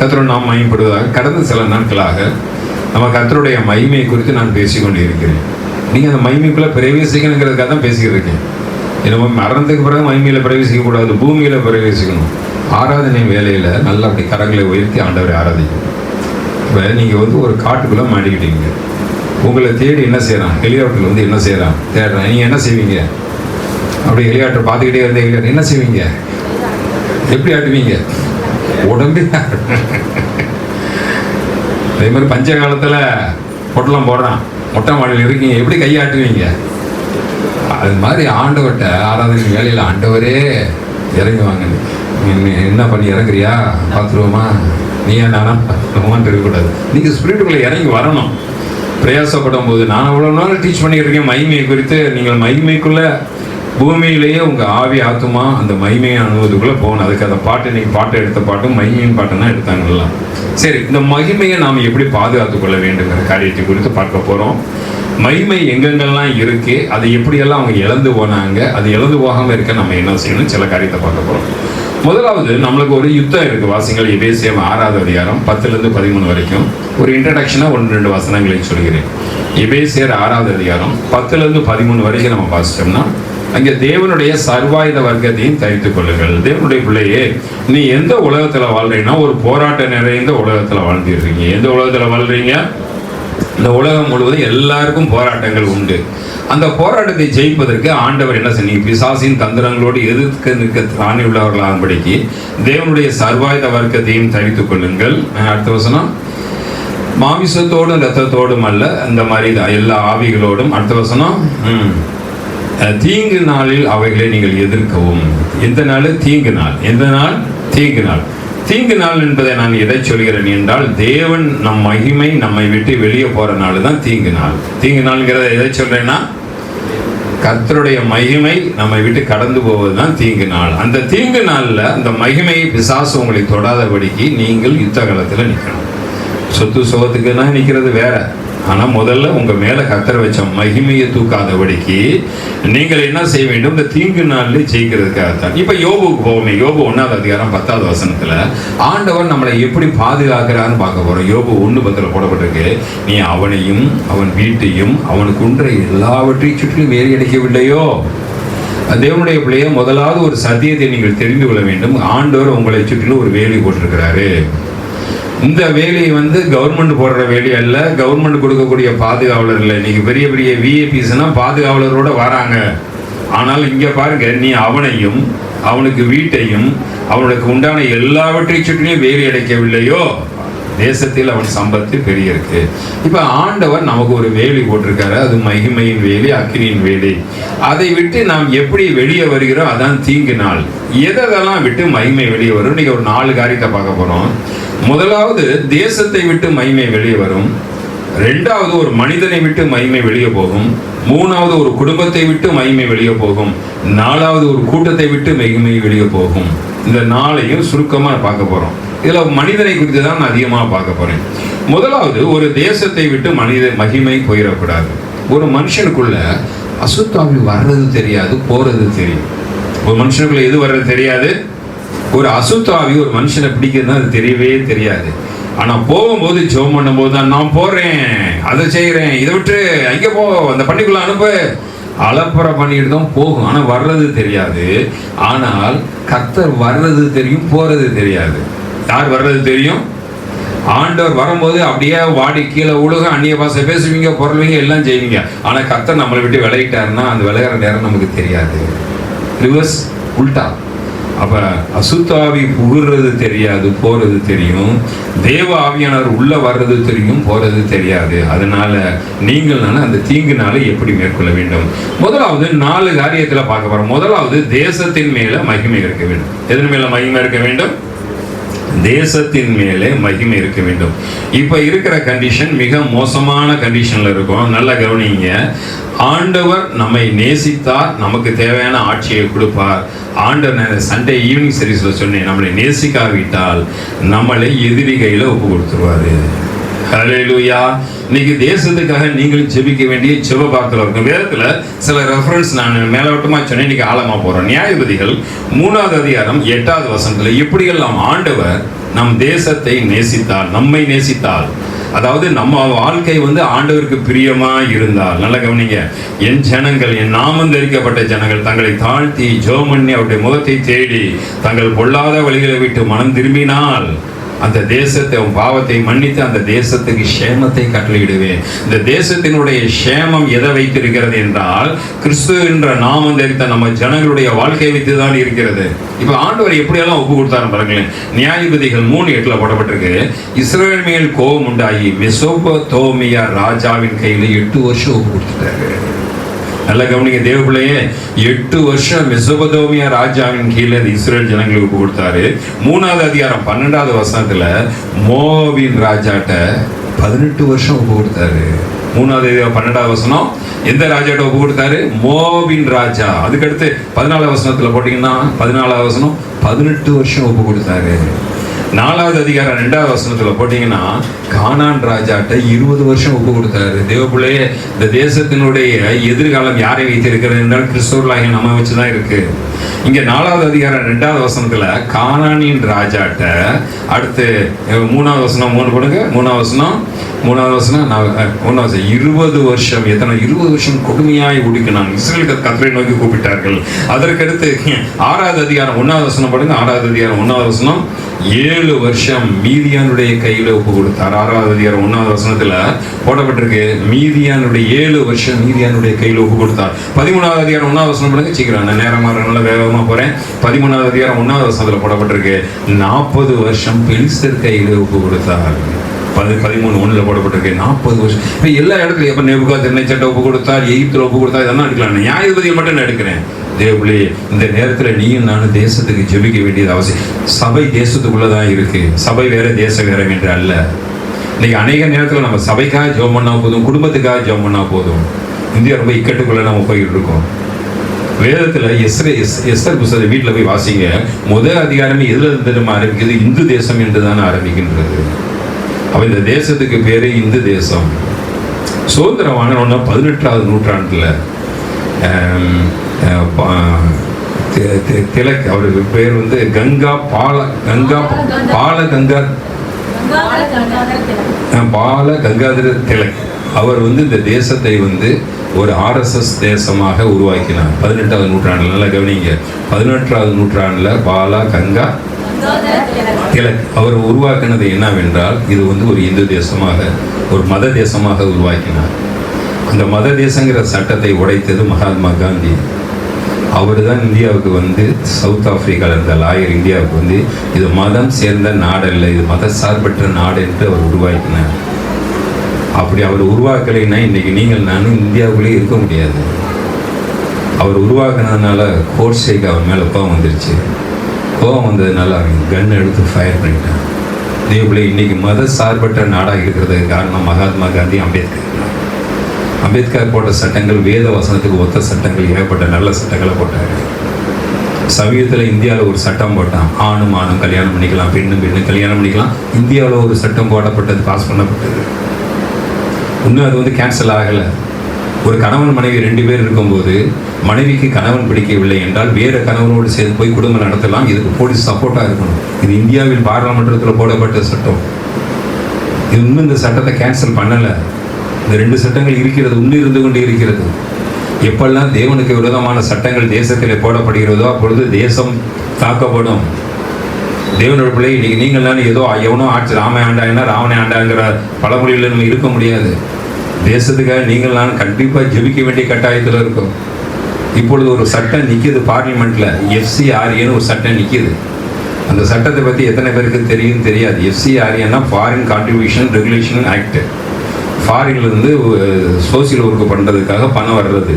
கர்த்தரோடு நாம் மகிமைப்படுவதாக. கடந்த சில நாட்களாக நம்ம கர்த்தருடைய மகிமை குறித்து நான் பேசிக்கொண்டு இருக்கிறேன். நீங்கள் அந்த மகிமைக்குள்ளே பிரவேசிக்கணுங்கிறதுக்காக தான் பேசிக்கிட்டு இருக்கேன். நம்ம மரணத்துக்கு பிறகு மகிமையில் பிரவேசிக்கக்கூடாது, பூமியில் பிரவேசிக்கணும். ஆராதனை வேலையில் நல்லா அப்படி கரங்களை உயர்த்தி ஆண்டவரை ஆராதிக்கணும். இப்போ நீங்கள் ஒரு காட்டுக்குள்ளே மாட்டிக்கிட்டீங்க. உங்களை தேடி என்ன செய்கிறான்? ஹெலிகாப்டர் என்ன செய்கிறான்? தேடுறான். நீங்கள் என்ன செய்வீங்க? அப்படி ஹெலிகாப்டர் பார்த்துக்கிட்டே இருந்த ஹெலிகாப்டர் என்ன செய்வீங்க? எப்படி ஆட்டுவீங்க? உடம்பே அதே மாதிரி பஞ்ச காலத்தில் பொட்டலம் போடுறான், மொட்டை மாடியில் இருக்கீங்க, எப்படி கையாட்டுவீங்க? அது மாதிரி ஆண்டவர்கிட்ட ஆராதனை வேலையில் ஆண்டவரே இறங்குவாங்க. என்ன பண்ணி இறங்குறியா? பார்த்துருவோமா? நீ ஏன் நானா பார்த்துருவோமான்னு இருக்கக்கூடாது. நீங்கள் ஸ்பிரிட்டுக்குள்ளே இறங்கி வரணும். பிரயாசப்படும் போது நான் அவ்வளோ நாள் டீச் பண்ணியிருக்கேன் மகிமையை குறித்து. நீங்கள் மகிமைக்குள்ளே பூமியிலேயே உங்கள் ஆவி ஆத்துமா அந்த மகிமையை அனுபவத்துக்குள்ளே போகணும். அதுக்கு அந்த பாட்டு, இன்னைக்கு பாட்டை எடுத்த பாட்டும் மகிமையின் பாட்டுன்னா எடுத்தாங்கலாம். சரி, இந்த மகிமையை நாம் எப்படி பாதுகாத்துக்கொள்ள வேண்டுங்கிற காரியத்தை குறித்து பார்க்க போகிறோம். மகிமை எங்கெங்கெல்லாம் இருக்கு, அதை எப்படியெல்லாம் அவங்க இழந்து போனாங்க, அது இழந்து போகாமல் இருக்க நம்ம என்ன செய்யணும், சில காரியத்தை பார்க்க போகிறோம். முதலாவது, நம்மளுக்கு ஒரு யுத்தம் இருக்குது. வாசிங்கள் எபேசியர் 6வது அதிகாரம் 10லேருந்து 13 வரைக்கும். ஒரு இன்ட்ரடக்ஷனாக 1-2 வசனங்களை சொல்கிறேன். எபேசியர் 6வது அதிகாரம் 10லேருந்து 13 வரைக்கும் நம்ம வாசிச்சோம்னா, அங்கே தேவனுடைய சர்வாயுத வர்க்கத்தையும் தரித்துக் கொள்ளுங்கள். தேவனுடைய பிள்ளையே, நீ எந்த உலகத்தில் வாழ்றீங்கன்னா ஒரு போராட்ட நிறைந்த உலகத்தில் வாழ்ந்துடுறீங்க. எந்த உலகத்தில் வாழ்றீங்க? இந்த உலகம் முழுவதும் எல்லாருக்கும் போராட்டங்கள் உண்டு. அந்த போராட்டத்தை ஜெயிப்பதற்கு ஆண்டவர் என்ன செய்ய, பிசாசின் தந்திரங்களோடு எதிர்க்க நிற்க தானே உள்ளவர்களாகும்படிக்கு தேவனுடைய சர்வாயுத வர்க்கத்தையும் தரித்துக் கொள்ளுங்கள். அடுத்த வசனம், மாமிசத்தோடும் இரத்தத்தோடும் அல்ல, இந்த மாதிரி எல்லா ஆவிகளோடும். அடுத்த வசனம், தீங்கு நாளில் அவைகளை நீங்கள் எதிர்க்கவும். எந்த நாள்? தீங்கு நாள். எந்த நாள்? தீங்கு நாள். தீங்கு நாள் என்பதை நான் எதை சொல்கிறேன் என்றால், தேவன் நம் மகிமை நம்மை விட்டு வெளியே போகிற நாள் தான் தீங்கு நாள். தீங்கு நாள்ங்கிறத எதை சொல்கிறேன்னா, கர்த்தருடைய மகிமை நம்மை விட்டு கடந்து போவது தான் தீங்கு நாள். அந்த தீங்கு நாளில் அந்த மகிமையை பிசாசு உங்களை தொடாதபடிக்கு நீங்கள் யுத்த காலத்தில் நிற்கணும். சொத்து சுகத்துக்குன்னா நிற்கிறது வேற. ஆனால் முதல்ல உங்கள் மேலே கர்த்தர் வச்ச மகிமையை தூக்காதபடிக்கு நீங்கள் என்ன செய்ய வேண்டும்? இந்த தீங்கு நாளில் ஜெயிக்கிறதுக்காகத்தான். இப்போ யோபுக்கு போவோமே. யோபு 1வது அதிகாரம் 10வது வசனத்தில் ஆண்டவர் நம்மளை எப்படி பாதுகாக்கிறான்னு பார்க்க போகிறோம். யோபு 1:10 போடப்பட்டிருக்கு, நீ அவனையும் அவன் வீட்டையும் அவனுக்கு உன்ற எல்லாவற்றையும் சுற்றிலும் வேறு அடிக்கவில்லையோ. தேவனுடைய பிள்ளைய, முதலாவது ஒரு சத்தியத்தை நீங்கள் தெரிந்து கொள்ள வேண்டும். ஆண்டவர் உங்களை சுற்றிலும் ஒரு வேலி போட்டிருக்கிறாரு. இந்த வேலையை கவர்மெண்ட் போடுற வேலை அல்ல, கவர்மெண்ட் கொடுக்கக்கூடிய பாதுகாவலர் இல்லை. இன்னைக்கு பெரிய பெரிய விஐபிஸ்னா பாதுகாவலரோட வராங்க. ஆனால் இங்கே பாருங்க, நீ அவனையும் அவனுக்கு வீட்டையும் அவனுக்கு உண்டான எல்லாவற்றையும் சுற்றிலும் வேலி அடைக்கவில்லையோ, தேசத்தில் அவன் சம்பத்து பெரிய இருக்கு. இப்போ ஆண்டவர் நமக்கு ஒரு வேலி போட்டிருக்காரு. அது மகிமையின் வேலி, அக்கினியின் வேலி. அதை விட்டு நாம் எப்படி வெளியே வருகிறோம், அதான் தீங்கு நாள். எதெல்லாம் விட்டு மகிமை வெளியே வரும்? இன்னைக்கு ஒரு 4 காரியத்தை பார்க்க போகிறோம். முதலாவது, தேசத்தை விட்டு மகிமை வெளியே வரும். 2வது, ஒரு மனிதனை விட்டு மகிமை வெளியே போகும். 3வது, ஒரு குடும்பத்தை விட்டு மகிமை வெளியே போகும். 4வது, ஒரு கூட்டத்தை விட்டு மகிமை வெளியே போகும். இந்த 4ஐயும் சுருக்கமாக பார்க்க போகிறோம். இதில் மனிதனை குறித்து தான் நான் அதிகமாக பார்க்க போகிறேன். முதலாவது, ஒரு தேசத்தை விட்டு மகிமை போயிடக்கூடாது. ஒரு மனுஷனுக்குள்ள அசுத்தாவி வர்றது தெரியாது, போகிறது தெரியும். ஒரு மனுஷனுக்குள்ள எது வர்றது தெரியாது? ஒரு அசுத்தாவி ஒரு மனுஷனை பிடிக்குதுன்னா அது தெரியவே தெரியாது. ஆனால் போகும்போது ஜெபம் பண்ணும்போது தான், நான் போகிறேன், அதை செய்கிறேன், இதை விட்டு அங்கே போ, அந்த பண்ணிக்குள்ள அனுப்பு, அலப்பறை பண்ணிட்டு தான் போகும். ஆனால் வர்றது தெரியாது. ஆனால் கர்த்தர் வர்றது தெரியும், போகிறது தெரியாது. யார் வர்றது தெரியும்? ஆண்டவர் வரும்போது அப்படியே வாடி கீழே உழுக, அந்நிய பாஷை பேசுவீங்க, பொருள்வீங்க, எல்லாம் செய்வீங்க. ஆனால் கர்த்தர் நம்மளை விட்டு விலகிட்டாருன்னா அந்த விலகிற நேரம் நமக்கு தெரியாது. ரிவர்ஸ், உல்டா. அப்போ அசுத்தாவி புகுறது தெரியாது, போகிறது தெரியும். தேவ ஆவியானவர் உள்ள வர்றது தெரியும், போகிறது தெரியாது. அதனால நீங்கள் அந்த தீங்கு நாளை எப்படி மேற்கொள்ள வேண்டும்? முதலாவது 4 காரியத்தில் பார்க்க போகிறோம். முதலாவது, தேசத்தின் மேலே மகிமை இருக்க வேண்டும். எதன் மேலே மகிமை இருக்க வேண்டும்? தேசத்தின் மேலே மகிமை இருக்க வேண்டும். இப்போ இருக்கிற கண்டிஷன் மிக மோசமான கண்டிஷனில் இருக்கும். நல்லா கவனிங்க. ஆண்டவர் நம்மை நேசித்தார், நமக்கு தேவையான ஆட்சியை கொடுப்பார். ஆண்டவர் சண்டே ஈவினிங் சர்வீஸில் சொன்னேன், நம்மளை நேசிக்காவிட்டால் நம்மளை எதிரி கையில் ஒப்பு கொடுத்துருவாரு. ஹல்லேலூயா. இன்னைக்கு தேசத்துக்காக நீங்களும் ஜெபிக்க வேண்டிய ஜெப பாத்திரம் இருக்கும். வேதத்தில் சில ரெஃபரன்ஸ் நான் மேலோட்டமாக சொன்னேன், இன்னைக்கு ஆழமாக போகிறோம். நியாயாதிபதிகள் 3வது அதிகாரம் 8வது வசனத்தில் இப்படியெல்லாம் ஆண்டவர் நம் தேசத்தை நேசித்தால், நம்மை நேசித்தால், அதாவது நம்ம வாழ்க்கை வந்து ஆண்டவருக்கு பிரியமா இருந்தால், நல்ல கவனிங்க, என் ஜனங்கள், என் நாமம் தரிக்கப்பட்ட ஜனங்கள் தங்களை தாழ்த்தி ஜெபம் பண்ணி அவருடைய முகத்தை தேடி தங்கள் பொல்லாத வழிகளை விட்டு மனம் திரும்பினால் அந்த தேசத்தை, பாவத்தை மன்னித்து அந்த தேசத்துக்கு சேமத்தை கட்டளையிடுவேன். இந்த தேசத்தினுடைய சேமம் எதை வைத்திருக்கிறது என்றால், கிறிஸ்து என்ற நாமம் தரித்த நம்ம ஜனங்களுடைய வாழ்க்கை வைத்து தான் இருக்கிறது. இப்ப ஆண்டவர் எப்படியெல்லாம் ஒப்பு கொடுத்தாரு பாருங்களேன். நியாயாதிபதிகள் 3:8 போடப்பட்டிருக்கு, இஸ்ரவேல் மேல் கோபம் உண்டாகி மெசொப்பொத்தேமியா ராஜாவின் கையில 8 வருஷம் ஒப்பு கொடுத்துட்டாரு. நல்ல கவனிங்க தேவ பிள்ளையே, 8 வருஷம் மெசொப்பொத்தேமியா ராஜாவின் கீழே இஸ்ரவேல் ஜனங்களுக்கு ஒப்பு கொடுத்தாரு. 3வது அதிகாரம் 12வது வசனத்துல மோவாபின் ராஜாட்ட 18 வருஷம் ஒப்பு கொடுத்தாரு. 3வது அதிகாரம் 12வது வசனம் எந்த ராஜாட்ட ஒப்பு கொடுத்தாரு? மோவாபின் ராஜா. அதுக்கடுத்து 14வது வசனத்துல போட்டீங்கன்னா 14வது வசனம் 18 வருஷம் ஒப்பு கொடுத்தாரு. 4வது அதிகாரம் 2வது வசனத்துல போட்டீங்கன்னா கானான் ராஜாட்ட 20 வருஷம் ஒப்பு கொடுத்தாரு. தேவ பிள்ளையே, இந்த தேசத்தினுடைய எதிர்காலம் யாரை வைத்திருக்கிறது என்றால் கிறிஸ்தவர்களாகிய நம்ம வச்சுதான் இருக்கு. இங்க 4வது அதிகாரம் 2வது வசனத்துல கானானின் ராஜாட்ட, அடுத்து 3வது வசனம் 3 போடுங்க, 3வது வசனம் 20 வருஷம், எத்தனை 20 வருஷம் கொடுமையாய் ஒடுக்கினான். இஸ்ரவேல் கர்த்தரை நோக்கி கூப்பிட்டார்கள். அதற்கடுத்து 6வது அதிகாரம் 1வது வசனம் போடுங்க, 6வது அதிகாரம் 1வது வசனம் 7 வருஷம் மீதியானுடைய கையில ஒப்பு கொடுத்தார். 6வது அதிகாரம் 1வது வசனத்துல போடப்பட்டிருக்கு, மீதியானுடைய 7 வருஷம் மீதியானுடைய கையில ஒப்பு கொடுத்தார். 13வது அதிகாரம் 1வது வசனம் போடுங்க, சீக்கிரம் நான் நேரமா நல்ல வேகமா போறேன். 13வது அதிகாரம் 1வது வசனத்துல போடப்பட்டிருக்கு, 40 வருஷம் பெலிஸ்தர் கையில ஒப்பு கொடுத்தார். 13:1 போடப்பட்டிருக்கு 40 வருஷம். எல்லா இடத்துலையும் எப்ப நேபுகாத்நேச்சர்ட்ட ஒப்பு கொடுத்தார், எகிப்துல ஒப்பு கொடுத்தார், இதெல்லாம் எடுக்கலாம். நியாயாதிபதியை மட்டும் நான் எடுக்கிறேன். தேவனே, இந்த நேரத்தில் நீயும் நானும் தேசத்துக்கு ஜெபிக்க வேண்டியது அவசியம். சபை தேசத்துக்குள்ளதான் இருக்கு, சபை வேற தேசம் வேற என்று அல்ல. இன்னைக்கு அநேக நேரத்தில் நம்ம சபைக்காக ஜெபம் பண்ணா போதும், குடும்பத்துக்காக ஜெபம் பண்ணா போதும். இந்தியா ரொம்ப இக்கட்டுக்குள்ள நம்ம போயிட்டு இருக்கோம். வேதத்துல எஸ்தர் புத்தகத்தை வீட்டில் போய் வாசிங்க. முதல் அதிகாரமே எதுல இருந்து ஆரம்பிக்கிறது? இந்து தேசம் என்று தானே ஆரம்பிக்கின்றது. அப்ப இந்த தேசத்துக்கு பேரு இந்து தேசம். சுதந்திரம் வாங்கினோம்னா 18வது நூற்றாண்டுல திலக், அவருக்கு பேர் வந்து பால கங்காதர திலக். அவர் வந்து இந்த தேசத்தை வந்து ஒரு RSS தேசமாக உருவாக்கினார் 18வது நூற்றாண்டுல. நல்லா கவனிங்க, 18வது நூற்றாண்டுல பாலா கங்கா திலக் அவர் உருவாக்கினது என்னவென்றால், இது வந்து ஒரு இந்து தேசமாக, ஒரு மத தேசமாக உருவாக்கினார். அந்த மத தேசங்கிற சட்டத்தை உடைத்தது மகாத்மா காந்தி. அவர் தான் இந்தியாவுக்கு வந்து, சவுத் ஆப்பிரிக்காவில் இருந்த லாயர் இந்தியாவுக்கு வந்து, இது மதம் சேர்ந்த நாடல்ல, இது மத சார்பற்ற நாடு என்று அவர் உருவாக்கினார். அப்படி அவர் உருவாக்கலைன்னா இன்னைக்கு நீங்கள் நானும் இந்தியாவுக்குள்ளேயே இருக்க முடியாது. அவர் உருவாக்குனதுனால கோட்ஸேக்கு அவர் மேலே கோபம் வந்துருச்சு. கோபம் வந்ததுனால அவங்க கன் எடுத்து ஃபயர் பண்ணிட்டான். இதேபோல இன்னைக்கு மத சார்பற்ற நாடாக இருக்கிறதுக்கு காரணம் மகாத்மா காந்தி, அம்பேத்கர் போட்ட சட்டங்கள் வேத வசனத்துக்கு ஒத்த சட்டங்கள், ஏகப்பட்ட நல்ல சட்டங்களை போட்டாங்க. சமீபத்தில் இந்தியாவில் ஒரு சட்டம் போட்டான், ஆணும் ஆணும் கல்யாணம் பண்ணிக்கலாம், பெண்ணும் பெண்ணும் கல்யாணம் பண்ணிக்கலாம். இந்தியாவில் ஒரு சட்டம் போடப்பட்டது, பாஸ் பண்ணப்பட்டது. இன்னும் அது வந்து கேன்சல் ஆகலை. ஒரு கணவன் மனைவி 2 பேர் இருக்கும்போது மனைவிக்கு கணவன் பிடிக்கவில்லை என்றால் வேறு கணவனோடு சேர்ந்து போய் குடும்பம் நடத்தலாம். இதுக்கு போலீஸ் சப்போர்ட்டாக இருக்கணும். இது இந்தியாவில் பாராளுமன்றத்தில் போடப்பட்ட சட்டம். இது இன்னும் இந்த சட்டத்தை கேன்சல் பண்ணலை. இந்த 2 சட்டங்கள் இருக்கிறது, இன்னும் இருந்து கொண்டே இருக்கிறது. எப்பெல்லாம் தேவனுக்கு விரோதமான சட்டங்கள் தேசத்தில் போடப்படுகிறதோ அப்பொழுது தேசம் தாக்கப்படும். தேவனோட பிள்ளை இன்னைக்கு நீங்கள் ஏதோ எவனோ ஆட்சி ராம ஆண்டாயினா ராவணை ஆண்டாங்கிற பழமொழியில் நம்ம இருக்க முடியாது. தேசத்துக்காக நீங்கள் நான் கண்டிப்பாக ஜெபிக்க வேண்டிய கட்டாயத்தில் இருக்கும். இப்பொழுது ஒரு சட்டம் நிற்கிது பார்லிமெண்ட்ல, FCRAன்னு ஒரு சட்டம் நிற்கிது. அந்த சட்டத்தை பற்றி எத்தனை பேருக்கு தெரியும் தெரியாது. FCRAன்னா ஃபாரின் கான்ட்ரிபியூஷன் ரெகுலேஷன் ஆக்ட். ஃபாரின்லேருந்து சோசியல் ஒர்க்கு பண்ணுறதுக்காக பணம் வர்றது.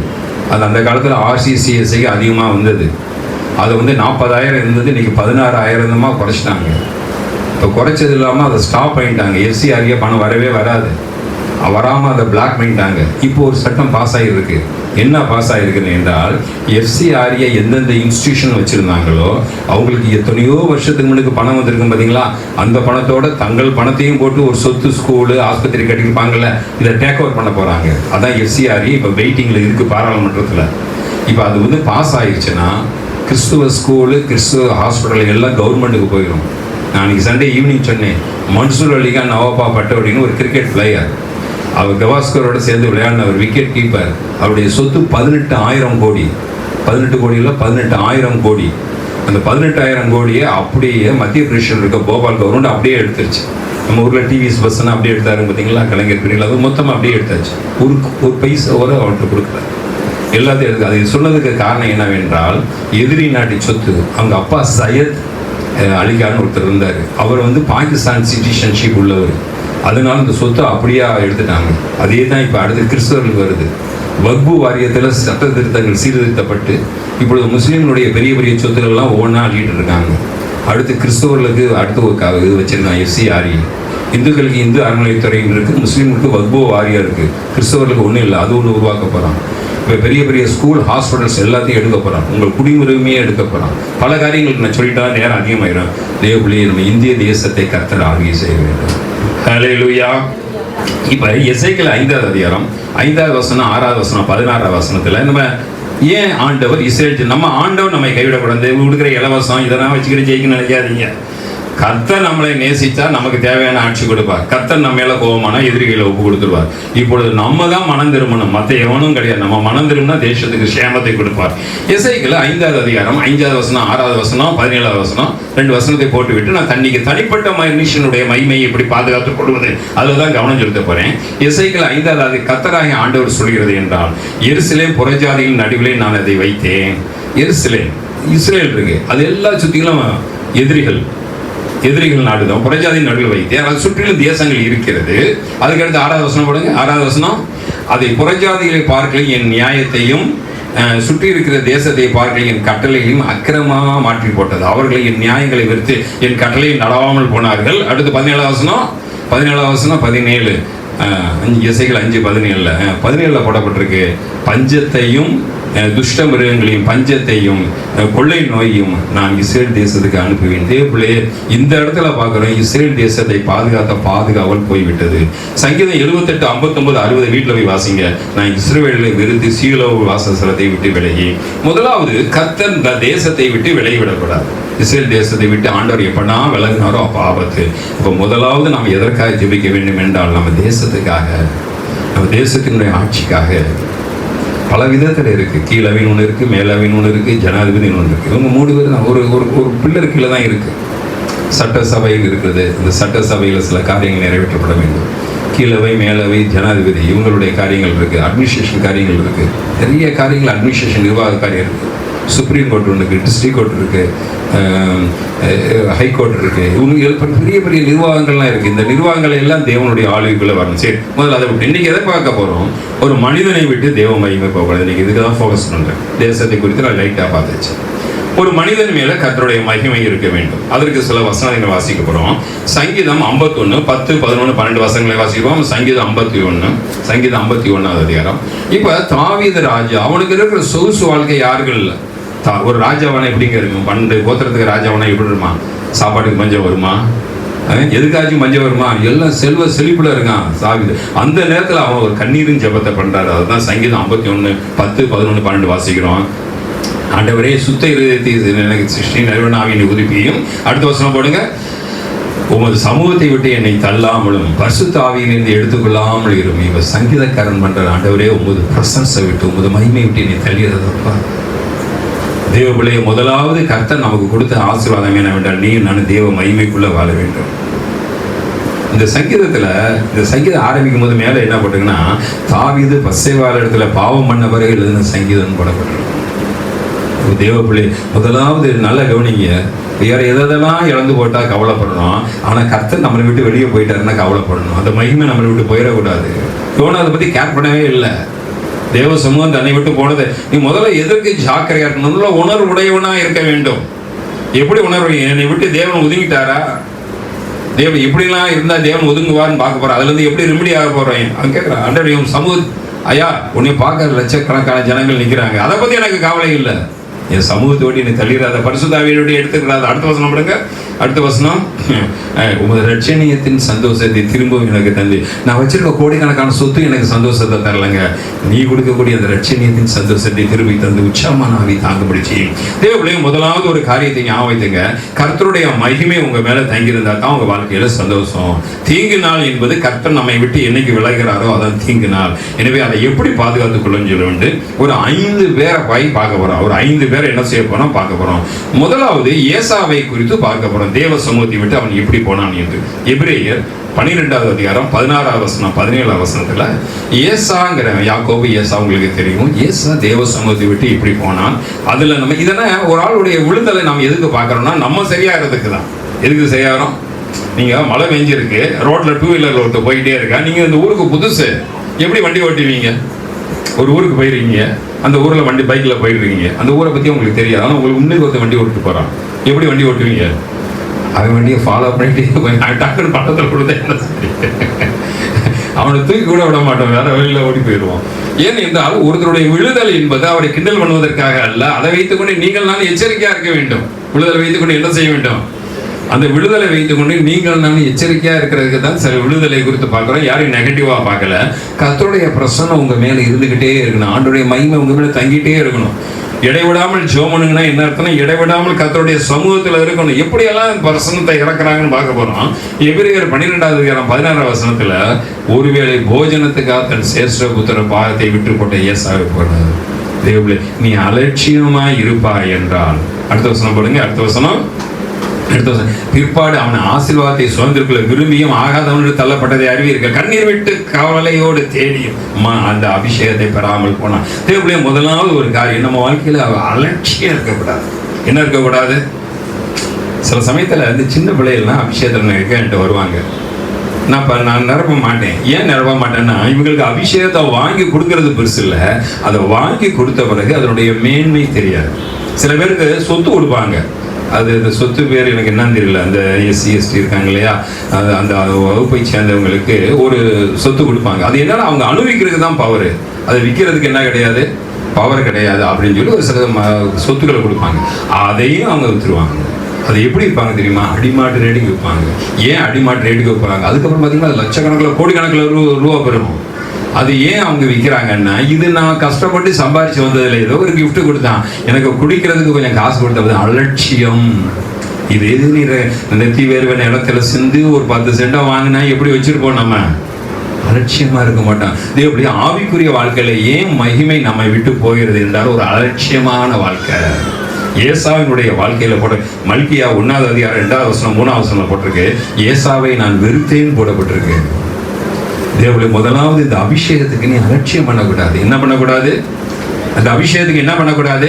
அது அந்த காலத்தில் RCCSக்கு அதிகமாக வந்தது. அது வந்து 40,000 இருந்தது, இன்றைக்கி 16,000 குறைச்சிட்டாங்க. இப்போ குறைச்சது இல்லாமல் அதை ஸ்டாப் பண்ணிட்டாங்க. FCRA பணம் வரவே வராது, வராமல் அதை பிளாக் பண்ணிட்டாங்க. இப்போ ஒரு சட்டம் பாஸ் ஆகிருக்கு. என்ன பாஸ் ஆகிருக்குன்னு என்றால், FCRA எந்தெந்த இன்ஸ்டிடியூஷன் வச்சுருந்தாங்களோ அவங்களுக்கு எத்தனையோ வருஷத்துக்கு முன்னுக்கு பணம் வந்திருக்கும் பார்த்தீங்களா, அந்த பணத்தோட தங்கள் பணத்தையும் போட்டு ஒரு சொத்து, ஸ்கூலு, ஆஸ்பத்திரி கட்டியிருப்பாங்கள்ல, இதை டேக் ஓவர் பண்ண போகிறாங்க. அதான் FCRA இப்போ வெயிட்டிங்கில் இருக்குது பாராளுமன்றத்தில். இப்போ அது வந்து பாஸ் ஆகிடுச்சுன்னா கிறிஸ்துவ ஸ்கூலு, கிறிஸ்துவ ஹாஸ்பிட்டல் எல்லாம் கவர்மெண்ட்டுக்கு போயிடும். நான் சண்டே ஈவினிங் சொன்னேன், மன்சூர் அலிகான் நவாபா பட்டோடின்னு ஒரு கிரிக்கெட் பிளேயர். அவர் கவாஸ்கரோட சேர்ந்து விளையாடின ஒரு விக்கெட் கீப்பர். அவருடைய சொத்து 18,000 கோடி. 18 கோடியில் 18,000 கோடி. அந்த 18,000 கோடியை அப்படியே மத்திய பிரதேசில் இருக்க போபால் கவர்மெண்ட் அப்படியே எடுத்துருச்சு. நம்ம ஊரில் டிவிஎஸ் பஸ்ஸுன்னு அப்படியே எடுத்தாரு பார்த்தீங்களா, கலைஞர் பிரிவில், அது மொத்தமாக அப்படியே எடுத்தாச்சு. ஒரு பைசா வரை அவர்கிட்ட கொடுக்குறாரு, எல்லாத்தையும் எடுத்து. அது சொன்னதுக்கு காரணம் என்னவென்றால், எதிரி நாட்டு சொத்து. அவங்க அப்பா சையத் அலிகான் ஒருத்தர் இருந்தார். அவர் பாகிஸ்தான் சிட்டிசன்ஷிப் உள்ளவர். அதனால இந்த சொத்தை அப்படியே எடுத்துட்டாங்க. அதே தான் இப்போ அடுத்து கிறிஸ்தவர்களுக்கு வருது. வக்பு வாரியத்தில் சட்ட திருத்தங்கள் சீர்திருத்தப்பட்டு இப்பொழுது முஸ்லீம்களுடைய பெரிய பெரிய சொத்துக்கள்லாம் ஒவ்வொன்றா அள்ளிட்டு இருக்காங்க. அடுத்து கிறிஸ்தவர்களுக்கு அடுத்து ஒரு இது வச்சிருக்காங்க, FCRE. இந்துக்களுக்கு இந்து அறநிலையத்துறைன்னு இருக்குது, முஸ்லீம்களுக்கு வக்பு வாரியம் இருக்குது, கிறிஸ்தவர்களுக்கு ஒன்றும் இல்லை. அது ஒன்று உருவாக்க போகிறான். இப்போ பெரிய பெரிய ஸ்கூல், ஹாஸ்பிட்டல்ஸ் எல்லாத்தையும் எடுக்க போகிறான். உங்கள் குடியுரிமையே எடுக்க போகிறான். பல காரியங்களுக்கு நான் சொல்லிட்டா நேரம் அதிகமாயிடும். தேவபிள்ளையை நம்ம இந்திய தேசத்தை கர்த்தர் ஆளுகை செய்ய வேண்டும். ஹல்லேலூயா. இப்போ எசேக்கியேல் 5ஆவது அதிகாரம் 5வது வசனம் 6வது வசனம் 16வது வசனத்தில் நம்ம ஏன் ஆண்டவர் இஸ்ரேல், நம்ம ஆண்டவர் நம்மை கைவிடக்கூடாது, கொடுக்குற இலவசம் இதெல்லாம் வச்சுக்கிட்டு ஜெயிக்கணும்னு நினைக்காதீங்க. கர்த்தர் நம்மளை நேசித்தா நமக்கு தேவையான ஆட்சி கொடுப்பார். கர்த்தர் நம்ம மேல கோபமானா எதிரிகளை ஒப்பு கொடுத்துருவார். இப்பொழுது நம்ம தான் மனம் திரும்பணும், மற்ற எவனும் கிடையாது. நம்ம மனம் திரும்பினா தேசத்துக்கு சேமத்தை கொடுப்பார். எசேக்கியேல் 5வது அதிகாரம் 5வது வசனம் 6வது வசனம் 17வது வசனம் 2 வசனத்தை போட்டுவிட்டு நான் தனிப்பட்ட மனுஷனுடைய மகிமையை எப்படி பாதுகாத்துக் கொள்வது அதில் தான் கவனம் செலுத்த போறேன். எசேக்கியேல் 5வது அதிகாரத்தின் ஆண்டவர் சொல்கிறது என்றால், எருசலேம் புறஜாதிகளின் நடுவிலே நான் அதை வைத்தேன். எருசலேம் இஸ்ரேல் இருக்கு, அது எல்லா சுத்திகளும் எதிரிகள் நாடு தான், புறஜாதியின் நடுவில் வைத்தேன். அது சுற்றிலும் தேசங்கள் இருக்கிறது. அதுக்கடுத்து 6வது வசனம் போடுங்க. 6வது வசனம், அதை புறஜாதிகளை பார்க்கல என் நியாயத்தையும் சுற்றி இருக்கிற தேசத்தை பார்க்கல என் கட்டளைகளையும் அக்கிரமாக மாற்றி போட்டது. அவர்களை என் நியாயங்களை வெறுத்து என் கட்டளையை நடவாமல் போனார்கள். அடுத்து 17வது வசனம் 17 எசேக்கியேல் 5:17 போடப்பட்டிருக்கு. பஞ்சத்தையும் துஷ்ட மிருகங்களையும் பஞ்சத்தையும் கொள்ளை நோயையும் நான் இஸ்ரேல் தேசத்துக்கு அனுப்புவேன். தேவபிள்ளையே, இந்த இடத்துல பார்க்குறோம், இஸ்ரேல் தேசத்தை பாதுகாவல் போய்விட்டது. சங்கீதம் 78:59 60 வீட்டில் போய் வாசிங்க. நான் இஸ்ரவேலை வெறுத்து சீலோ வாசஸ்தலத்தை விட்டு விலகி. முதலாவது, கர்த்தர் இந்த தேசத்தை விட்டு விலகிவிடக்கூடாது. இஸ்ரேல் தேசத்தை விட்டு ஆண்டவர் எப்படா விலகினாரோ அப்போ ஆபத்து. இப்போ முதலாவது நாம் எதற்காக ஜெபிக்க வேண்டும் என்றால், நம்ம தேசத்துக்காக, நம்ம தேசத்தினுடைய ஆட்சிக்காக. பல விதத்தில் இருக்குது. கீழவின் ஒன்று இருக்குது, மேலவின் ஒன்று இருக்குது, ஜனாதிபதினு ஒன்று இருக்குது. இவங்க 3 பேர் தான் ஒரு பில்லர் கீழே தான் இருக்குது. சட்டசபையில் இருக்குது. இந்த சட்டசபையில் சில காரியங்கள் நிறைவேற்றப்பட வேண்டும். கீழவை, மேலவை, ஜனாதிபதி, இவங்களுடைய காரியங்கள் இருக்குது. அட்மினிஸ்ட்ரேஷன் காரியங்கள் இருக்குது. நிறைய காரியங்கள் அட்மினிஸ்ட்ரேஷன் நிர்வாக காரியம் இருக்குது. சுப்ரீம் கோர்ட் ஒன்று இருக்குது, டிஸ்ட்ரிக்ட் கோர்ட் இருக்குது, ஹைகோர்ட் இருக்குது. இவங்க பெரிய பெரிய நிர்வாகங்கள்லாம் இருக்குது. இந்த நிர்வாகங்கள் எல்லாம் தேவனுடைய ஆளுகைக்குள்ளே வரணும். சரி, முதல்ல அதை விட்டு இன்றைக்கி எதை பார்க்க போகிறோம்? ஒரு மனிதனை விட்டு தேவ மகிமை போகக்கூடாது. இன்றைக்கி இதுக்கு தான் ஃபோக்கஸ் பண்ணுறேன். தேசத்தை குறித்து நான் லைட்டாக பார்த்துச்சு. ஒரு மனிதன் மேலே கர்த்தருடைய மகிமை இருக்க வேண்டும். அதற்கு சில வசனங்களை வாசிக்க போகிறோம். சங்கீதம் 51 10 11 12 வசனங்களை வாசிக்கிறோம். சங்கீதம் 51வது அதிகாரம். இப்போ தாவீது ராஜா, அவனுக்கு இருக்கிற சொகுசு வாழ்க்கை யாருக்கும் இல்லை. ஒரு ராஜாவான எப்படிங்க இருக்கும்? 12 கோத்திரத்துக்கு ராஜாவான எப்படி இருக்குமா? சாப்பாட்டுக்கு பஞ்சம் வருமா? எதுக்காச்சும் பஞ்சம் வருமா? எல்லாம் செல்வ செழிப்புல இருக்கான் தாவீது. அந்த நேரத்தில் அவன் ஒரு கண்ணீரின் ஜெபத்தை பண்றாரு. அதுதான் சங்கீதம் 51 10 11 12 வாசிக்கிறோம். ஆண்டவரே, சுத்த இருதயத்தை எனக்கு சிருஷ்டி நறுவனாவின் உதிப்பியும். அடுத்த வசனம் போடுங்க. உமது சமூகத்தை விட்டு என்னை தள்ளாமலும் பரிசுத்த ஆவியிலிருந்து எடுத்துக்கொள்ளாமல் இரும். இவ சங்கீதக்காரன் பண்ற. ஆண்டவரே, உமது பிரசன்ஸை விட்டு, உமது மகிமை விட்டு என்னை தள்ளியதப்பா. தேவபிள்ளையை, முதலாவது கர்த்தர் நமக்கு கொடுத்த ஆசீர்வாதம் என்னவென்றால், நீ நான் தேவ மகிமைக்குள்ள வாழ வேண்டும். இந்த சங்கீதம் ஆரம்பிக்கும் போது மேலே என்ன போட்டுங்கன்னா, தாவீது பத்சேபாள் இடத்துல பாவம் பண்ண பிறகு எழுதின சங்கீதம் போடப்பட்டிருக்கும். தேவபிள்ளை, முதலாவது நல்ல கவனிங்க. வேற எதெல்லாம் இழந்து போட்டா கவலைப்படணும். ஆனால் கர்த்தர் நம்மளை விட்டு வெளியே போயிட்டாருன்னா கவலைப்படணும். அந்த மகிமை நம்மளை விட்டு போயிடக்கூடாது. யோனா அதை பற்றி கேர் பண்ணவே இல்லை. தேவ சமூகம் தன்னை விட்டு போனது. நீ முதல்ல எதற்கு ஜாக்கிரதையா இருக்கணும்? உணர்வு உடையவனா இருக்க வேண்டும். எப்படி உணர்வு? என்னை விட்டு தேவன் ஒதுங்கிட்டாரா? தேவன் எப்படிலாம் இருந்தா தேவன் ஒதுங்குவார்னு பார்க்க போறேன். அதுல இருந்து எப்படி ரெமெடி ஆக போறேன் அவன் கேட்கறான். ஆண்டவரே, சமூக ஐயா, உன்னை பார்க்க லட்சக்கணக்கான ஜனங்கள் நிற்கிறாங்க, அதை பத்தி எனக்கு கவலை இல்லை. என் சமூகத்தை விட்டு என்னை தள்ளிடாத, பரிசுத்த ஆவியை எடுத்துக்கிறாத. அடுத்த வசனம் படுங்க. அடுத்த வசனம், உமது ரட்சணியத்தின் சந்தோஷத்தை திரும்பவும் எனக்கு தந்து. நான் வச்சிருக்க கோடிக்கணக்கான சொத்து எனக்கு சந்தோஷத்தை தரலங்க, நீ கொடுக்கக்கூடிய அந்த ரட்சணியத்தின் சந்தோஷத்தை திரும்பி தந்து உச்சமான ஆவி தாங்கும்படி செய்யும். தேவப்பிள்ளைங்க, முதலாவது ஒரு காரியத்தை ஞாபகம் வைத்துங்க, கர்த்தருடைய மகிமை உங்க மேல தங்கியிருந்தா தான் உங்க வாழ்க்கையில சந்தோஷம். தீங்கு நாள் என்பது கர்த்தர் நம்மை விட்டு என்னைக்கு விலகிறாரோ அதான் தீங்கு நாள். எனவே அதை எப்படி பாதுகாத்துக் கொள்ளுன்னு சொல்லிட்டு ஒரு 5 பேரை பார்க்க போறோம். ஒரு 5 பேரை என்ன செய்ய போறோம் பார்க்க போறோம். முதலாவது ஏசாவை குறித்து பார்க்க போறோம். தேவ சமூகத்தை விட்டு அவன் எப்படி போனான் என்று. எபிரேயர் 12வது அதிகாரம் 16வது வசனம் 17வது வசனத்துல ஏசாங்கிற யாக்கோபு, ஏசா உங்களுக்கு தெரியும், ஏசா தேவ சமூகத்தை விட்டு இப்படி போனான். அதுல நம்ம இதெல்லாம் ஒரு ஆளுடைய விழுதலை நம்ம எதுக்கு பார்க்கறோம்னா நம்ம சரியாகிறதுக்கு தான். எதுக்கு சரியாகிறோம்? நீங்க மழை பெஞ்சிருக்கு, ரோட்ல 2 வீலர்ல ஒருத்தர் போயிட்டே இருக்கா, நீங்க இந்த ஊருக்கு புதுசு, எப்படி வண்டி ஓட்டுவீங்க? ஒரு ஊருக்கு போயிருக்கீங்க, அந்த ஊர்ல வண்டி பைக்ல போயிருக்கீங்க, அந்த ஊரை பத்தி உங்களுக்கு தெரியாது, ஆனால் உங்களுக்கு முன்னுக்கு ஒருத்தர் வண்டி ஓட்டிட்டு போறான், எப்படி வண்டி ஓட்டுவீங்க? அவன் வண்டியை ஃபாலோ பண்ணிட்டு டக்குன்னு பக்கத்தில் கொடுத்தா என்ன செய்ய? அவனை தூக்கி கூட விட மாட்டோம், வேற வழியில ஓடி போயிடுவோம். ஏன் என்றால் ஒருத்தருடைய விழுதல் என்பது அவரை கிண்டல் பண்ணுவதற்காக அல்ல. அதை வைத்துக்கொண்டு நீங்கள் நான் எச்சரிக்கையா இருக்க வேண்டும். விழுதலை வைத்துக்கொண்டு என்ன செய்ய வேண்டும்? அந்த விடுதலை வைத்துக்கொண்டு நீங்கள் நான் எச்சரிக்கையா இருக்கிறதுக்கு தான் சில விடுதலை குறித்து பார்க்கிறோம். யாரையும் நெகட்டிவா பார்க்கல. கர்த்தருடைய பிரசன்னம் உங்க மேல இருந்துகிட்டே இருக்கணும். ஆண்டவருடைய மகிமை உங்க மேல தங்கிட்டே இருக்கணும். இடைவிடாமல் ஜோமனுங்கன்னா என்ன அர்த்தம்னா இடைவிடாமல் கர்த்தருடைய சமூகத்துல இருக்கணும். எப்படியெல்லாம் பிரசன்னத்தை இறக்குறாங்கன்னு பார்க்க போறோம். எபிரேயர் 12வது அதிகாரம் 16வது வசனத்துல ஒருவேளை போஜனத்துக்காக தன் சேஷ்ட புத்திர பாகத்தை விட்டு போட்ட ஏசாவை போறாரு. தேவனே, நீ அலட்சியமா இருப்பாய் என்றால், அடுத்த வசனம் போடுங்க. அடுத்த வசனம் பிற்பாடு அவன் ஆசீர்வாதத்தை சுதந்திரக்குள்ள விரும்பியும் ஆகாதவனுக்கு தள்ளப்பட்டதை அறிவியிருக்க கண்ணீர் விட்டு கவலையோடு தேடியும் அந்த அபிஷேகத்தை பெறாமல் போனான். தேவனுடைய முதலாவது ஒரு காரியம், நம்ம வாழ்க்கையில அலட்சியம் இருக்கக்கூடாது. என்ன இருக்கக்கூடாது? சில சமயத்துல இந்த சின்ன பிள்ளைகள்லாம் அபிஷேகத்தில் என்கிட்ட வருவாங்க. நான் நிரப்ப மாட்டேன். ஏன் நிரப்ப மாட்டேன்னா, இவங்களுக்கு அபிஷேகத்தை வாங்கி கொடுக்கறது பெருசு இல்லை, அதை வாங்கி கொடுத்த பிறகு அதனுடைய மேன்மை தெரியாது. சில பேருக்கு சொத்து கொடுப்பாங்க, அது அந்த சொத்து பேர் எனக்கு என்னன்னு தெரியல. அந்த எஸ்சி எஸ்டி இருக்காங்க இல்லையா, அந்த வகுப்பை சேர்ந்தவங்களுக்கு ஒரு சொத்து கொடுப்பாங்க. அது என்னன்னா அவங்க அனுபவிக்கிறதுக்கு தான் பவர், அதை விற்கிறதுக்கு என்ன கிடையாது, பவர் கிடையாது அப்படின்னு சொல்லி ஒரு சில சொத்துக்களை கொடுப்பாங்க. அதையும் அவங்க விற்றுருவாங்க. அது எப்படி விற்பாங்க தெரியுமா? அடிமாட்டு ரேட்டுக்கு விற்பாங்க. ஏன் அடிமாட்டு ரேட்டுக்கு விற்பாங்க? அதுக்கப்புறம் பார்த்தீங்கன்னா அது லட்சக்கணக்கில் கோடிக்கணக்கில் ரூபா பெறும். அது ஏன் அவங்க விற்கிறாங்கன்னா, இது நான் கஷ்டப்பட்டு சம்பாரிச்சு வந்ததில்லை, ஏதோ ஒரு கிஃப்ட் கொடுத்தான், எனக்கு குடிக்கிறதுக்கு கொஞ்சம் காசு கொடுத்தது. அலட்சியம். இது எது நீ நெத்தி வேர்வை இடத்துல சிந்து ஒரு 10 சென்டா வாங்கினா எப்படி வச்சிருப்போம்? நம்ம அலட்சியமா இருக்க மாட்டோம். இது எப்படி ஆவிக்குரிய வாழ்க்கையில ஏன் மகிமை நம்மை விட்டு போகிறது என்றால் ஒரு அலட்சியமான வாழ்க்கை. ஏசாவினுடைய வாழ்க்கையில போட்ட மல்கியா 1வது அதிகாரம் 2வது வசனம் 3வது வசனம் போட்டிருக்கு, ஏசாவை நான் வெறுத்தேன் போடப்பட்டிருக்கு. தேவனுடைய முதலாவது இந்த அபிஷேகத்துக்கு நீ அலட்சியம் பண்ணக்கூடாது. என்ன பண்ணக்கூடாது? அந்த அபிஷேகத்துக்கு என்ன பண்ணக்கூடாது?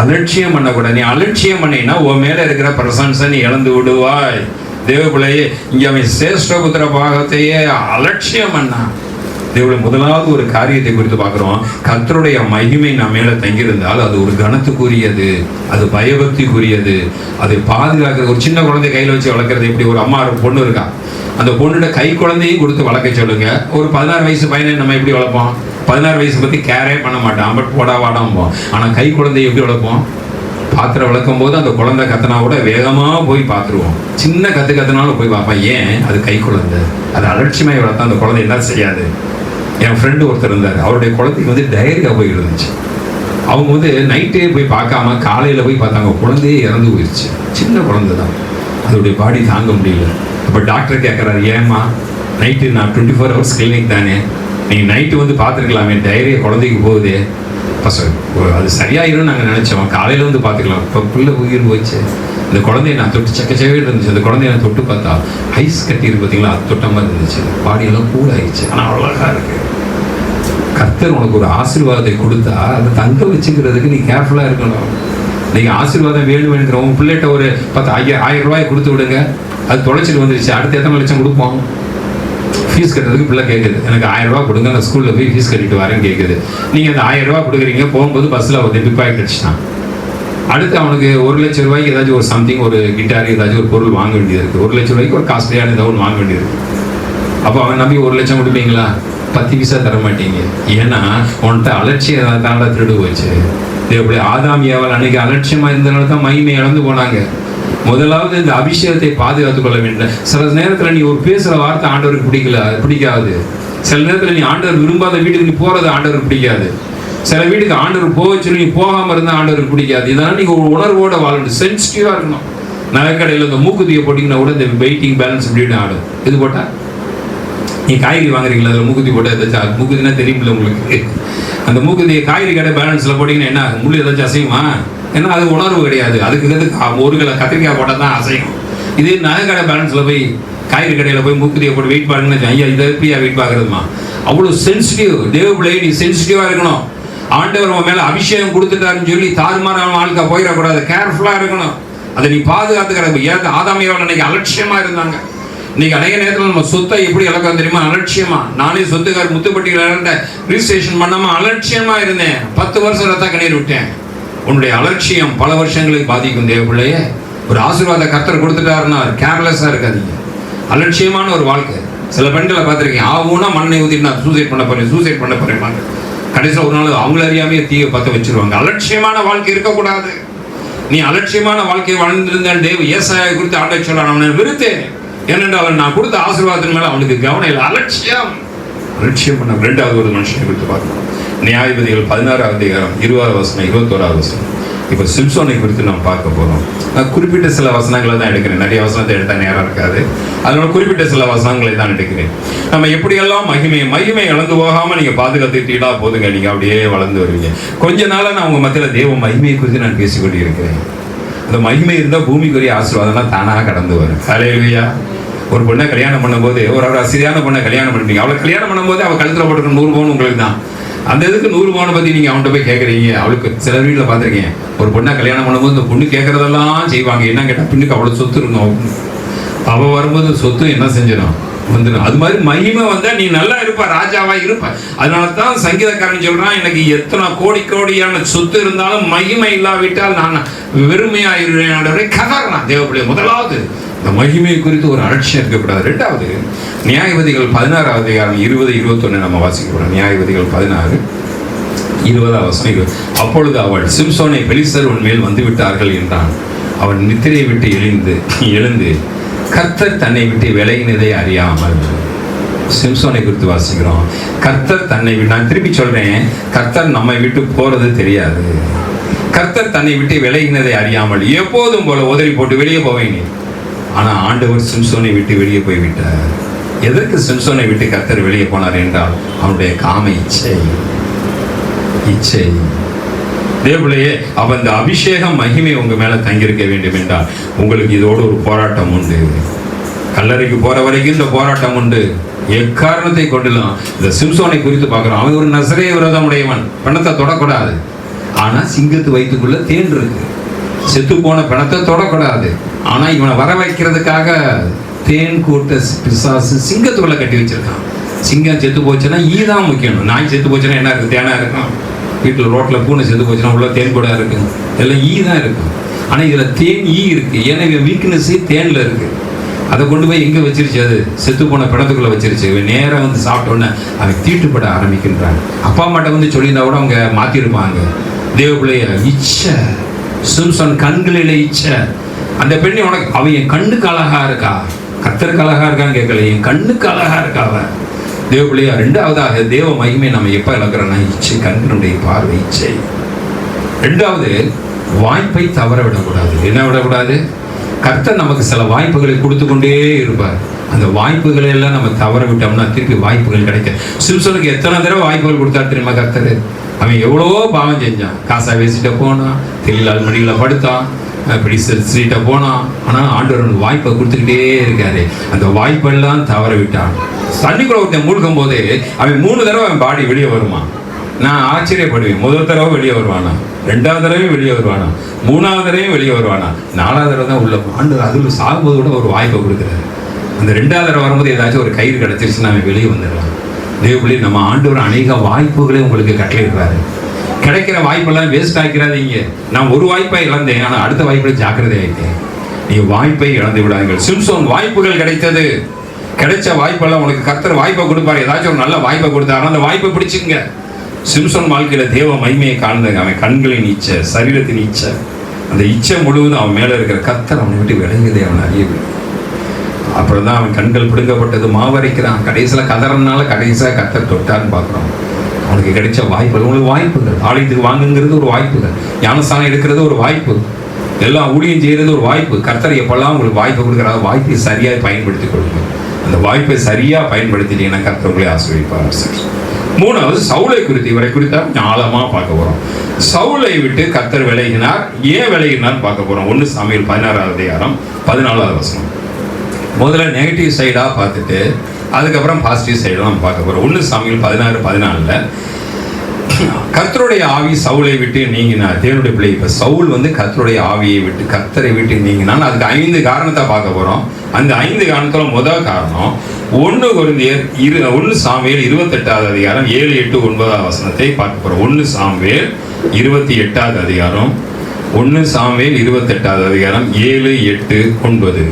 அலட்சியம் பண்ணக்கூடாது. நீ அலட்சியம் பண்ணினா உன் மேல இருக்கிற பிரசன்ஸை நீ இழந்து விடுவாய். தேவபிள்ளையே, இங்க அவன் சேஷ்டபுத்திர பாகத்தையே அலட்சியம் பண்ணான். தேவனுடைய முதலாவது ஒரு காரியத்தை குறித்து பார்க்கிறோம். கர்த்தருடைய மகிமை நம்ம மேல தங்கியிருந்தால் அது ஒரு கனத்துக்குரியது, அது பயபக்திக்குரியது, அதை பாதுகாக்கிறது. ஒரு சின்ன குழந்தை கையில வச்சு வளர்க்கறது எப்படி? ஒரு அம்மா ஒரு பொண்ணு இருக்கா, அந்த பொண்ணோட கை குழந்தையும் கொடுத்து வளர்க்க சொல்லுங்க. ஒரு 16 வயசு பையனை நம்ம எப்படி வளர்ப்போம்? 16 வயசு பத்தி கேரே பண்ண மாட்டான், பட் போடா வாடாம்போம். ஆனா கை குழந்தையை எப்படி வளர்ப்போம்? பாத்திரம் வளர்க்கும் போது அந்த குழந்தை கத்தனா கூட வேகமா போய் பார்த்துருவோம். சின்ன கத்துனாலும் போய் பார்ப்பேன். ஏன்? அது கை குழந்தை. அது அலட்சியமாய் வளர்த்தா அந்த குழந்தை என்ன செய்யாது. என் ஃப்ரெண்டு ஒருத்தர் இருந்தார், அவருடைய குழந்தைக்கு டயரியா போய் இருந்துச்சு. அவங்க நைட்டே போய் பார்க்காம காலையில போய் பார்த்தாங்க, குழந்தையே இறந்து போயிடுச்சு. சின்ன குழந்தை தான், அதோடைய பாடி தாங்க முடியல. அப்போ டாக்டர் கேட்குறாரு, ஏமா நைட்டு நான் 24 ஹவர்ஸ் கிளினிக் தானே, நீங்கள் நைட்டு பார்த்துருக்கலாமே, டைரியா குழந்தைக்கு போகுதே. அது சரியாயிரும் நாங்கள் நினச்சோம், காலையில் பார்த்துக்கலாம். இப்போ பிள்ளை உயிர் போச்சு. இந்த குழந்தைய நான் தொட்டு சக்கச்சவே இருந்துச்சு. அந்த குழந்தைய நான் தொட்டு பார்த்தா ஐஸ் கட்டியிருக்கு பார்த்தீங்களா, அது தொட்ட மாதிரி இருந்துச்சு. பாடியெல்லாம் கூல் ஆயிடுச்சு. ஆனால் அவ்வளோக்கா இருக்கு. கர்த்தர் உனக்கு ஒரு ஆசீர்வாதத்தை கொடுத்தா அதை தங்க வச்சுக்கிறதுக்கு நீ கேர்ஃபுல்லாக இருக்கணும். நீங்கள் ஆசீர்வாதம் வேணுங்கிற உங்கள் பிள்ளைகிட்ட ஒரு 10,000 ரூபாய் கொடுத்து விடுங்க, அது தொலைச்சிட்டு வந்துருச்சு, அடுத்து எத்தனை லட்சம் கொடுப்போம்? ஃபீஸ் கட்டுறதுக்கு பிள்ளை கேட்குது, எனக்கு 1000 ரூபா கொடுங்க, நான் ஸ்கூலில் போய் ஃபீஸ் கட்டிட்டு வரேன்னு கேட்குது. நீங்கள் அந்த 1000 ரூபா கொடுக்குறீங்க, போகும்போது பஸ்ஸில் வந்து பிப்பாய் கிடச்சிட்டான். அடுத்து அவனுக்கு 1 லட்சம் ரூபாய்க்கு ஏதாச்சும் ஒரு சம்திங், ஒரு கிட்டார், ஏதாச்சும் ஒரு பொருள் வாங்க வேண்டியது இருக்குது. 1 லட்சம் ரூபாய்க்கு ஒரு காஸ்ட்லியான ஏதாவது ஒன்று வாங்க வேண்டியது இருக்குது. அப்போ அவன் நம்பி 1 லட்சம் கொடுப்பீங்களா? 10 பைசா தர மாட்டீங்க. ஏன்னா உன்கிட்ட அலட்சியம் தாண்டா திருடு போச்சு. எப்படி ஆதாம் ஏவாள் அன்னைக்கு அலட்சியமா இருந்தனால தான் மகிமை இழந்து போனாங்க. முதலாவது இந்த அபிஷேகத்தை பாதுகாத்துக் கொள்ள வேண்டும். சில நேரத்தில் நீ ஒரு பேசுற வார்த்தை ஆண்டவருக்கு பிடிக்காது. சில நேரத்தில் நீ ஆண்டவர் விரும்பாத வீட்டுக்கு நீ போறது ஆண்டவருக்கு பிடிக்காது. சில வீட்டுக்கு ஆண்டவர் போக சொல்லி நீ போகாம இருந்தா ஆண்டவருக்கு பிடிக்காது. இதனால நீங்க ஒரு உணர்வோட வாழணும், சென்சிட்டிவா இருக்கணும். நகைக்கடையில் இந்த மூக்குத்தியை போட்டிங்கன்னா கூட இந்த வெயிட்டிங் பேலன்ஸ் இப்படின்னு ஆடும். இது போட்டா நீ காய்கறி வாங்குறீங்களா, அதில் மூக்குத்தி போட்டால் ஏதாச்சும் மூக்குத்தினா தெரியுமில்ல உங்களுக்கு. அந்த மூக்குத்தியை காய்கறி கடை பேலன்ஸில் போட்டிங்கன்னா என்ன முள் ஏதாச்சும் அசையுமா? ஏன்னா அது உணர்வு கிடையாது. அதுக்கு ஒரு கிலோ கத்திரிக்காய் போட்டால் தான் அசையும். இதே நகை கடை பேலன்ஸில் போய் காய்கறி கடையில் போய் மூக்குத்தியை போட்டு வெயிட் பாருங்கன்னு ஐயா இதை எப்படியா வெயிட் பார்க்குறதுமா? அவ்வளோ சென்சிட்டிவ். தேவ பிள்ளை நீ சென்சிட்டிவாக இருக்கணும். ஆண்டவர் உன் மேலே அபிஷேகம் கொடுத்துட்டாருன்னு சொல்லி தாறுமாறான வாழ்க்கை போயிடக்கூடாது. கேர்ஃபுல்லாக இருக்கணும். அதை நீ பாதுகாத்துக்கிற. ஏன் ஆதாம் ஏவாள் அன்னைக்கு அலட்சியமா இருந்தாங்க. இன்னைக்கு அநேக நேரத்தில் நம்ம சொத்தை எப்படி இழக்க தெரியுமா? அலட்சியமா. நானே சொத்துக்கார் முத்துப்பட்டியில் ரிஜிஸ்ட்ரேஷன் பண்ணாம அலட்சியமா இருந்தேன். 10 வருஷம் ரத்த கண்ணீர் விட்டேன். உன்னுடைய அலட்சியம் பல வருஷங்களுக்கு பாதிக்கும். தேவ பிள்ளையே, ஒரு ஆசீர்வாத கர்த்தர் கொடுத்துட்டாருன்னா கேர்லெஸ்ஸா இருக்காதீங்க. அலட்சியமான ஒரு வாழ்க்கை. சில பெண்களை பார்த்துருக்கேன், ஆகும்னா மண்ணை ஊற்றிட்டு நான் சூசைட் பண்ண போறேன் கடைசியில் ஒரு நாள் அவங்கள அறியாமே தீயை பார்த்து வச்சிருவாங்க. அலட்சியமான வாழ்க்கை இருக்கக்கூடாது. நீ அலட்சியமான வாழ்க்கையை வாழ்ந்திருந்தால் தேவ ஏசாயாவை குறித்து ஆண்டவர் சொல்றான், அவனை விருத்தேன். ஏனென்றால் அவன் நான் கொடுத்த ஆசீர்வாதத்தின் மேல அவனுக்கு கவனம் இல்லை. அலட்சியம் பண்ண. 2வது ஒரு மனுஷனை குறித்து பார்க்கணும். நியாயாதிபதிகள் 16வது அதிகாரம் 20வது வசனம் 21வது வசனம். இப்போ சிம்சோனை குறித்து நாம் பார்க்க போறோம். நான் குறிப்பிட்ட சில வசனங்களை தான் எடுக்கிறேன். நிறைய வசனத்தை எடுத்தா நேரம் இருக்காது. அதனால குறிப்பிட்ட சில வசனங்களை தான் எடுக்கிறேன். நம்ம எப்படியெல்லாம் மகிமை இழந்து போகாம நீங்க பாதுகாத்துட்டீங்களா போதுங்க, நீங்க அப்படியே வளர்ந்து வருவீங்க. கொஞ்ச நாளா நான் உங்க மத்தியில தேவ மகிமையை குறித்து நான் பேசிக்கொண்டு இருக்கிறேன். அந்த மகிமை இருந்தால் பூமிக்குரிய ஆசீர்வாதம்லாம் தானாக கடந்து வரும். ஹல்லேலூயா. ஒரு பொண்ணை கல்யாணம் பண்ணும்போது, ஒரு அசிரியான பொண்ணை கல்யாணம் பண்ணிட்டீங்க. அவளை கல்யாணம் பண்ணும்போது அவள் கழுத்தில் போட்டுருக்க 100 பவுன் உங்களுக்கு தான். அந்த இதுக்கு 100 பவுனை பற்றி நீங்கள் அவன்கிட்ட போய் கேட்குறீங்க. அவளுக்கு சில வீட்டில் பார்த்துருக்கேன், ஒரு பொண்ணை கல்யாணம் பண்ணும்போது இந்த பொண்ணு கேட்குறதெல்லாம் செய்வாங்க. என்ன கேட்டால் பின்னுக்கு அவ்வளோ சொத்து இருக்கும். அவள் வரும்போது சொத்து என்ன செஞ்சிடும் வந்துடும். அது மாதிரி மகிமை வந்தால் நீ நல்லா இருப்ப, ராஜாவா இருப்ப. அதனால தான் சங்கீதக்காரன் சொல்றான், எனக்கு எத்தனை கோடியான சொத்து இருந்தாலும் மகிமை இல்லாவிட்டால் நான் வெறுமையாயிருவேன் கதறான். தேவப்பிள்ளை முதலாவது இந்த மகிமை குறித்து ஒரு அலட்சியம் இருக்கக்கூடாது. 2வது நியாயாதிபதிகள் 16வது அதிகாரம் 20, 21 நம்ம வாசிக்கிறோம். நியாயாதிபதிகள் 16, 20வது வசனம். அப்பொழுது அவள், சிம்சோனை பெலிஸ்தர் உன்மேல் வந்து விட்டார்கள் என்றான். அவன் நித்திரையை விட்டு எழுந்து கர்த்தர் தன்னை விட்டு விலகினதை அறியாமல். சிம்சோனை குறித்து வாசிக்கிறோம். கர்த்தர் தன்னை விட்டு, நான் திருப்பி சொல்றேன், கர்த்தர் நம்மை விட்டு போறது தெரியாது. கர்த்தர் தன்னை விட்டு விலகினதை அறியாமல் எப்போதும் போல உதறி போட்டு வெளியே போவேன். ஆனா ஆண்டவர் சிம்சோனை விட்டு வெளியே போய்விட்டார். எதற்கு சிம்சோனை விட்டு கர்த்தர் வெளியே போனார் என்றால் அவனுடைய காம இச்சை. தேவபிள்ளையே, அப்ப இந்த அபிஷேகம் மகிமை உங்க மேல தங்கியிருக்க வேண்டும் என்றால் உங்களுக்கு இதோடு ஒரு போராட்டம் உண்டு. கல்லறைக்கு போற வரைக்கும் இந்த போராட்டம் உண்டு. எக்காரணத்தை கொண்டுலாம் இந்த சிம்சோனை குறித்து பார்க்கிறோம். அவன் ஒரு நசரேய விரோதம் உடையவன். பணத்தை தொடக்கூடாது. ஆனா சிங்கத்து வயிற்றுக்குள்ள தேன் இருக்கு. செத்து போன பணத்தை தொடக்கூடாது. ஆனா இவனை வர வைக்கிறதுக்காக தேன் கூட்ட பிசாசு சிங்கத்துக்குள்ள கட்டி வச்சிருக்கான். சிங்கம் செத்து போச்சுன்னா ஈதான் முக்கியம். நாய் செத்து போச்சுன்னா என்ன இருக்கு? தேனா இருக்கும். வீட்டில் ரோட்டில் பூனை செத்து போச்சுன்னா உள்ள தேன் கூட இருக்கு. எல்லாம் ஈ தான் இருக்கும். ஆனால் இதில் தேன் ஈ இருக்கு. ஏன்னா இவன் வீக்னஸே தேனில் இருக்கு. அதை கொண்டு போய் எங்கே வச்சிருச்சு? அது செத்து போன பிணத்துக்குள்ளே வச்சிருச்சு. இவன் நேராக வந்து சாப்பிட்டோன்னே அவன் தீட்டுப்பட ஆரம்பிக்கின்றான். அப்பா அம்மாட்ட வந்து சொல்லியிருந்தா கூட அவங்க மாற்றிருப்பாங்க. தேவபிள்ளைய இச்சை, சிம்சோன் கண்களில் இச்சை. அந்த பெண்ணை உனக்கு அவன் என் கண்ணுக்கு அழகா இருக்கா, கர்த்தருக்கு அழகா இருக்கான்னு கேட்கல, என் கண்ணுக்கு அழகா இருக்கா அவன். தேவபிள்ளையா, 2வதாக தேவ மகிமை நம்ம எப்ப இழக்கிறோம்னா இச்சை, கண்ணினுடைய பார்வை இச்சை. 2வது வாய்ப்பை தவற விடக்கூடாது. என்ன விடக்கூடாது? கர்த்தர் நமக்கு சில வாய்ப்புகளை கொடுத்து கொண்டே இருப்பார். அந்த வாய்ப்புகளை எல்லாம் நம்ம தவற விட்டோம்னா திருப்பி வாய்ப்புகள் கிடைக்க. சிம்சோனுக்கு எத்தனை தடவை வாய்ப்புகள் கொடுத்தாரு தெரியுமா கர்த்தர்? அவன் எவ்வளவோ பாவம் செஞ்சான். காசா வேசிட்ட போனான், தெளிலால் மடியில் படுத்தான், இப்படி ஸ்ட்ரீட்டை போனான். ஆனால் ஆண்டவர் வாய்ப்பை கொடுத்துக்கிட்டே இருக்காரு. அந்த வாய்ப்பெல்லாம் தவற விட்டான். தண்ணிக்குள்ள ஒருத்தன் மூழ்கும் போது அவன் 3 தடவை அவன் பாடி வெளியே வருவான். நான் ஆச்சரியப்படுவேன். முதல் தடவை வெளியே வருவானா, 2வது தடவையும் வெளியே வருவானா, 3வது தடவையும் வெளியே வருவானா, 4வது தடவை தான் உள்ள ஆண்டவர் அதில் சாகும்போது கூட ஒரு வாய்ப்பை கொடுக்குறாரு. அந்த 2வது தடவை வரும்போது ஏதாச்சும் ஒரு கயிறு கிடச்சிருச்சுன்னா அவன் வெளியே வந்துடலாம். தேவபிள்ளை, நம்ம ஆண்டவர் அநேக வாய்ப்புகளை உங்களுக்கு கட்டளையிடுறாரு. கிடைக்கிற வாய்ப்பெல்லாம் வேஸ்ட் ஆக்கிறாதீங்க. நான் ஒரு வாய்ப்பை இழந்தேன், ஆனால் அடுத்த வாய்ப்பில் ஜாக்கிரதை ஆகிட்டேன். நீங்க வாய்ப்பை இழந்து விடாதீர்கள். சிம்சோன் வாய்ப்புகள் கிடைத்தது. கிடைச்ச வாய்ப்பெல்லாம் உனக்கு கர்த்தர் வாய்ப்பை கொடுப்பாரு. ஏதாச்சும் ஒரு நல்ல வாய்ப்பை கொடுத்தாரு, அந்த வாய்ப்பை பிடிச்சிங்க. சிம்சோன் வாழ்க்கையில தேவ மகிமையை காண்ந்தாங்க. அவன் கண்களின் இச்சை, சரீரத்தின் இச்சை, அந்த இச்சை முழுவதும் அவன் மேல இருக்கிற கர்த்தர் அவனை விட்டு விலகுதே அவன் அறியவில்லை. அப்புறம் தான் அவன் கண்கள் பிடுங்கப்பட்டது, மாவரைக்கிறான். கடைசியில் கதறனால கடைசியாக கர்த்தர் தொட்டான்னு பார்க்குறோம். அவனுக்கு கிடைச்ச வாய்ப்புகள், உங்களுக்கு வாய்ப்புகள், ஆலயத்துக்கு வாங்குங்கிறது ஒரு வாய்ப்புகள், ஞானஸ்தானம் எடுக்கிறது ஒரு வாய்ப்பு, எல்லாம் ஊழியம் செய்கிறது ஒரு வாய்ப்பு. கர்த்தர் எப்பெல்லாம் உங்களுக்கு வாய்ப்பு கொடுக்குறாங்க, வாய்ப்பை சரியாக பயன்படுத்திக் கொள்ளுங்க. அந்த வாய்ப்பை சரியாக பயன்படுத்திட்டீங்கன்னா கர்த்தர் உங்களை ஆசீர்வதிப்பார். மூணாவது, சவுலை குறித்து, இவரை குறித்தா ஆழமாக பார்க்க போகிறோம். சவுலை விட்டு கர்த்தர் விலகினார். ஏன் விலகினார் பார்க்க போகிறோம். 1 சாமுவேல் 16வது அதிகாரம் 14வது வசனம். முதல்ல நெகட்டிவ் சைடாக பார்த்துட்டு அதுக்கப்புறம் பாசிட்டிவ் சைடாக நம்ம பார்க்க போகிறோம். 1 சாமுவேல் 16:14 கர்த்தருடைய ஆவி சவுலை விட்டு நீங்கினார். தேவனுடைய பிள்ளை, இப்போ சவுல் கர்த்தருடைய ஆவியை விட்டு கர்த்தரை விட்டு நீங்கினான். அதுக்கு 5 காரணத்தை பார்க்க போகிறோம். அந்த 5 காரணத்தில் முதல் காரணம் 1 சாமுவேல் 28வது அதிகாரம் 7, 8, 9 வசனத்தை பார்க்க போகிறோம். 1 சாமுவேல் 28வது அதிகாரம் 1 சாமுவேல் 28வது அதிகாரம் 7, 8, 9.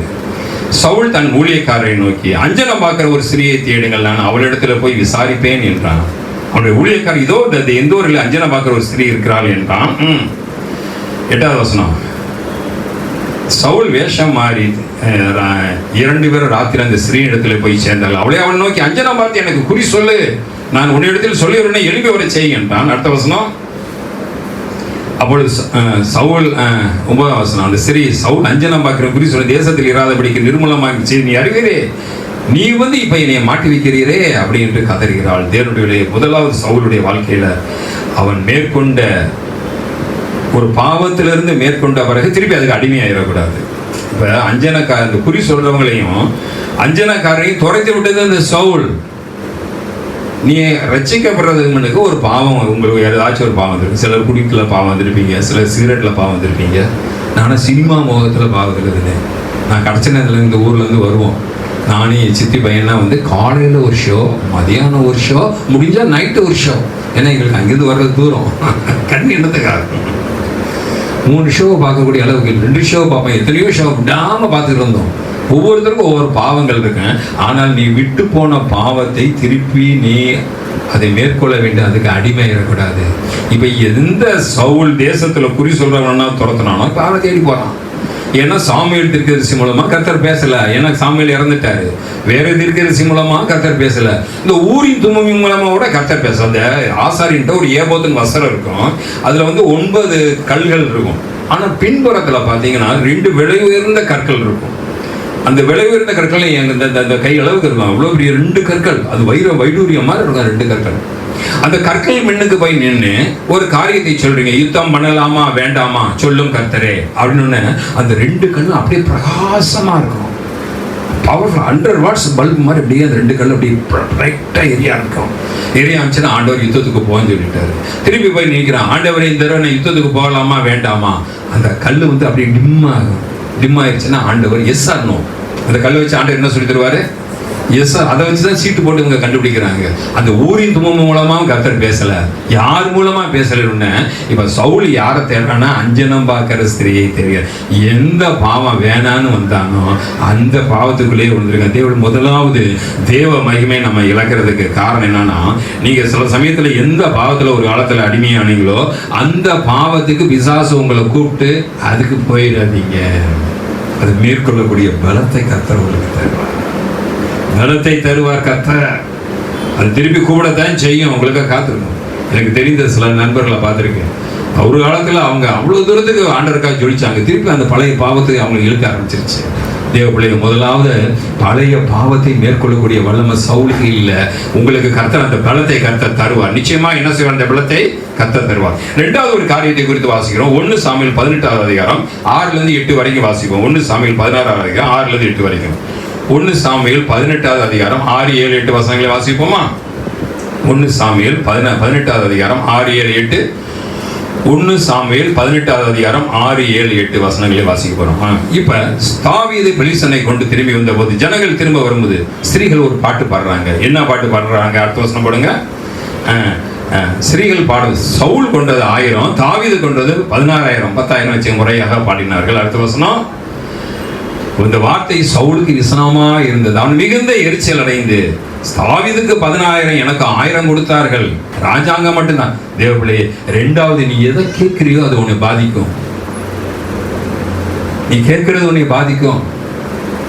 சவுல் தன் ஊழியக்காரரை நோக்கி, அஞ்சனம் பார்க்கிற ஒரு ஸ்திரியை தேடுங்கள், நான் அவளிடத்துல போய் விசாரிப்பேன் என்றான். அவனுடைய ஊழியக்காரர், இதோ எந்த ஒரு அஞ்சனம் பார்க்கிற ஒரு ஸ்திரீ இருக்கிறாள் என்றான். 8வது வசனம். சவுல் வேஷம் மாறி 2 பேரும் ராத்திரி அந்த ஸ்திரீ இடத்துல போய் சேர்ந்தார்கள். அவளை அவன் நோக்கி, அஞ்சனம் பார்த்து எனக்கு குறி சொல்லு, நான் உன்னிடத்தில் சொல்லி உடனே எழுப்பி வர செய் என்றான். அடுத்த வசனம். அப்பொழுது சவுல் 9வது வசனம். அந்த ஸ்திரீ, சவுல் அஞ்சனம் பார்க்கிற குறி சொல்ல தேசத்தில் இராதபடிக்கு நிர்மூலமாக செய்து நீ அறிவீரே, நீ இப்ப என்னைய மாட்டி வைக்கிறீரே அப்படி என்று கதறுகிறாள். தேவனுடைய முதலாவது சவுளுடைய வாழ்க்கையில அவன் மேற்கொண்ட ஒரு பாவத்திலிருந்து மேற்கொண்ட பிறகு திருப்பி அதுக்கு அடிமையாயிடக்கூடாது. இப்ப அந்த குறி சொல்றவங்களையும் அஞ்சனக்காரரையும் துரைத்து விட்டது அந்த சவுல். நீ ரட்சிக்கப்படுறதுக்கு ஒரு பாவம், உங்களுக்கு ஏதாச்சும் ஒரு பாவம் வந்துருக்கு. சிலர் குடிக்கல பாவம் வந்துருப்பீங்க, சிலர் சிகரெட்டில் பாவம் வந்துருப்பீங்க. நானும் சினிமா முகத்தில் பாவத்தில் இருந்தேன். நான் கடைசி நேரத்தில் இந்த ஊர்லேருந்து வருவோம். நானே என் சித்தி பையனா காலையில் ஒரு ஷோ, மதியானம் ஒரு ஷோ, முடிஞ்சால் நைட்டு ஒரு ஷோ. ஏன்னா எங்களுக்கு அங்கேருந்து வர்றது தூரம், கண் என்னத்துக்காக 3 ஷோவை பார்க்கக்கூடிய அளவுக்கு 2 ஷோவை பார்ப்பேன். எத்தனையோ ஷோ விடாமல் பார்த்துட்டு இருந்தோம். ஒவ்வொருத்தருக்கும் ஒவ்வொரு பாவங்கள் இருக்கேன். ஆனால் நீ விட்டு போன பாவத்தை திருப்பி நீ அதை மேற்கொள்ள வேண்டும், அதுக்கு அடிமையிடக்கூடாது. இப்போ எந்த சவுல் தேசத்தில் குறி சொல்றவனா துரத்தினானோ இப்போ அவனை தேடி போகிறான். ஏன்னா சாமுவேல் தீர்க்கதரிசி மூலமா கர்த்தர் பேசல. ஏன்னா சாமுவேல் இறந்துட்டாரு. வேற தீர்க்கதரிசி மூலமா கர்த்தர் பேசல. இந்த ஊரின் தும்மின் மூலமா கூட கர்த்தர் பேசல. அந்த ஆசாரின்ட்ட ஒரு ஏபோத்தின் வஸ்திரம் இருக்கும், அதுல 9 கல்கள் இருக்கும். ஆனா பின்புறத்துல பாத்தீங்கன்னா 2 விலை உயர்ந்த கற்கள் இருக்கும். அந்த விலை உயர்ந்த கற்கள் அந்த கை அளவுக்கு இருக்கும். அவ்வளோ பெரிய 2 கற்கள், அது வைடூரியம் மாதிரி இருக்கும். 2 கற்கள். அந்த கற்கள் மின்னுக்கு போய் நின்று ஒரு காரியத்தை சொல்றீங்க, யுத்தம் பண்ணலாமா வேண்டாமா சொல்லும் கர்த்தரே அப்படின்னு. அந்த 2 கண்ணும் அப்படியே பிரகாசமா இருக்கும். பவர்ஃபுல் 100 வாட்ஸ் பல்ப் மாதிரி அப்படியே அந்த 2 கல் அப்படியே பிரைட்டா எரியா இருக்கும். எரியா இருந்துச்சுன்னா ஆண்டவர் யுத்தத்துக்கு போன்னு சொல்லிட்டாரு. திருப்பி போய் நிற்கிறான், ஆண்டவரே இந்த தடவை யுத்தத்துக்கு போகலாமா வேண்டாமா. அந்த கல் அப்படியே டிம் ஆயிடுச்சுன்னா ஆண்டவர் எஸ் ஆர் நோ. அந்த கல்லை வச்சு ஆண்டவர் என்ன சொல்லி தருவாரு, எஸ் சார். அதை வச்சுதான் சீட்டு போட்டு இவங்க கண்டுபிடிக்கிறாங்க. அந்த ஊரின் தும்மம் மூலமா கர்த்தர் பேசல, யார் மூலமா பேசலன்னு. இப்ப சவுல் யாரை தேடுறான்னா அஞ்சனம் பார்க்கிற ஸ்திரியை தெரியாது. எந்த பாவம் வேணான்னு வந்தானோ அந்த பாவத்துக்குள்ளேயே விழுந்திருக்க. தேவன் முதலாவது தேவ மகிமை நம்ம இழக்கிறதுக்கு காரணம் என்னன்னா, நீங்க சில சமயத்துல எந்த பாவத்துல ஒரு காலத்துல அடிமையானீங்களோ அந்த பாவத்துக்கு பிசாசு உங்களை கூப்பிட்டு அதுக்கு போயிடாதீங்க. அது மேற்கொள்ளக்கூடிய பலத்தை கர்த்தர் உங்களுக்கு தருவார். பலத்தை தருவார் கர்த்தர். அது திருப்பி கூப்பிடத்தான் செய்யும். உங்களுக்கு காத்திருக்கும். எனக்கு தெரிந்த சில நண்பர்களை பார்த்துருக்கேன். ஒரு காலத்தில் அவங்க அவ்வளோ தூரத்துக்கு ஆண்டவருக்காக ஜொலிச்சாங்க. திருப்பி அந்த பழைய பாவத்தை அவங்க இழுக்க ஆரம்பிச்சிருச்சு. தேவ பிள்ளைங்க, முதலாவது பழைய பாவத்தை மேற்கொள்ளக்கூடிய வல்லமை சவுலுக்கு இல்லை. உங்களுக்கு கர்த்தர் அந்த பலத்தை கர்த்தர் தருவார். நிச்சயமா என்ன செய்வார், அந்த பலத்தை கர்த்தர் தருவார். 2வது ஒரு காரியத்தை குறித்து வாசிக்கிறோம். 1 சாமுவேல் 18வது அதிகாரம் 6லிருந்து 8 வரைக்கும் வாசிப்போம். 1 சாமுவேல் 16வது அதிகாரம் 6லிருந்து 8 வரைக்கும். 1 சாமுவேல் 18வது அதிகாரம் 6, 7, 8 வசனங்களை வாசிப்போமா? 1 சாமுவேல் 18வது அதிகாரம் 6, 7, 8. 1 சாமுவேல் 18வது அதிகாரம் 6, 7, 8 வசனங்களை வாசிக்க போறோம். இப்ப தாவீது பெலிஸ்தனை கொண்டு திரும்பி வந்த போது, ஜனங்கள் திரும்ப வரும்போது ஸ்திரீகள் ஒரு பாட்டு பாடுறாங்க. என்ன பாட்டு பாடுறாங்க? அடுத்த வசனம் போடுங்க. ஸ்திரீகள் பாடு, சவுல் கொண்டது 1000, தாவீது கொண்டது 16,000, 10,000 வச்சு முறையாக பாடினார்கள். அடுத்த வசனம். இந்த வார்த்தை சவுலுக்கு விசனமா இருந்தது. அவன் மிகுந்த எரிச்சல் அடைந்து, தாவீதுக்கு 10,000 எனக்கு 1000 கொடுத்தார்கள், ராஜாங்கம் மட்டும்தான். தேவப்பிள்ளையே, ரெண்டாவது நீ எதை கேட்கிறியோ அது உன்னை பாதிக்கும். நீ கேட்கறது உன்னை பாதிக்கும்.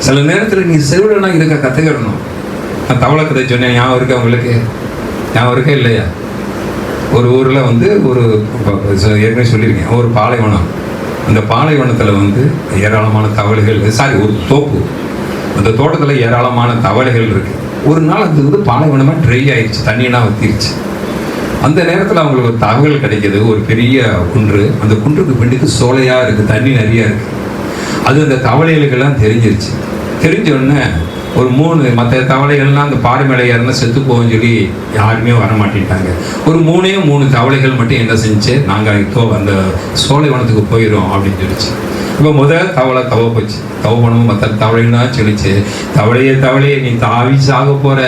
சில நேரத்தில் நீ செவிடனா இருக்க கத்துக்கிடணும். நான் தவளை கதை சொன்னேன், ஞாபகம் இருக்கா உங்களுக்கு? ஞாபகம் இருக்கா இல்லையா? ஒரு ஊரில் ஒரு ஏற்கனவே சொல்லியிருக்கேன், ஒரு பாலைவனம். அந்த பாலைவனத்தில் ஏராளமான தவளைகள், ஒரு தோப்பு, அந்த தோட்டத்தில் ஏராளமான தவளைகள் இருக்கு. ஒரு நாள் அது பாலைவனமாக ட்ரை ஆயிடுச்சு, தண்ணியெல்லாம் வத்திருச்சு. அந்த நேரத்தில் அவங்களுக்கு ஒரு தகவல் கிடைக்கிது, ஒரு பெரிய குன்று, அந்த குன்றுக்கு பின்னுக்கு சோலையாக இருக்குது, தண்ணி நிறையா இருக்குது. அது அந்த தவளைகளுக்கெல்லாம் தெரிஞ்சிருச்சு. தெரிஞ்ச உடனே ஒரு 3 மற்ற தவளைகள்லாம் அந்த பாறை மேலே ஏறினா செத்து போகும்னு சொல்லி யாருமே வரமாட்டேன்ட்டாங்க. ஒரு 3 தவளைகள் மட்டும் என்ன செஞ்சு, நாங்கள் அந்த சோலைவனத்துக்கு போயிடும் அப்படின்னு சொல்லிச்சு. இப்போ முதல் தவளை தவ போச்சு. தவ பண்ணவும் மற்ற தவளைகள்லாம் சொல்லிச்சு, தவளையே நீ தாவி சாக போகிற,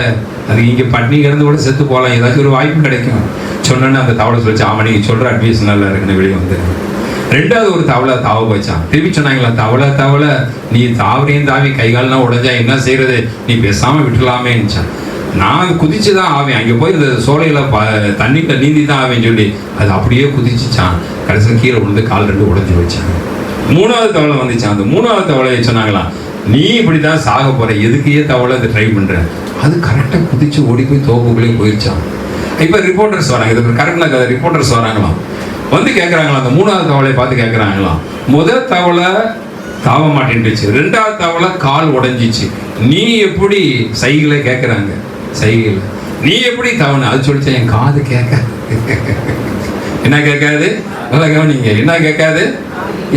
அது இங்கே பட்னி கிடந்து கூட செத்து போகலாம், ஏதாச்சும் ஒரு வாய்ப்பு கிடைக்கும் சொன்னோன்னு அந்த தவளை சொல்லிச்சு, ஆமாம் நீங்கள் சொல்கிற அட்வைஸ் நல்லா இருக்குன்னு வெளியே வந்து. ரெண்டாவது ஒரு தவளை தாவ போச்சான். திருப்பி சொன்னாங்களா, தவளை நீ தாவரையும் தாவி கைகாலெலாம் உடஞ்சா என்ன செய்யறது, நீ பேசாமல் விட்டுலாமேன்னுச்சான். நான் குதிச்சு தான் ஆவேன், அங்கே போய் இந்த சோலையில் தண்ணியில் நீந்தி தான் ஆவேன்னு சொல்லி அது அப்படியே குதிச்சுச்சான். கடைசியில் கீழே விழுந்து கால் 2 உடஞ்சி வச்சான். 3வது தவளை வந்துச்சான். அந்த 3வது தவளையை சொன்னாங்களாம், நீ இப்படி தான் சாக போகிற, எதுக்கையே தவளை அதை ட்ரை பண்ணுற. அது கரெக்டாக குதிச்சு ஓடி போய் தோப்புக்குள்ளேயே போயிடுச்சான். இப்போ ரிப்போர்ட்டர்ஸ் வராங்க, இது கரெக்டாக கதை. ரிப்போர்ட்டர்ஸ் வராங்களாம், வந்து கேட்குறாங்களாம், அந்த 3வது தவளையை பார்த்து கேட்குறாங்களாம், முதல் தவளை தாவ மாட்டேன்ட்டுச்சு, 2வது தவளை கால் உடஞ்சிச்சு, நீ எப்படி சைகளை கேட்குறாங்க, சைகளை நீ எப்படி தவணை? அது சொல்லிச்சேன், என் காது கேட்க. என்ன கேட்காது? நல்லா கவனிங்க, என்ன கேட்காது?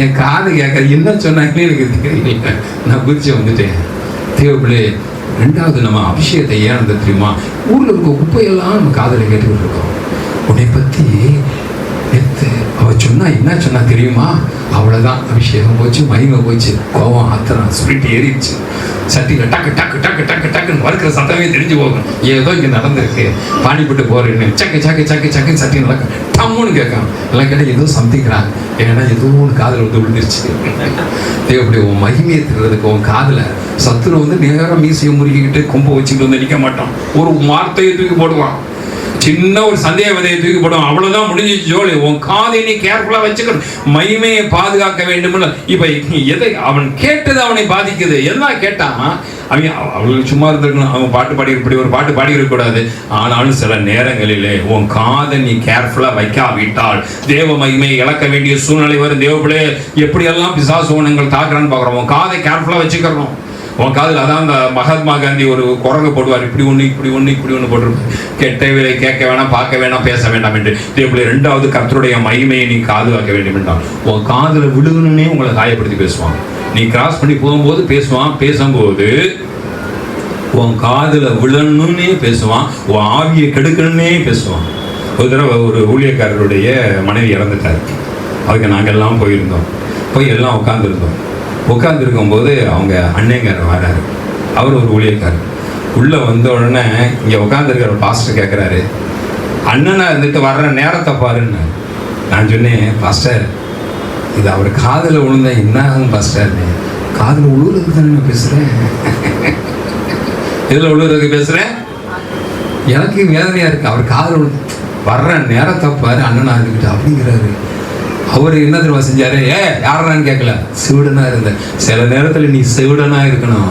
என் காது கேட்காது. என்ன சொன்னாங்கன்னு எனக்கு தெரியல, நான் குதிச்சு வந்துட்டேன். தேவப்பிள்ளை, 2வது நம்ம அபிஷேகத்தை ஏன் தெரியுமா? ஊரில் இருக்க குப்பையெல்லாம் நம்ம காதில் கேட்டுக்கிட்டு இருக்கோம். உன்னை பற்றி எடுத்து அவ சொன்னா என்ன சொன்னா தெரியுமா? அவ்வளோதான், அபிஷேகம் போச்சு, மகிமை போச்சு, கோவம் ஆத்திரம் ஸ்பிரிட் ஏறிடுச்சு. சட்டியில் டக்கு டக்கு டக்கு டக்கு டக்குன்னு வறுக்கிற சத்தமே தெரிஞ்சு போகும், ஏதோ இங்கே நடந்திருக்கு, பானிப்பட்டு போறேன்னு சக்கு சக்கு சக்கு சக்குன்னு சட்டி நடக்கும், டம்முன்னு கேட்கும். எல்லாம் கேட்டால் ஏதோ சம்திங்கிறாங்க, ஏன்னா ஏதோ ஒன்று காதில் விழுந்துருச்சு. தேவைப்படி உன் மகிமையை திருறதுக்கு உன் காதில் சத்துரு நேரம் மீசையை முறுக்கிக்கிட்டு கொம்பை வச்சுக்கிட்டு நிற்க மாட்டான், ஒரு வார்த்தையை தூக்கி போடுவான், சின்ன ஒரு சந்தேக விதையை தூக்கி போடுவான், அவ்வளவுதான் முடிஞ்சிச்சு ஜோலி. உன் காதை நீ கேர்ஃபுல்லா வச்சுக்கணும், மகிமையை பாதுகாக்க வேண்டும். இப்ப எதை அவன் கேட்டது அவனை பாதிக்குது. எல்லாம் கேட்டான், அவங்களுக்கு சும்மா இருந்திருக்கணும், அவங்க பாட்டு பாடி இப்படி ஒரு பாட்டு பாடி இருக்கக்கூடாது. ஆனாலும் சில நேரங்களிலே உன் காதை நீ கேர்ஃபுல்லா வைக்காவிட்டால் தேவ மகிமையை இழக்க வேண்டிய சூழ்நிலை வரும். தேவப்பிள்ளை, எப்படியெல்லாம் பிசாசுவனங்கள் தாக்குறான்னு பார்க்குறோம். உன் காதை கேர்ஃபுல்லா வச்சுக்கிறோம். உன் காதில் அதான் அந்த மகாத்மா காந்தி ஒரு குரங்கு போடுவார், இப்படி ஒன்று இப்படி ஒன்று இப்படி ஒன்று போட்டிருப்பார், கெட்டவில்லை, கேட்க வேணாம், பார்க்க வேணாம், பேச வேண்டாம் என்று. இப்படி 2வது கர்த்தருடைய மகிமையை நீ காதுகாக்க வேண்டும் என்றால் உன் காதில் விழுகணுன்னே உங்களை காயப்படுத்தி பேசுவான். நீ கிராஸ் பண்ணி போகும்போது பேசுவான், பேசும்போது உன் காதில் விழணுன்னே பேசுவான், உன் ஆவியை கெடுக்கணுன்னே பேசுவான். ஒரு தடவை ஒரு ஊழியக்காரருடைய மனைவி இறந்துட்டார். அதுக்கு நாங்கள் எல்லாம் போயிருந்தோம், போய் எல்லாம் உட்காந்துருக்கும்போது அவங்க அண்ணங்காரர் வராரு. அவர் ஒரு ஊழியக்காரர். உள்ளே வந்த உடனே இங்கே உட்காந்துருக்கிற பாஸ்டர் கேட்குறாரு, அண்ணனா இருந்துட்டு வர்ற நேரத்தை பாருன்னு. நான் சொன்னேன், பாஸ்டர் இது அவர் காதில் விழுந்தா என்ன ஆகும் பாஸ்டர்? காதில் உழுவுறதுக்கு தானே நான் பேசுகிறேன். இதில் உழுவுறதுக்கு பேசுகிறேன், எனக்கு வேதனையாக இருக்குது. அவர் காதில் வர்ற நேரத்தை பாரு அண்ணனா இருந்துக்கிட்டு அப்படிங்கிறாரு. அவர் என்ன தெரியுமா செஞ்சாரு? யாரான்னு கேட்கல, செவிடனா இருந்த. சில நேரத்தில் நீ செவிடனா இருக்கணும்.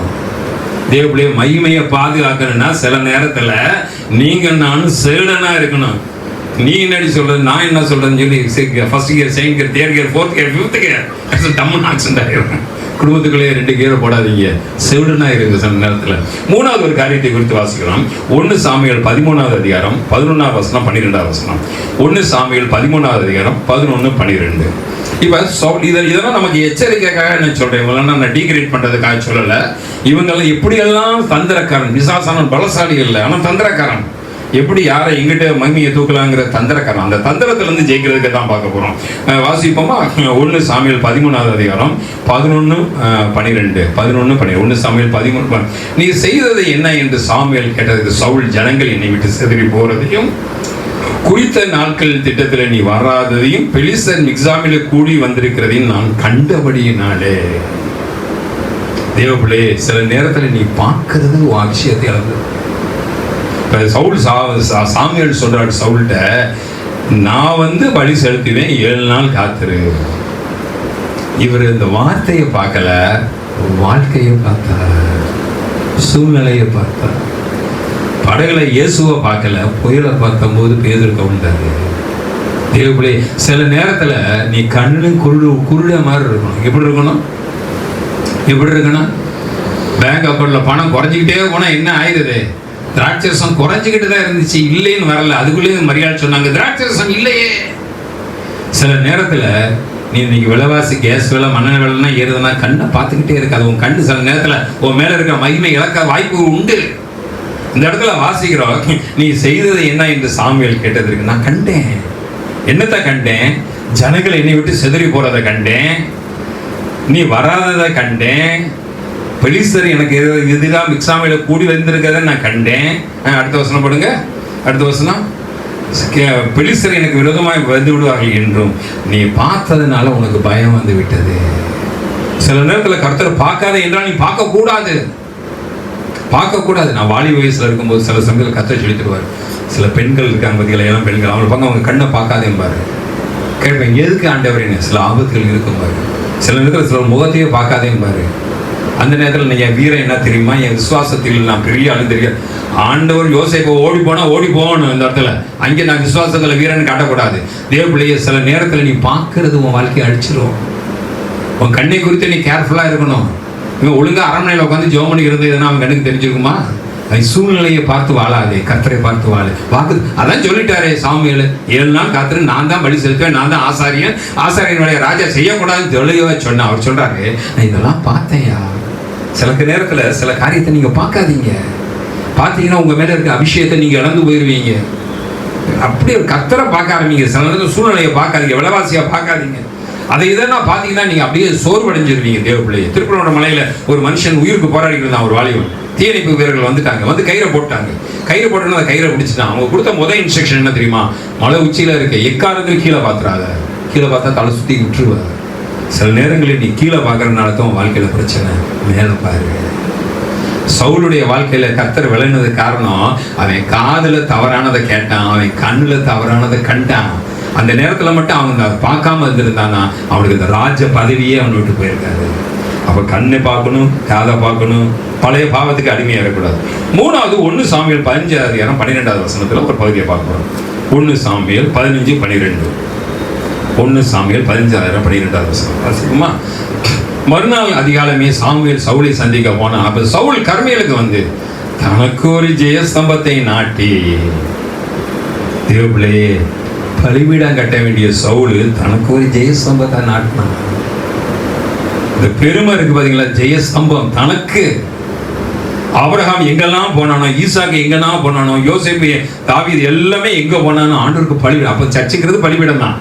தேவப்பிள்ளைய மகிமையை பாதுகாக்கணும்னா சில நேரத்தில் நீங்க நானும் செவிடனா இருக்கணும். நீ என்னடி சொல்றது, நான் என்ன சொல்றேன்னு சொல்லி first gear, second gear, third gear, fourth gear, fifth gear டம்முன்னு ஆக்சிடென்ட் ஆகிடும். குடும்பத்துக்குள்ளேயே 2 கியரை போடாதீங்க, செவிடனா இருக்கு சில நேரத்தில். 3வது ஒரு காரியத்தை குறித்து வாசிக்கிறோம். 1 சாமுவேல் 13வது அதிகாரம் 11வது வசனம் 12வது வசனம். 1 சாமுவேல் 13வது அதிகாரம் 11, 12. இப்போ இதெல்லாம் நமக்கு எச்சரிக்கைக்காக என்ன சொல்றேன், இவங்கெல்லாம் நான் டீக்ரேட் பண்றதுக்காக சொல்லலை. இவங்கெல்லாம் எப்படியெல்லாம் தந்திரக்காரன், பிசாசான பலசாலி இல்லை, ஆனால் தந்திரக்காரன். எப்படி யாரை எங்கிட்ட மகிமையை தூக்கலாங்கிற தந்திரக்காரன். அந்த தந்திரத்திலிருந்து ஜெயிக்கிறதுக்கு தான் பார்க்க போறோம். வாசிப்போமா? 1 சாமுவேல் 13வது அதிகாரம் 11, 12. 11, 12. 1 சாமுவேல் 13. நீ செய்தது என்ன என்று சாமுவேல் கேட்டதுக்கு சவுல், ஜனங்கள் என்னை விட்டு சிதறி போறதையும் குறித்த நாட்கள் திட்டத்தில் நீ வராததையும் பெலிஸ்தர் மிக்சாமில் கூடி வந்திருக்கிறதையும் நான் கண்டபடியினாலே. தேவ பிள்ளையே, சில நேரத்தில் நீ பார்க்கறது உன் விஷயத்தை இழந்து. இப்போ சவுல் சாமுவேல் சொல்றாரு சவுல்கிட்ட, நான் பலி செலுத்துவேன், 7 நாள் காத்துரு. இவர் இந்த வார்த்தையை பார்க்கல, வாழ்க்கையை பார்த்தார், சூழ்நிலையை பார்த்தார். படகுல இயேசுவை பார்க்கல, புயலை பார்த்தபோது பேதுரு கவுண்டாரு. தேவபிள்ளை, சில நேரத்துல நீ கண்ணு குருட மாதிரி இருக்கணும். எப்படி இருக்கணும்? பேங்க் அக்கௌண்ட்ல பணம் குறைஞ்சிக்கிட்டே போனா என்ன ஆயிடுது? திராட்சரசம் குறைஞ்சிக்கிட்டு தான் இருந்துச்சு, இல்லைன்னு வரல. அதுக்குள்ளேயும் மரியாதை சொன்னாங்க, திராட்சரசம் இல்லையே. சில நேரத்துல நீ இன்னைக்கு விலைவாசி, கேஸ் விலை, மண்ணெண்ணெய் விலைன்னா ஏறுதுன்னா கண்ணை பார்த்துக்கிட்டே இருக்காது. உன் கண்ணு சில நேரத்துல உன் மேல இருக்கிற மகிமை இழக்க வாய்ப்பு உண்டு. இந்த இடத்துல வாசிக்கிறோம், நீ செய்தது என்ன என்று சாமுவேல் கேட்டதற்கு, நான் கண்டேன். என்னத்தை கண்டேன்? ஜனங்கள் என்னை விட்டு சிதறி போறதை கண்டேன், நீ வராததை கண்டேன், பெலிஸ்தர் எனக்கு எதிராக மிக்சாமையில கூடி வந்திருக்கிறத நான் கண்டேன். அடுத்த வசனம் போடுங்க. அடுத்த வசனம், பெலிஸ்தர் எனக்கு விரோதமாக வந்து விடுவார்கள் என்றும் நீ பார்த்ததுனால உனக்கு பயம் வந்து விட்டது. சில நேரத்தில் கர்த்தர் பார்க்காத என்றால் நீ பார்க்கக்கூடாது. நான் வாலி வயசுல இருக்கும்போது சில சமயத்தில் கர்த்தர் சொல்லி தருவார். சில பெண்கள் இருக்காங்க, பார்த்தீங்களா, இளம் பெண்கள், அவங்க பார்க்க அவங்க கண்ணை பார்க்காதேம்பாரு. கேட்பேன், எதுக்கு ஆண்டவரே? சில ஆபத்துகள் இருக்கும்பாரு. சில நேரத்தில் சில முகத்தையே பார்க்காதேம்பாரு. அந்த நேரத்தில் என் வீரம் என்ன தெரியுமா? என் விசுவாசத்தில் நான் பெரிய ஆளு தெரியாது. ஆண்டவர் யோசேப்பை ஓடி போகணும். இந்த இடத்துல அங்கே நான் விசுவாசத்தில் வீரன் காட்டக்கூடாது. தேவ பிள்ளைய, சில நேரத்தில் நீ பார்க்கறது உன் வாழ்க்கையை அடிச்சிடும். உன் கண்ணை குறித்து நீ கேர்ஃபுல்லாக இருக்கணும். இவன் ஒழுங்கா அரண்மனையில் உட்காந்து ஜெபம் பண்ணி இருந்ததுன்னா அவன் கண்ணுக்கு தெரிஞ்சிருக்குமா? சூழ்நிலையை பார்த்து வாழாதே, கர்த்தரை பார்த்து வாழு. அதான் சொல்லிட்டாரே சாமுவேல், 7 நாள் காத்துரு, நான் தான் பலி செலுத்துவேன், நான் தான் ஆசாரியனுடைய ராஜா செய்யக்கூடாதுன்னு தெளிவா சொன்ன. அவர் சொல்றாரு, நான் இதெல்லாம் பார்த்தேன்யா. சில நேரத்துல சில காரியத்தை நீங்க பார்க்காதீங்க. பார்த்தீங்கன்னா உங்க மேல இருக்க அபிஷேகத்தை நீங்க இழந்து போயிருவீங்க. அப்படி ஒரு கர்த்தரை பார்க்க ஆரம்பிங்க. சில நேரத்தில் சூழ்நிலையை பார்க்காதீங்க, விலைவாசியா பார்க்காதீங்க. அதை இதெல்லாம் பார்த்தீங்கன்னா நீங்க அப்படியே சோர்வடைஞ்சிருவீங்க. தேவ பிள்ளையை, திருப்பரங்குன்ற மலையில ஒரு மனுஷன் உயிருக்கு போராடிட்டு இருந்தான். ஒரு வாலிபன், தீயணைப்பு வீரர்கள் வந்து கயிறை போட்டாங்க. கயிறு போட்டோன்னா அந்த கயிறை பிடிச்சிட்டான். அவங்க கொடுத்த முதல் இன்ஸ்ட்ரக்ஷன் என்ன தெரியுமா? மலை உச்சியில இருக்க எக்காரத்தில் கீழே பார்த்துறாத, கீழே பார்த்தா தலை சுத்தி விட்டுருவ. சில நேரங்களில் நீ கீழே பார்க்கறதுனால தான் வாழ்க்கையில பிரச்சனை. மேல பாரு. சவுலுடைய வாழ்க்கையில கர்த்தர் விளையாடுனது காரணம், அவன் காதுல தவறானதை கேட்டான், அவன் கண்ணுல தவறானதை கண்டான். அந்த நேரத்துல மட்டும் அவன் பார்க்காம இருந்திருந்தானா அவனுக்கு இந்த ராஜ பதவியே அவன் விட்டு போயிருக்காரு. அப்ப கண்ணை பார்க்கணும், காதை பார்க்கணும், பழைய பாவத்துக்கு அடிமையாக இருக்கக்கூடாது. 3வது 1 சாமுவேல் 15:12 வசனத்துல ஒரு பகுதியை பார்க்கிறோம். 1 சாமுவேல் 15:12. 1 சாமுவேல் 15:12 வசனம் வாசிக்குமா? மறுநாள் அதிகாலமே சாமுவேல் சவுலை சந்திக்க போனான். அப்ப சவுல் கர்மேலுக்கு வந்து தனக்கு ஒரு ஜெயஸ்தம்பத்தை நாட்டி, தேவபிள்ளையே, பலிபீடம் கட்ட வேண்டிய சவுல் தனக்கு ஒரு ஜெயஸ்தம்பத்தை நாட்டினான். இந்த பெருமை இருக்கு பாத்தீங்களா? ஜெயஸ்தம்பம் தனக்கு. ஆபிரகாம் எங்கெல்லாம் போனானோ, ஈசாக்கு எங்கெல்லாம் போனானோ, யோசேப்பு, தாவீது எல்லாமே எங்க போனானோ ஆண்டவருக்கு பலிபீடம். அப்ப சர்ச்சுங்கிறது பலிபீடம் தான்.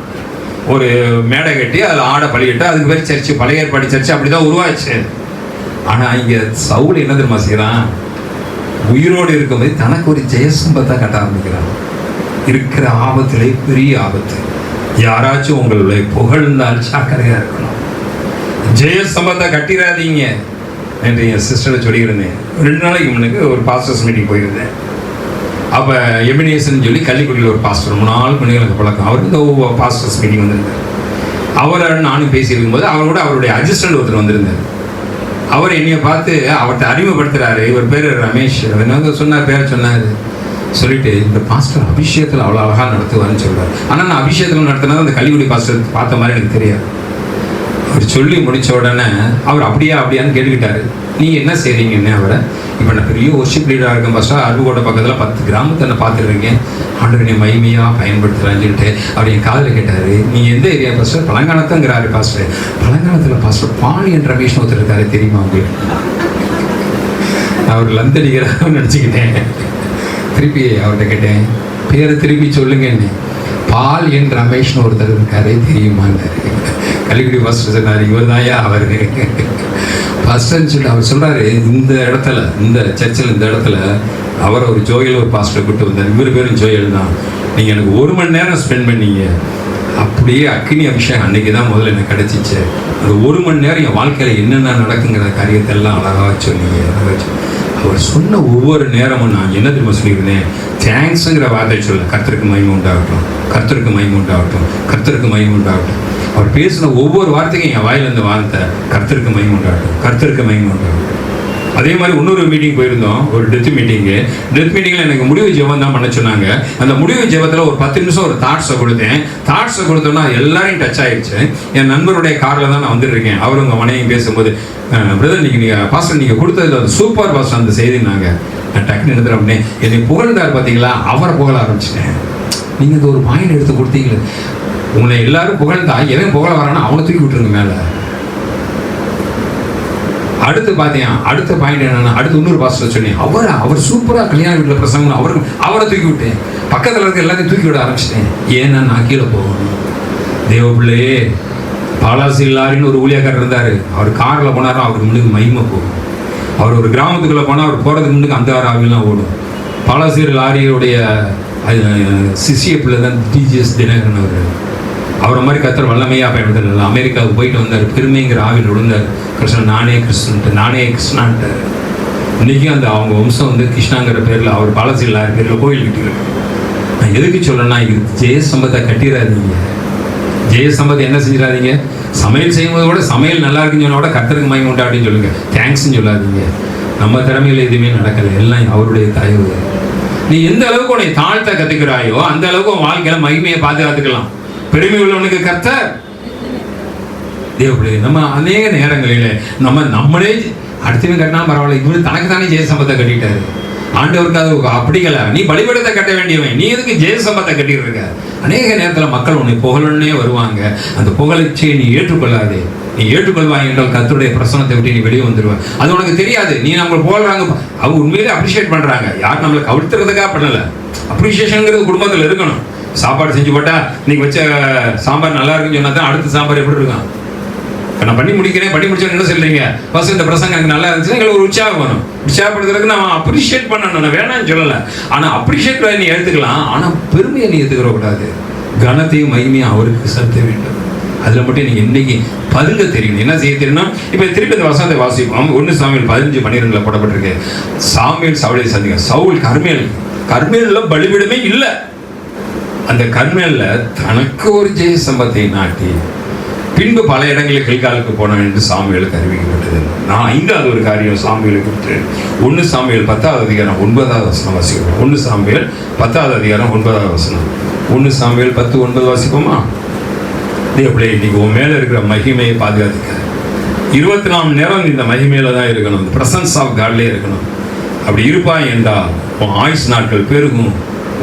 ஒரு மேடை கட்டி அதில் ஆடை பலியிட்டு அதுக்கு பேர் சர்ச்சு, பழைய ஏற்பாடு சர்ச்சு அப்படிதான் உருவாச்சு. ஆனா இங்க சவுல் என்ன தெரியுமா செய்யறான்? உயிரோடு இருக்கும்போது தனக்கு ஒரு ஜெயஸ்தம்பத்தை கட்ட ஆரம்பிக்கிறான். இருக்கிற ஆபத்திலே பெரிய ஆபத்து. யாராச்சும் உங்களுடைய புகழ்ந்தால் ஜாக்கிரதையா இருக்கணும். ஜெயஸ்தம்பத்தை கட்டிடாதீங்க என்று என் சிஸ்டரை சொல்லியிருந்தேன். 2 நாளைக்கு முன்னுக்கு ஒரு பாஸ்டர்ஸ் மீட்டிங் போயிருந்தேன். அப்போ எமினேஷன் சொல்லி கள்ளிக்குடியில் ஒரு பாஸ்டர், 3 நாள் எனக்கு பழக்கம். அவர் இந்த பாஸ்டர்ஸ் மீட்டிங் வந்திருந்தார். அவரை நானும் பேசியிருக்கும்போது அவரோட அவருடைய அசிஸ்டன்ட் ஒருத்தர் வந்திருந்தார். அவர் என்னைய பார்த்து அவர்கிட்ட அறிமுகப்படுத்துறாரு. இவர் பேர் ரமேஷ். என்ன சொன்னார், பேரை சொன்னார். சொல்லிட்டு இந்த பாஸ்டர் அபிஷேகத்தில் அவ்வளோ அழகாக நடத்துவார்னு சொல்றாரு. ஆனால் நான் அபிஷேகத்தில் நடத்தினது அந்த கள்ளிக்குடி பாஸ்டர் பார்த்த மாதிரி எனக்கு தெரியாது. அவர் சொல்லி முடித்த உடனே அவர் அப்படியான்னு கேட்டுக்கிட்டாரு. நீங்கள் என்ன செய்கிறீங்கன்னு அவரை. இப்போ நான் பெரிய ஒர்ஷிப் லீடராக இருக்கேன் பாஸ்டர், அருகோட்டை பக்கத்தில் 10 கிராமத்தை நான் பார்த்துருக்கேன், ஆண்டவரை மைமையாக பயன்படுத்துகிறான்னு சொல்லிட்டு அவர் என் காதில் கேட்டார். நீங்கள் எந்த ஏரியா பாஸ்டர்? பழங்காலத்துங்கிறாரு பாஸ்டர். பழங்காலத்தில் பாஸ்டர் பாலியன் ரமேஷ்னு ஒருத்தர் இருக்காரு, தெரியுமா உங்களுக்கு? அவர் லந்தடிக்கிறான்னு நினச்சிக்கிட்டேன். திருப்பி அவர்கிட்ட கேட்டேன், பேரை திருப்பி சொல்லுங்கன்னு. பால் என் ரமேஷ்னு ஒருத்தர் இருக்காரு, தெரியுமான்னாரு. கள்ளிக்குடி பாஸ்டர் சொன்னார், இவர் தாயா அவர் பாஸ்டர்ன்னு சொல்லிட்டு அவர் சொல்றாரு. இந்த இடத்துல, இந்த சர்ச்சில் இந்த இடத்துல அவரை ஒரு ஜோயல் ஒரு பாஸ்டர் கூப்பிட்டு வந்தார். இவர் பேரும் ஜோயல் தான். நீங்கள் எனக்கு 1 மணி நேரம் ஸ்பெண்ட் பண்ணீங்க. அப்படியே அக்னி அபிஷேகம் அன்னைக்கு தான் முதல்ல எனக்கு கிடைச்சிச்சு. அந்த 1 மணி நேரம் என் வாழ்க்கையில் என்னென்ன நடக்குங்கிற காரியத்தை எல்லாம் அழகாக சொன்னீங்க. அவர் சொன்ன ஒவ்வொரு நேரமும் நான் என்ன தெரியுமா சொல்லியிருந்தேன்? தேங்க்ஸுங்கிற வார்த்தை சொல்ல, கர்த்தருக்கு மகிமை உண்டாகட்டும், கர்த்தருக்கு மகிமை உண்டாகட்டும், கர்த்தருக்கு மகிமை உண்டாகட்டும். அவர் பேசின ஒவ்வொரு வார்த்தைக்கும் என் வாயிலிருந்து வார்த்தை கர்த்தருக்கு மகிமை உண்டாகட்டும், கர்த்தருக்கு மகிமை உண்டாகட்டும். அதே மாதிரி இன்னொரு மீட்டிங் போயிருந்தோம், ஒரு டெத் மீட்டிங்கில் எனக்கு முடிவு ஜெபம் தான் பண்ண சொன்னாங்க. அந்த முடிவு ஜெபத்தில் ஒரு 10 நிமிஷம் ஒரு தாட்ஸை கொடுத்தேன். தாட்ஸை கொடுத்தோன்னா எல்லாரையும் டச் ஆகிடுச்சு. என் நண்பருடைய காரில் தான் நான் வந்துட்டுருக்கேன். அவரும் உங்கள் மனைவியும் பேசும்போது, பிரதர் நீங்கள் பாஸ்டர் நீங்கள் கொடுத்தது அது சூப்பர் பாஸ்டர் அந்த செய்தினாங்க. நான் டக்குன்னு எடுத்துகிறேன் அப்படின்னே. என்னை புகழ்ந்தார் பார்த்தீங்களா, அவரை புகழ ஆரம்பிச்சிட்டேன். நீங்கள் இந்த ஒரு பாயிண்ட் எடுத்து கொடுத்தீங்களே, உங்களை எல்லாரும் புகழ்ந்தா எவன் புகழ வரானா அவனை தூக்கி விட்டுருங்க மேலே. அடுத்து பார்த்தீங்க, அடுத்த பாயிண்ட் என்னன்னா, அடுத்து இன்னொரு பாஸ்டர் சொன்னேன், அவர் சூப்பராக கல்யாண வீட்டில் பிரசங்கம், அவரை தூக்கி விட்டேன். பக்கத்தில் இருக்க எல்லாத்தையும் தூக்கி விட ஆரம்பிச்சிட்டேன். ஏன்னா நான் கீழே போகணும். தேவ பிள்ளையே, பாலாசி லாரின்னு ஒரு ஊழியக்காரர் இருந்தார். அவர் காரில் போனாரோ அவருக்கு முன்னுக்கு மகிமை போகும். அவர் ஒரு கிராமத்துக்குள்ளே போனால் அவர் போகிறதுக்கு முன்னுக்கு அந்த ஆவிலாம் ஓடும். பாலாசி லாரியுடைய சிசிய பிள்ளை தான் டிஜிஎஸ் தினகரன். அவரை மாதிரி கர்த்தர் வல்லமையாக பயன்படுத்தல. அமெரிக்காவுக்கு போயிட்டு வந்தார், பெருமைங்கிற ஆவியில் விழுந்தார். கிருஷ்ணன் நானே கிருஷ்ணான்ட்டு. இன்றைக்கும் அந்த அவங்க வம்சம் வந்து கிருஷ்ணாங்கிற பேரில், அவர் பாலசி லாரி பேரில் கோயில் கட்டிடுறாரு. நான் எதுக்கு சொல்கிறேன்னா, இது ஜெயசம்பத்தை கட்டிடாதீங்க. ஜெயசம்பத்தை என்ன செஞ்சிடாதீங்க? சமையல் செய்யும்போது கூட சமையல் நல்லா இருக்குன்னு சொன்னால் கூட கர்த்தருக்கு மகிமை உண்டா அப்படின்னு சொல்லுங்க. தேங்க்ஸ்ன்னு சொல்லாதீங்க. நம்ம திறமையில் எதுவுமே நடக்கலை, எல்லாம் அவருடைய தயவு. நீ எந்த அளவுக்கு உன்னை தாழ்த்த கற்றுக்கிறாயோ அந்த அளவுக்கு உன் வாழ்க்கையில மகிமையை பாதுகாத்துக்கலாம். பெருமை உள்ளவனுக்கு கர்த்தர் தேவப்பிள்ளை. நம்ம அநேக நேரங்களில் நம்மளே அடுத்தவன் கட்டினா பரவாயில்ல, இவரு தனக்கு தானே ஜெயசம்பத்தை கட்டிட்டாரு. ஆண்டவருக்கு அது அப்படிக்கல. நீ பலிபீடத்தை கட்ட வேண்டியவன், நீ எதுக்கு ஜெயசம்பத்தை கட்டிட்டு இருக்க? அநேக நேரத்தில் மக்கள் உன்னை புகழன்னே வருவாங்க. அந்த புகழ்ச்சியை நீ ஏற்றுக்கொள்ளாதே. நீ ஏற்றுக்கொள்வாய் என்றால் கர்த்தருடைய பிரசனத்தை விட்டு நீ வெளியே வந்துடுவாய். அது உனக்கு தெரியாது. நீ நம்மளை புகழ்றாங்க, அவங்க உண்மையிலே அப்ரிஷியேட் பண்றாங்க. யார் நம்மளை கவிழ்த்துறதுக்காக பண்ணல. அப்ரிஷியேஷனுங்கிறது குடும்பத்தில் இருக்கணும். சாப்பாடு செஞ்சு போட்டா இன்னைக்கு வச்ச சாம்பார் நல்லா இருக்குன்னு சொன்னா தான் அடுத்த சாம்பார் எப்படி இருக்கும்? நான் பண்ணி முடிக்கிறேன், பண்ணி முடிச்சோன்னு என்ன சொல்றீங்க? ஃபர்ஸ்ட் இந்த பிரசங்கம் எனக்கு நல்லா இருந்துச்சுன்னா எங்களுக்கு ஒரு உற்சாகம் வரும். உற்சாகப்படுத்துறதுக்கு நான் அப்ரிஷியேட் பண்ணணும், நான் வேணான்னு சொல்லலை. ஆனால் அப்ரிஷியேட் நீ எடுத்துக்கலாம், ஆனால் பெருமையை நீ எடுத்துக்கிற கூடாது. கனத்தையும் மகிமையும் அவருக்கு செலுத்த வேண்டும். அதில் மட்டும் நீங்கள் இன்னைக்கு பதுங்க தெரியணும். என்ன செய்ய தெரியணும்? இப்போ திருப்பி இந்த வசனத்தை வாசிப்போம். 1 சாமுவேல் 15:12 போடப்பட்டிருக்கு. சாமுவேல் சவுலை சந்திக்க. சவுல் கர்மேல்ல பலிபீடமே இல்லை. அந்த கர்மேல்ல தனக்கு ஒரு ஜெயசம்பத்தை நாட்டி பின்பு பல இடங்களில் கில்காலுக்கு போனான் என்று சாமுவேலுக்கு அறிவிக்கப்பட்டது. நான் 5வது ஒரு காரியம் சாமுவேலுக்கு கொடுத்தேன். 1 சாமுவேல் 10:9 வாசிக்கிறோம். 1 சாமுவேல் 10:9 1 சாமுவேல் 10:9 வாசிப்போமா? அப்படியே இன்னைக்கு உன் மேல இருக்கிற மகிமையை பாதுகாத்துக்க. 24 மணி நேரம் இந்த மகிமையில தான் இருக்கணும். இந்த பிரசன்ஸ் ஆஃப் காட்லேயே இருக்கணும். அப்படி இருப்பாய் என்றால் உன் ஆயுஸ் நாட்கள் பெருகும்.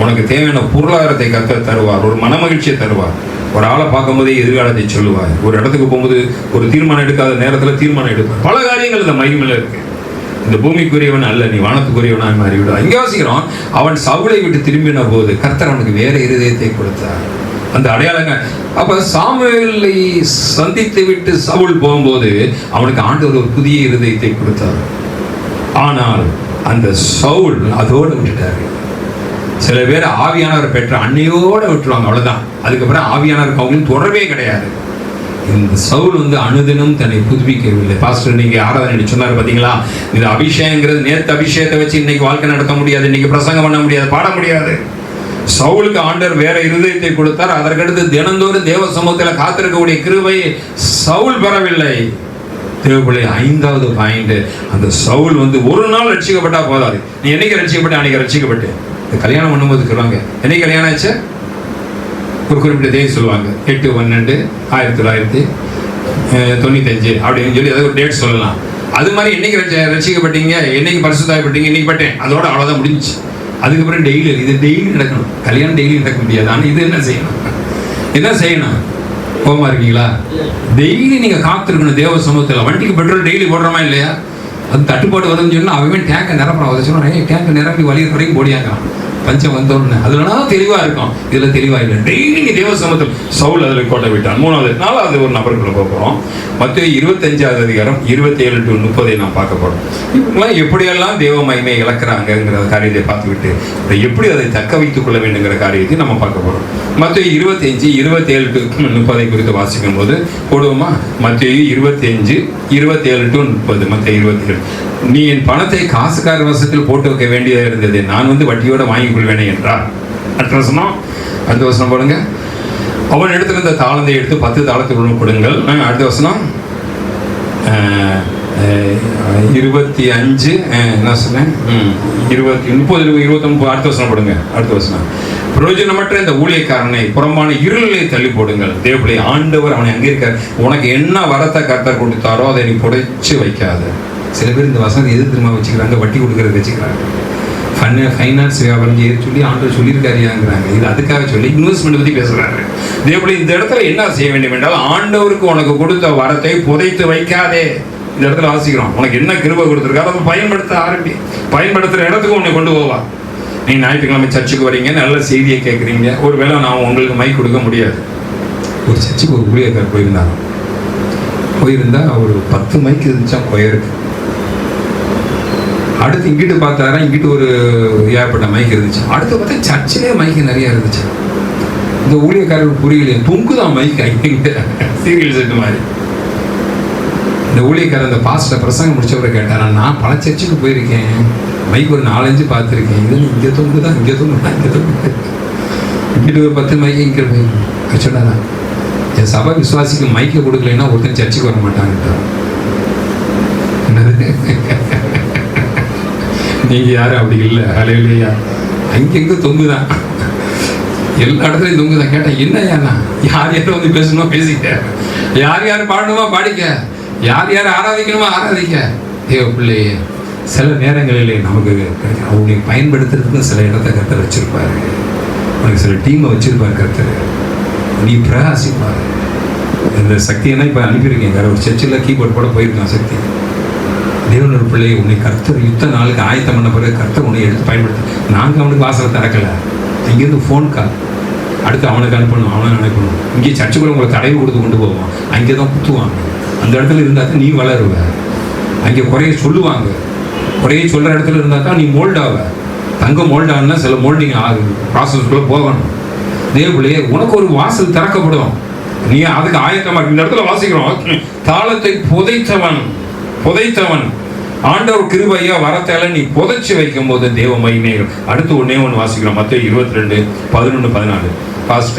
உனக்கு தேவையான பொருளாதாரத்தை கர்த்தர் தருவார். ஒரு மனமகிழ்ச்சியை தருவார். ஒரு ஆளை பார்க்கும்போதே எதிர்காலத்தை சொல்லுவார். ஒரு இடத்துக்கு போகும்போது ஒரு தீர்மானம் எடுக்காத நேரத்தில் தீர்மானம் எடுப்பார். பல காரியங்கள் இந்த மகிமையில இருக்கு. இந்த பூமிக்குரியவன் அல்ல, நீ வானத்துக்குரியவனாக மாறிவிடும். இங்கே வாசிக்கிறோம், அவன் சவுலை விட்டு திரும்பின போது கர்த்தர் அவனுக்கு வேற இருதயத்தை கொடுத்தார். அந்த அடையாளங்க. அப்ப சாமுவேலை சந்தித்து விட்டு சவுல் போகும்போது அவனுக்கு ஆண்டவர் ஒரு புதிய இருதயத்தை கொடுத்தார். ஆனால் அந்த சவுல் அதோடு விட்டுட்டாரு. சில பேர் ஆவியானவர் பெற்ற அன்னையோட விட்டுருவாங்க, அவ்வளவுதான். அதுக்கப்புறம் ஆவியானவருக்கு அவங்களுக்கு தொடர்பே கிடையாது. இந்த சவுல் வந்து அனுதினம் தன்னை புதுப்பிக்கவில்லை. பாஸ்டர் நீங்க ஆராதனை சொன்னார் பாத்தீங்களா? இந்த அபிஷேகங்கிறது நேற்று அபிஷேகத்தை வச்சு இன்னைக்கு வாழ்க்கை நடத்த முடியாது, இன்னைக்கு பிரசங்கம் பண்ண முடியாது, பாட முடியாது. சவுலுக்கு ஆண்டவர் வேற இருதயத்தை கொடுத்தார். அதற்கடுத்து தினந்தோறும் தேவ சமூகத்தில் காத்திருக்கக்கூடிய கிருபையை சவுல் பெறவில்லை. தேவப்பிள்ளை 5வது பாயிண்ட், அந்த சவுல் வந்து ஒரு நாள் ரட்சிக்கப்பட்டா போதாது. நீ என்னைக்கு ரட்சிக்கப்பட்ட அன்னைக்கு ரட்சிக்கப்பட்டு. கல்யாணம் பண்ணும்போது சொல்லுவாங்க, என்னைக்கு கல்யாணம் ஆச்சு? ஒரு குறிப்பிட்ட தேதி சொல்லுவாங்க. 8/12/1995 அப்படின்னு சொல்லி ஏதாவது ஒரு டேட் சொல்லலாம். அது மாதிரி என்னைக்கு ரட்சிக்கப்பட்டீங்க, என்னைக்கு பரிசுத்தாயப்பட்டீங்க, இன்னைக்கு பட்டேன், அதோட அவ்வளோதான் முடிஞ்சிச்சு. அதுக்கப்புறம் டெய்லி நடக்கணும். கல்யாணம் டெய்லி நடக்க முடியாது. ஆனால் இது என்ன செய்யணும்? கோபமா இருக்கீங்களா? டெய்லி நீங்க காத்திருக்கணும் தேவ சமூகத்தில். வண்டிக்கு பெட்ரோல் டெய்லி போடுறோமா இல்லையா? அது தட்டுப்பாடு வருதுன்னு சொன்னால் அவன் டேங்கை நிரப்புறான். அதை சொன்னான், டேங்கை நிரப்பி வழி வரைக்கும் போடியாங்கிறான். பஞ்சம் வந்தோன்னு அதுலலாம் தெளிவா இருக்கும், இதுல தெளிவா இல்லை. டெய்லி தேவ சமூகத்தில் சவுல் அதில் கோட்டை விட்டான். 4வது ஒரு நபருக்குள்ள போகிறோம். மத்திய 25வது அதிகாரம் 27 to 30 நாம் பார்க்க போறோம். இவங்கெல்லாம் எப்படியெல்லாம் தேவ மகிமை இழக்கிறாங்கிற காரியத்தை பார்த்துவிட்டு எப்படி அதை தக்க வைத்துக் கொள்ள வேண்டுங்கிற காரியத்தை நம்ம பார்க்க போறோம். மத்திய 25 27 to 30 குறித்து வாசிக்கும் போது போடுவோமா? மத்திய 25 27 to 30. மத்திய 27, நீ என் பணத்தை காசுக்கார வசத்தில் போட்டு வைக்க வேண்டியதாக இருந்தது, நான் வட்டியோட வாங்கி கொள்வேனே என்றார். அடுத்த வசனம் போடுங்க. அவன் எடுத்திருந்த தாளந்தை எடுத்து 10 தாளத்துடன் கொடுங்கள். அடுத்த வசனம் 25 என்ன சொன்னேன், 20 30 29. அடுத்த வசனம் போடுங்க. அடுத்த வசனம், பிரயோஜனமற்ற இந்த ஊழியக்காரனை புறம்பான இருளை தள்ளி போடுங்கள். தேவனுடைய ஆண்டவர் அவனை அங்கே இருக்கார். உனக்கு என்ன வரத்தை கர்த்தர் கொடுத்தாரோ அதை நீ புடைச்சு வைக்காத. சில பேர் இந்த வசனம் எது திரும்ப வச்சுக்கிறாங்க, வட்டி கொடுக்கறது வச்சுக்கிறாங்க. ஃபைனான்ஸ் வியாபாரம் செய்ய சொல்லி ஆண்டவர் சொல்லியிருக்காருங்கிறாங்க. இது அதுக்காக சொல்லி இன்வெஸ்ட்மெண்ட் பற்றி பேசுகிறாரு. இதேபோல இந்த இடத்துல என்ன செய்ய வேண்டும் என்றால், ஆண்டவருக்கு உனக்கு கொடுத்த வரத்தை புதைத்து வைக்காதே. இந்த இடத்துல வாசிக்கிறோம், உனக்கு என்ன கிருபை கொடுத்துருக்காரோ அதை பயன்படுத்த ஆரம்பி. பயன்படுத்துகிற இடத்துக்கு உன்னை கொண்டு போவா. நீ ஞாயிற்றுக்கிழமை சர்ச்சுக்கு வரீங்க, நல்ல செய்தியை கேட்குறீங்க. ஒரு வேளை நான் உங்களுக்கு மைக் கொடுக்க முடியாது. ஒரு சர்ச்சுக்கு ஒரு ஊழியக்காரர் போயிருந்தா ஒரு 10 மைக் இருந்துச்சா கொயருக்கு. அடுத்து இங்கிட்டு பார்த்தாரா, இங்கிட்டு ஒரு ஏற்பட்ட மைக் இருந்துச்சு. அடுத்து பார்த்தா சர்ச்சிலே மைக்கு நிறைய இருந்துச்சு. இந்த ஊழியக்காரர்கள் புரியலையே, தொங்குதான் மைக் அங்கிட்ட சீரியல் செட்டு மாதிரி. இந்த ஊழியக்காரர் இந்த பாஸ்டர் பிரசங்கம் முடிச்சவரை கேட்டாரா, நான் பல சர்ச்சுக்கு போயிருக்கேன், மைக் ஒரு 4-5 பார்த்துருக்கேன், இது இங்கே தொங்குதான், இங்கே தொங்குதான், இங்கே தொங்குது, இங்கிட்டு ஒரு 10 மைக்கு இங்கே போய் சொன்னாரா, என் சபை விசுவாசிக்கு மைக்கை கொடுக்கலைன்னா ஒருத்தன் சர்ச்சுக்கு வர மாட்டாங்க. என்னது, நீங்க யாரும் அப்படி இல்லை. அலையிலையா அங்கெங்க தொங்குதான், எல்லா இடத்துலையும் தொங்குதான். கேட்டேன், என்னையாண்ணா, யார் யாரும் வந்து பேசணுமா பேசிக்க, யார் யார் பாடணுமா பாடிக்க, யார் யார் ஆராதிக்கணுமா ஆராதிக்க. தேவ பிள்ளையே, சில நேரங்களிலே நமக்கு அவனை பயன்படுத்துறதுக்கு சில இடத்த கர்த்தர் வச்சிருப்பாரு. உனக்கு சில டீமை வச்சிருப்பாரு கர்த்தர். நீ பிரகாசிப்பாரு. இந்த சக்தியெல்லாம் இப்போ அனுப்பியிருக்கேன். வேற ஒரு சர்ச்சில் கீபோர்ட் போட போயிருக்கான் சக்தி. தேவனோட பிள்ளையை உன்னை கர்த்தர் யுத்த நாளுக்கு ஆயத்தம் பண்ண பிறகு கர்த்தர் உன்னை எடுத்து பயன்படுத்த. நாங்கள் அவனுக்கு வாசலை திறக்கலை. இங்கேருந்து ஃபோன் கால், அடுத்து அவனுக்கு அனுப்பணும், அவனை அனுப்பணும். இங்கே சர்ச்சுக்குள்ள உங்களை தடவை கொடுத்து கொண்டு போவான். அங்கே தான் குத்துவாங்க. அந்த இடத்துல இருந்தால் தான் நீ வளருவ. அங்கே குறைய சொல்லுவாங்க. குறைய சொல்கிற இடத்துல இருந்தால் தான் நீ மோல்டாவ. தங்க மோல்டானா சில மோல்டிங் ப்ராசஸ்க்குள்ளே போகணும். தேவ பிள்ளையே, உனக்கு ஒரு வாசல் திறக்கப்படும். நீ அதுக்கு ஆயத்தமாக இந்த இடத்துல வாசிக்கிறோம். தாளத்தை புதைத்தவன் ஆண்டவர் கிருபையா வரத்தால நீ புதைச்சு வைக்கும் போது தேவ மகிமைகள். அடுத்து ஒன்னே ஒன்று வாசிக்கிறோம். மத்திய 22 11 14.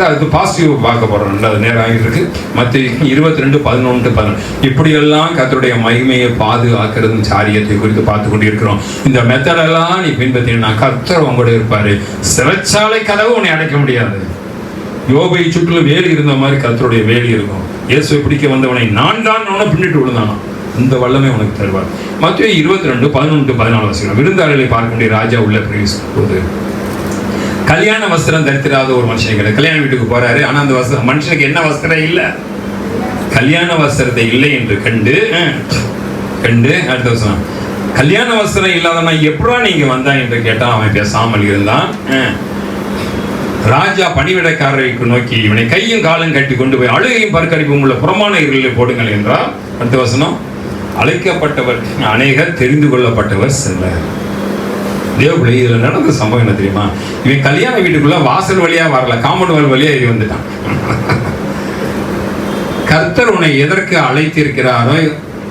அதுக்கு பாசிட்டிவ் பார்க்க போறோம். அது நேரம் ஆகிட்டு இருக்கு. மத்திய 22 11 14. இப்படியெல்லாம் கர்த்தருடைய மகிமையை பாதுகாக்கிறது காரியத்தை குறித்து பார்த்து கொண்டிருக்கிறோம். இந்த மெத்தடெல்லாம் நீ பின்பற்றினா கர்த்தர் உங்களோட இருப்பாரு. சிறைச்சாலை கதவு உன்னை அடைக்க முடியாது. யோபை சுற்றிலும் வேலி இருந்த மாதிரி கர்த்தருடைய வேலி இருக்கும். இயேசுவை பிடிக்க வந்தவனை நான் தான் பின்னிட்டு விழுந்தானா, இந்த வல்லமை உனக்கு தருவார். மத்திய 22 11 14 வசனம். விருந்தாளிகளை பார்க்க முடிய ராஜா உள்ள பிரவேசிக்கும் போது கல்யாண வஸ்திரம் தரித்திராத ஒரு மனுஷன் கிடையாது. கல்யாண வீட்டுக்கு போறாரு, ஆனா அந்த மனுஷனுக்கு என்ன வஸ்திரம் இல்லை, கல்யாண வஸ்திரத்தை இல்லை என்று கண்டு அடுத்த வசனம், கல்யாண வஸ்திரம் இல்லாதவனா எப்படா நீங்க வந்தா என்று கேட்டான். அவன் பேசாமல் இருந்தான். ராஜா பணிவிடைக்காரரை நோக்கி, இவனை கையும் காலும் கட்டி கொண்டு போய் அழுகையும் பற்கடிப்பும் உள்ள புறமான இருளில் போடுங்கள் என்றார். அடுத்த வசனம், அழைக்கப்பட்டவர் அநேகர், தெரிந்து கொள்ளப்பட்டவர் சிலர். தேவபிள்ளை, இதுல நடந்த சம்பவம் என்ன தெரியுமா? இவன் கல்யாண வீட்டுக்குள்ள வாசல் வழியா வரல, காம்பவுண்ட் வால் வழியா இது வந்துட்டான். கர்த்தர் உன்னை எதற்கு அழைத்திருக்கிறாரோ,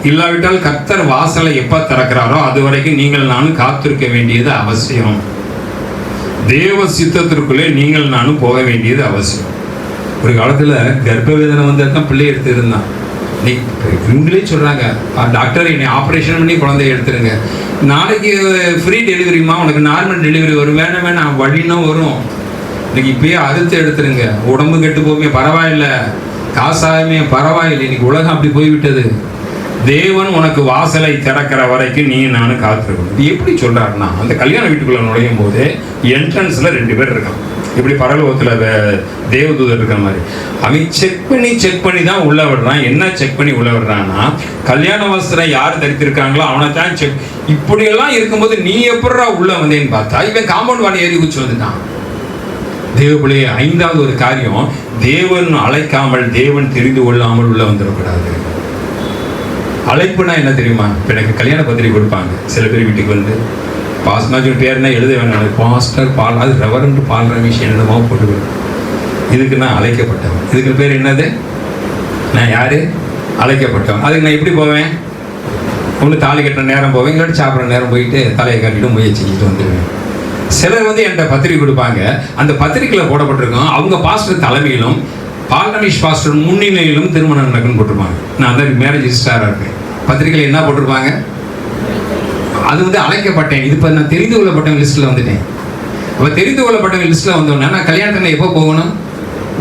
இல்லாவிட்டால் கர்த்தர் வாசலை எப்ப திறக்கிறாரோ அது வரைக்கும் நீங்கள் நானும் காத்திருக்க வேண்டியது அவசியம். தேவ சித்தத்திற்குள்ளே நீங்கள் நானும் போக வேண்டியது அவசியம். ஒரு காலத்துல கர்ப்ப வேதனை வந்ததான் பிள்ளை எடுத்து இருந்தான். இவங்களே சொல்றாங்க, டாக்டர் என்னை ஆப்ரேஷன் பண்ணி குழந்தைய எடுத்துருங்க, நாளைக்கு ஃப்ரீ டெலிவரிமா, உனக்கு நார்மல் டெலிவரி வரும், வேணாம் வழின்னா வரும், இன்னைக்கு இப்பயே அறுத்து எடுத்துருங்க, உடம்பு கெட்டு போகுமே பரவாயில்ல, காசாயமே பரவாயில்லை, இன்னைக்கு உலகம் அப்படி போய்விட்டது. தேவன் உனக்கு வாசலை திறக்கிற வரைக்கும் நீ நானும் காத்திருக்கணும். இது எப்படி சொல்றாருன்னா, அந்த கல்யாண வீட்டுக்குள்ள நுழையும் போது என்ட்ரன்ஸ்ல 2 பேர் இருக்கான். இப்படி பரலோகத்தில் தேவதூதர் இருக்கிற மாதிரி. அவன் செக் பண்ணி தான் உள்ள விடுறான். என்ன செக் பண்ணி உள்ள விடுறான்னா, கல்யாண வஸ்திரம் யார் தரித்திருக்காங்களோ அவனை தான் செக். இப்படியெல்லாம் இருக்கும்போது நீ எப்படா உள்ள வந்தேன்னு பார்த்தா இவன் காம்பவுண்ட் வால் ஏறி குச்சி வந்துட்டான். தேவபிள்ளைய ஐந்தாவது ஒரு காரியம், தேவன் அழைக்காமல் தேவன் தெரிந்து கொள்ளாமல் உள்ள வந்துடக்கூடாது. அழைப்புனா என்ன தெரியுமா? இப்போ எனக்கு கல்யாண பத்திரிகை கொடுப்பாங்க சில பேர் வீட்டுக்கு வந்து, பாஸ்மாஜன் பேர்னா எழுத வேணாம், பாஸ்டர் பால், அது ரெவரண்ட் பால் ரமேஷ் என்னமோ போட்டு. இதுக்கு நான் அழைக்கப்பட்டவன். இதுக்கு பேர் என்னது? நான் யாரு? அழைக்கப்பட்டவன். அதுக்கு நான் எப்படி போவேன்? ஒன்று தாலி கட்டுற நேரம் போவேன், இல்லாட்டி சாப்பிட்ற நேரம் போயிட்டு தலையை கட்டிட்டு முயற்சி செஞ்சுட்டு வந்துடுவேன். சிலர் வந்து என்கிட்ட பத்திரிகை கொடுப்பாங்க, அந்த பத்திரிகையில் போடப்பட்டிருக்கோம் அவங்க பாஸ்டர் தலைமையிலும் பால் ரமேஷ் பாஸ்டர் முன்னிலையிலும் திருமணம் நடக்குன்னு போட்டிருப்பாங்க. நான் அந்த மேரேஜ் ரிஜிஸ்டாராக இருக்கேன். பத்திரிகையில் என்ன போட்டிருப்பாங்க? அது வந்து அழைக்கப்பட்டேன். இது இப்போ நான் தெரிந்து கொள்ளப்பட்டவங்க லிஸ்ட்டில் வந்துட்டேன். அப்போ தெரிந்து கொள்ளப்பட்டவங்க லிஸ்ட்டில் வந்தோன்னா நான் கல்யாணத்தில் எப்போ போகணும்?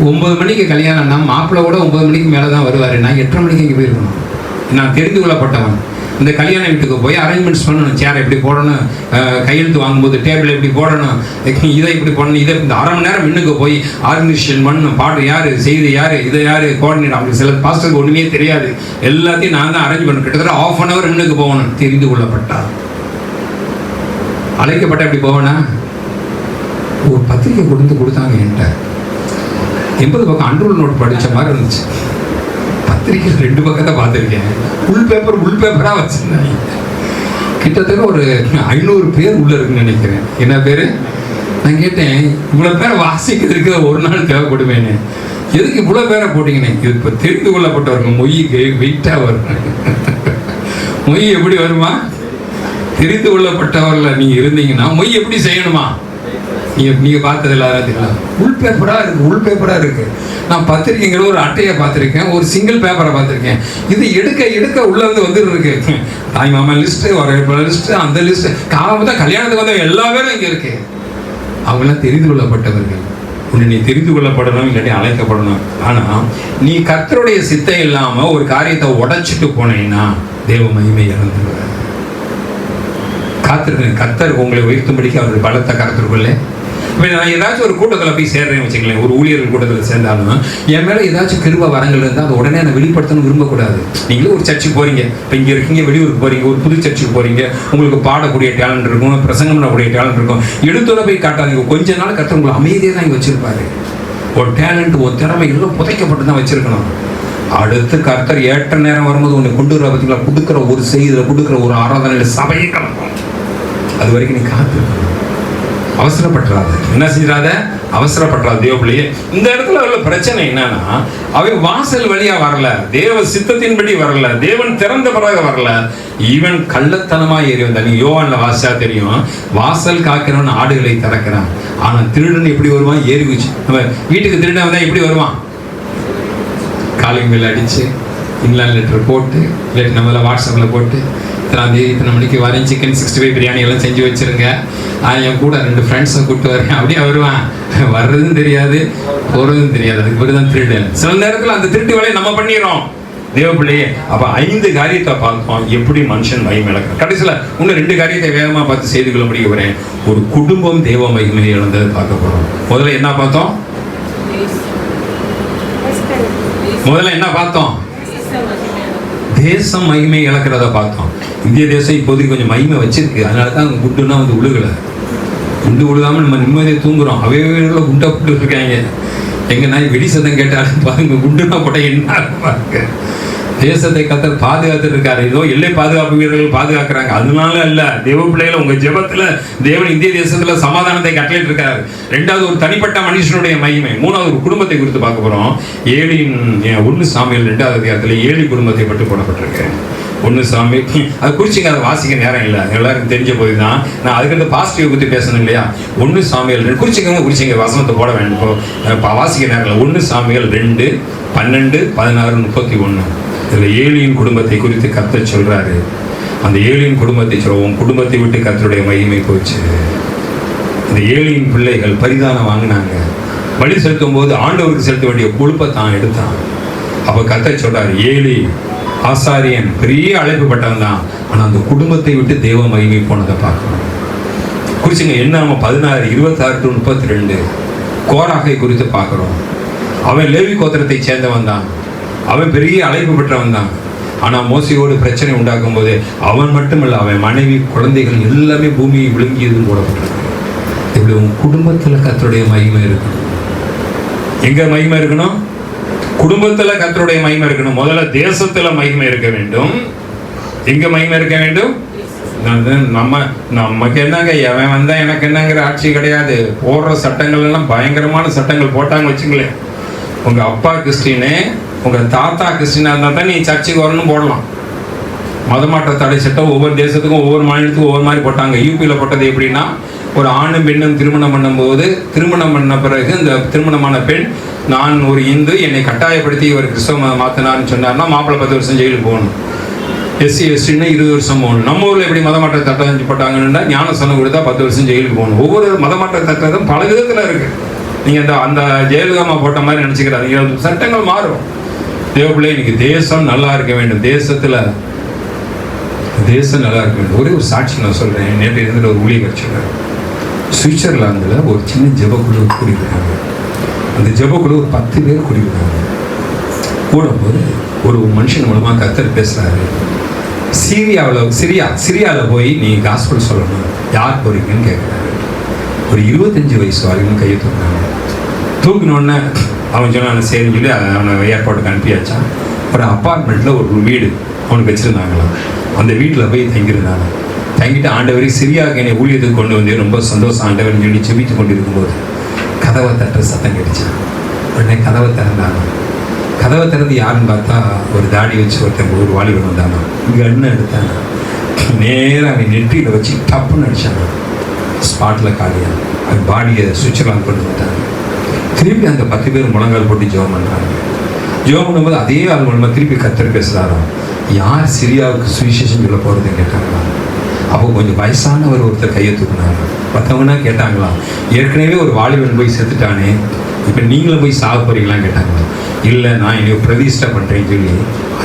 9 மணிக்கு கல்யாணம்னா மாப்பிள்ளை கூட 9 மணிக்கு மேலே தான் வருவார். நான் 8:30 மணிக்கு இங்கே போயிருக்கணும். நான் தெரிந்து கொள்ளப்பட்டவன். இந்த கல்யாண வீட்டுக்கு போய் அரேஞ்ச்மெண்ட்ஸ் பண்ணணும். சேரை எப்படி போடணும், கையெழுத்து வாங்கும்போது டேபிள் எப்படி போடணும், இதை இப்படி போடணும், இதை இந்த அரை மணி நேரம் முன்னுக்கு போய் ஆர்கனைசேஷன் பண்ணணும். பாட்டு யார், செய்தி யார், இதை யார் கோஆர்டினேட். அப்படி சில பாஸ்டருக்கு ஒன்றுமே தெரியாது. எல்லாத்தையும் நான் தான் அரேஞ்ச் பண்ணணும். கிட்டத்தட்ட 1/2 hour முன்னுக்கு போகணும். தெரிந்து கொள்ளப்பட்டார். அழைக்கப்பட்ட எப்படி போவேனா? ஒரு பத்திரிகை கொடுத்தாங்க என்கிட்ட. 80 பக்கம் அன்ரூல் நோட் படித்த மாதிரி இருந்துச்சு. பத்திரிகை 2 பக்கத்தை பார்த்துருக்கேன். உள் பேப்பராக வச்சுருந்தாங்க. கிட்டத்தட்ட ஒரு 500 பேர் உள்ளே இருக்குன்னு நினைக்கிறேன். என்ன பேர்? நான் கேட்டேன், இவ்வளோ பேரை வாசிக்கிறதுக்கு ஒரு நாள் தேவைப்படுவேன்னு. எதுக்கு இவ்வளோ பேரை போட்டிங்கன்னு? இது இப்போ தெரிந்து கொள்ளப்பட்டவர்கள் மொய்க்கு வெயிட்டாக வரும். மொய் எப்படி வருமா? தெரிந்து கொள்ளப்பட்டவர்கள் நீங்கள் இருந்தீங்கன்னா மொய் எப்படி செய்யணுமா? நீங்கள் பார்த்தது எல்லாத்தையும் உள் பேப்பராக இருக்கு. நான் பத்திரிக்கைங்கிற ஒரு அட்டையை பார்த்துருக்கேன், ஒரு சிங்கிள் பேப்பரை பார்த்துருக்கேன். இது எடுக்க உள்ளே வந்துருக்கு. தாய் மாமா லிஸ்ட்டு, வர லிஸ்ட்டு, அந்த லிஸ்ட்டு. காலம் தான் கல்யாணத்துக்கு வந்த எல்லா பேரும் இங்கே இருக்கு. அவங்களாம் தெரிந்து கொள்ளப்பட்டவர்கள். ஒன்று நீ தெரிந்து கொள்ளப்படணும், இல்லாட்டி அழைக்கப்படணும். ஆனால் நீ கர்த்தருடைய சித்தம் இல்லாமல் ஒரு காரியத்தை உடைச்சிட்டு போனீங்கன்னா தேவ மகிமை இறந்துடுவார். காத்திருக்கேன். கர்த்தர் உங்களை உயர்த்தும்படிக்கு அவருடைய பலத்த கருத்திற்குள்ளே. இப்போ நான் ஏதாச்சும் ஒரு கூட்டத்தில் போய் சேர்றேன்னு வச்சுக்கலேன், ஒரு ஊழியர்கள் கூட்டத்தில் சேர்ந்தாலும் என் மேலே ஏதாச்சும் கிருப வரங்கள் இருந்தால் அதை உடனே நான் வெளிப்படுத்தணும் விரும்பக்கூடாது. நீங்களும் ஒரு சர்ச்சுக்கு போகிறீங்க, இப்போ இங்கே இருக்கீங்க, வெளியூருக்கு போகிறீங்க, ஒரு புது சர்ச்சுக்கு போகிறீங்க, உங்களுக்கு பாடக்கூடிய டேலண்ட் இருக்கும், பிரசங்கம் பண்ணக்கூடிய டேலண்ட் இருக்கும். எடுத்தோட போய் காட்டாதீங்க. கொஞ்ச நாள் கர்த்தர் உங்களை அமைதியாக தான் இங்கே வச்சுருப்பாரு. ஒரு டேலண்ட், ஒரு திறமை எல்லாம் புதைக்கப்பட்டு தான் வச்சுருக்கணும். அடுத்து கர்த்தர் ஏற்ற நேரம் வரும்போது உன்னை கொண்டு வர பற்றிங்களா கொடுக்குற ஒரு செய்தியில், கொடுக்குற ஒரு ஆராதனையில் சபையை கலக்கும். அது வரைக்கும் நீ காத்திருக்கணும். அவசரப்பட்டுறாத. என்ன செஞ்சிடாத? அவசரப்பட்டுறாத. தேவப்பிள்ளையே, இந்த இடத்துல உள்ள பிரச்சனை என்னன்னா, அவன் வாசல் வழியா வரல, தேவ சித்தத்தின்படி வரல, தேவன் திறந்த பிறகு வரல, இவன் கள்ளத்தனமா ஏறி வந்தான். நீ யோவான்ல வாசிச்சா தெரியும், வாசல் காக்கிறவன் ஆடுகளை திறக்கிறான். ஆனா திருடன் எப்படி வருவான்? ஏறி வச்சு. நம்ம வீட்டுக்கு திருடன் வந்தா எப்படி வருவான்? காலிங் பெல் அடிச்சு, இன்லாண்ட் லெட்டர் போட்டு, இல்லாட்டி நம்மள வாட்ஸ்அப்பில் போட்டு, இத்தனாம் தேதி இத்தனை மணிக்கு வரேன், சிக்கன் 65 பிரியாணி எல்லாம் செஞ்சு வச்சுருங்க, என் கூட 2 ஃப்ரெண்ட்ஸை கூப்பிட்டு வரேன். அப்படியே வருவான். வர்றதும் தெரியாது, போகிறதும் தெரியாது. அதுக்கு பிறகு தான் திருடு. சில நேரத்தில் அந்த திருட்டு வேலையை நம்ம பண்ணிடுறோம். தேவப்பிள்ளையே, அப்போ 5 காரியத்தை பார்த்தோம், எப்படி மனுஷன் மகிமை இழக்கிறான். கடைசியில் இன்னும் 2 காரியத்தை வேகமாக பார்த்து செய்திகளை முடிக்க போகிறேன். ஒரு குடும்பம் தேவ மகிமை இழந்ததை பார்க்க போகிறோம். முதல்ல என்ன பார்த்தோம்? தேசம் மகிமை இழக்கிறத பார்த்தோம். இந்திய தேசம் இப்போதைக்கு கொஞ்சம் மகிமை வச்சிருக்கு. அதனால தான் குண்டுனா வந்து உழுகலை. குண்டு உழுகாமல் நம்ம நிம்மதியை தூங்குறோம். அவையோட குண்டா போட்டு இருக்காங்க. எங்க நாய் வெடி சத்தம் கேட்டாலும் பாருங்க, குண்டுனா போட்ட என்ன பாருங்க. தேசத்தை கர்த்தர் பாதுகாத்துட்டு இருக்காரு. ஏதோ எல்லை பாதுகாப்பு வீரர்கள் பாதுகாக்கிறாங்க, அதனால இல்ல. தேவ பிள்ளைகளை உங்க ஜெபத்துல தேவன் இந்திய தேசத்துல சமாதானத்தை கட்டளையிட்டு இருக்காரு. 2வது ஒரு தனிப்பட்ட மனுஷனுடைய மகிமை. 3வது ஒரு குடும்பத்தை குறித்து பார்க்க போறோம். 1 சாமுவேல் 2வது அதிகாரத்துல ஏலி குடும்பத்தை பற்றி போடப்பட்டிருக்கு. 1 சாமுவேல் அது குறிச்சிங்க, அதை வாசிக்க நேரம் இல்லை, எல்லாருக்கும் தெரிஞ்ச போது தான் நான் அதுக்கு பாசிட்டிவ் பற்றி பேசணும் இல்லையா. 1 சாமுவேல் குறிச்சிங்க வசனத்தை போட வேண்டும், வாசிக்க நேரம் இல்லை. 1 சாமுவேல் 2, 12, 16, 31. இதில் ஏலியின் குடும்பத்தை குறித்து கர்த்தர் சொல்றாரு. அந்த ஏலியின் குடும்பத்தை உன் குடும்பத்தை விட்டு கர்த்தருடைய மகிமை போச்சு. இந்த ஏலியின் பிள்ளைகள் பரிதானம் வாங்கினாங்க. பலி செலுத்தும் போது ஆண்டவருக்கு செலுத்த வேண்டிய கொழுப்பை தான் எடுத்தான். அப்போ கர்த்தர் சொல்றாரு, ஏலி ஆசாரியன் பெரிய அழைப்புப்பட்டவன் தான், ஆனால் அந்த குடும்பத்தை விட்டு தேவ மகிமை போனதை பார்க்கணும். குறிச்சுங்க. என்ன 16, 26 to 32. கோராகை குறித்து பார்க்கிறோம். அவன் லேவி கோத்திரத்தை சேர்ந்தவன் தான், அவன் பெரிய அழைப்பு பெற்றவன் தான். ஆனால் மோசையோடு பிரச்சனை உண்டாக்கும் போது அவன் மட்டுமல்ல, அவன் மனைவி, குழந்தைகள் எல்லாமே பூமியை விழுங்கியதுன்னு போடப்பட்டிருக்கு. இப்படி உன் குடும்பத்தில் கர்த்தருடைய மகிமை இருக்கணும். எங்க மகிமை இருக்கணும்? குடும்பத்தில் கர்த்தருடைய மகிமை இருக்கணும். முதல்ல தேசத்துல மகிமை இருக்க வேண்டும். எங்க மகிமை இருக்க வேண்டும்? நமக்கு என்னங்க, எவன் வந்தா எனக்கு என்னங்கிற ஆட்சி கிடையாது. போடுற சட்டங்கள் எல்லாம் பயங்கரமான சட்டங்கள் போட்டாங்க வச்சுங்களேன். உங்க அப்பா கிறிஸ்டினு, உங்க தாத்தா கிறிஸ்டினா இருந்தா தான் நீ சர்ச்சுக்கு வரணும் போடலாம். மதமாற்ற தடை சட்டம் ஒவ்வொரு தேசத்துக்கும் ஒவ்வொரு மாநிலத்துக்கும் ஒவ்வொரு மாதிரி போட்டாங்க. யூபியில் போட்டது எப்படின்னா, ஒரு ஆணும் பெண்ணும் திருமணம் பண்ணும்போது, திருமணம் பண்ண பிறகு இந்த திருமணமான பெண், நான் ஒரு இந்து, என்னை கட்டாயப்படுத்தி இவர் கிறிஸ்தவ மாற்றினார்னு சொன்னார்னா மாப்பிள்ளை 10 வருஷம் ஜெயிலுக்கு போகணும். எஸ்சி எஸ்டின்னு 20 வருஷம் போகணும். நம்ம ஊரில் எப்படி மதமாற்ற சட்டம் போட்டாங்கன்னா, ஞானசனம் கொடுத்தா 10 வருஷம் ஜெயிலுக்கு போகணும். ஒவ்வொரு மதமாற்ற சட்டத்தும் பல விதத்தில் இருக்கு. நீங்கள் அந்த ஜெயலலிதா போட்ட மாதிரி நினச்சிக்கிறாங்க. சட்டங்கள் மாறும். தேவப்பிள்ளை, இன்னைக்கு தேசம் நல்லா இருக்க வேண்டும். தேசம் நல்லா இருக்க வேண்டும். ஒரே ஒரு சாட்சி நான் சொல்கிறேன். நேற்று இருந்துட்டு ஒரு ஊழியர் சொல்கிறேன். சுவிட்சர்லாந்தில் ஒரு சின்ன ஜெபக்குழு கூடியிருக்காங்க. அந்த ஜெபக்குழு ஒரு 10 பேர் கூடியிருக்காங்க. கூடும்போது ஒரு மனுஷன் மூலமாக கர்த்தர் பேசுகிறாரு. சிரியாவில் போய் நீ காஸ்பல் சொல்லணும், யார் போறீங்கன்னு கேட்குறாரு. ஒரு 25 வயசு வரைக்கும் கையை தூக்குறாங்க. தூக்கினோடனே அவன் சொன்னான் சரின்னு சொல்லி அவனை ஏர்போர்ட்டுக்கு அனுப்பியாச்சான். ஒரு அப்பார்ட்மெண்ட்டில் ஒரு வீடு அவனுக்கு வச்சுருந்தாங்களாம். அந்த வீட்டில் போய் தங்கியிருந்தாங்க. தங்கிட்டு ஆண்டவரை சிரியாவுக்கு என்னை ஊழியத்துக்கு கொண்டு வந்து ரொம்ப சந்தோஷம் ஆண்டவர் சொல்லி செபித்து கொண்டு இருக்கும்போது கதவை தட்டுற சத்தம் கிடைச்சான். உடனே கதவை திறந்தாங்க. கதவை திறந்து யாருன்னு பார்த்தா ஒரு தாடி வச்சு ஒருத்தங்க ஒரு வாலிபன் வந்தாங்க. இங்கே அண்ணன் எடுத்தாங்க. நேராக அவன் நெற்றியில் வச்சு டப்புன்னு அடித்தாங்க. ஸ்பாட்டில் காலியாக அது பாடியை சுவிட்சர்லாந்து கொண்டு வந்துட்டாங்க. திருப்பி அந்த 10 பேர் முழங்கால் போட்டு ஜெபம் பண்ணுறாங்க. ஜெபம் பண்ணும்போது அதே ஆள் மூலமாக திருப்பி கர்த்தர் பேசுகிறாராம். யார் சிரியாவுக்கு சுவிசேஷம் சொல்ல போகிறதுன்னு கேட்டாங்களா. அப்போ கொஞ்சம் வயசானவர் ஒருத்தர் கையை தூக்குனாங்க. மற்றவங்கன்னா கேட்டாங்களாம், ஏற்கனவே ஒரு வாலிபன் போய் செத்துட்டானே, இப்போ நீங்களும் போய் சாக போகிறீங்களான்னு கேட்டாங்களா. இல்லை, நான் என்னைய பிரதிஷ்டை பண்ணுறேன்னு சொல்லி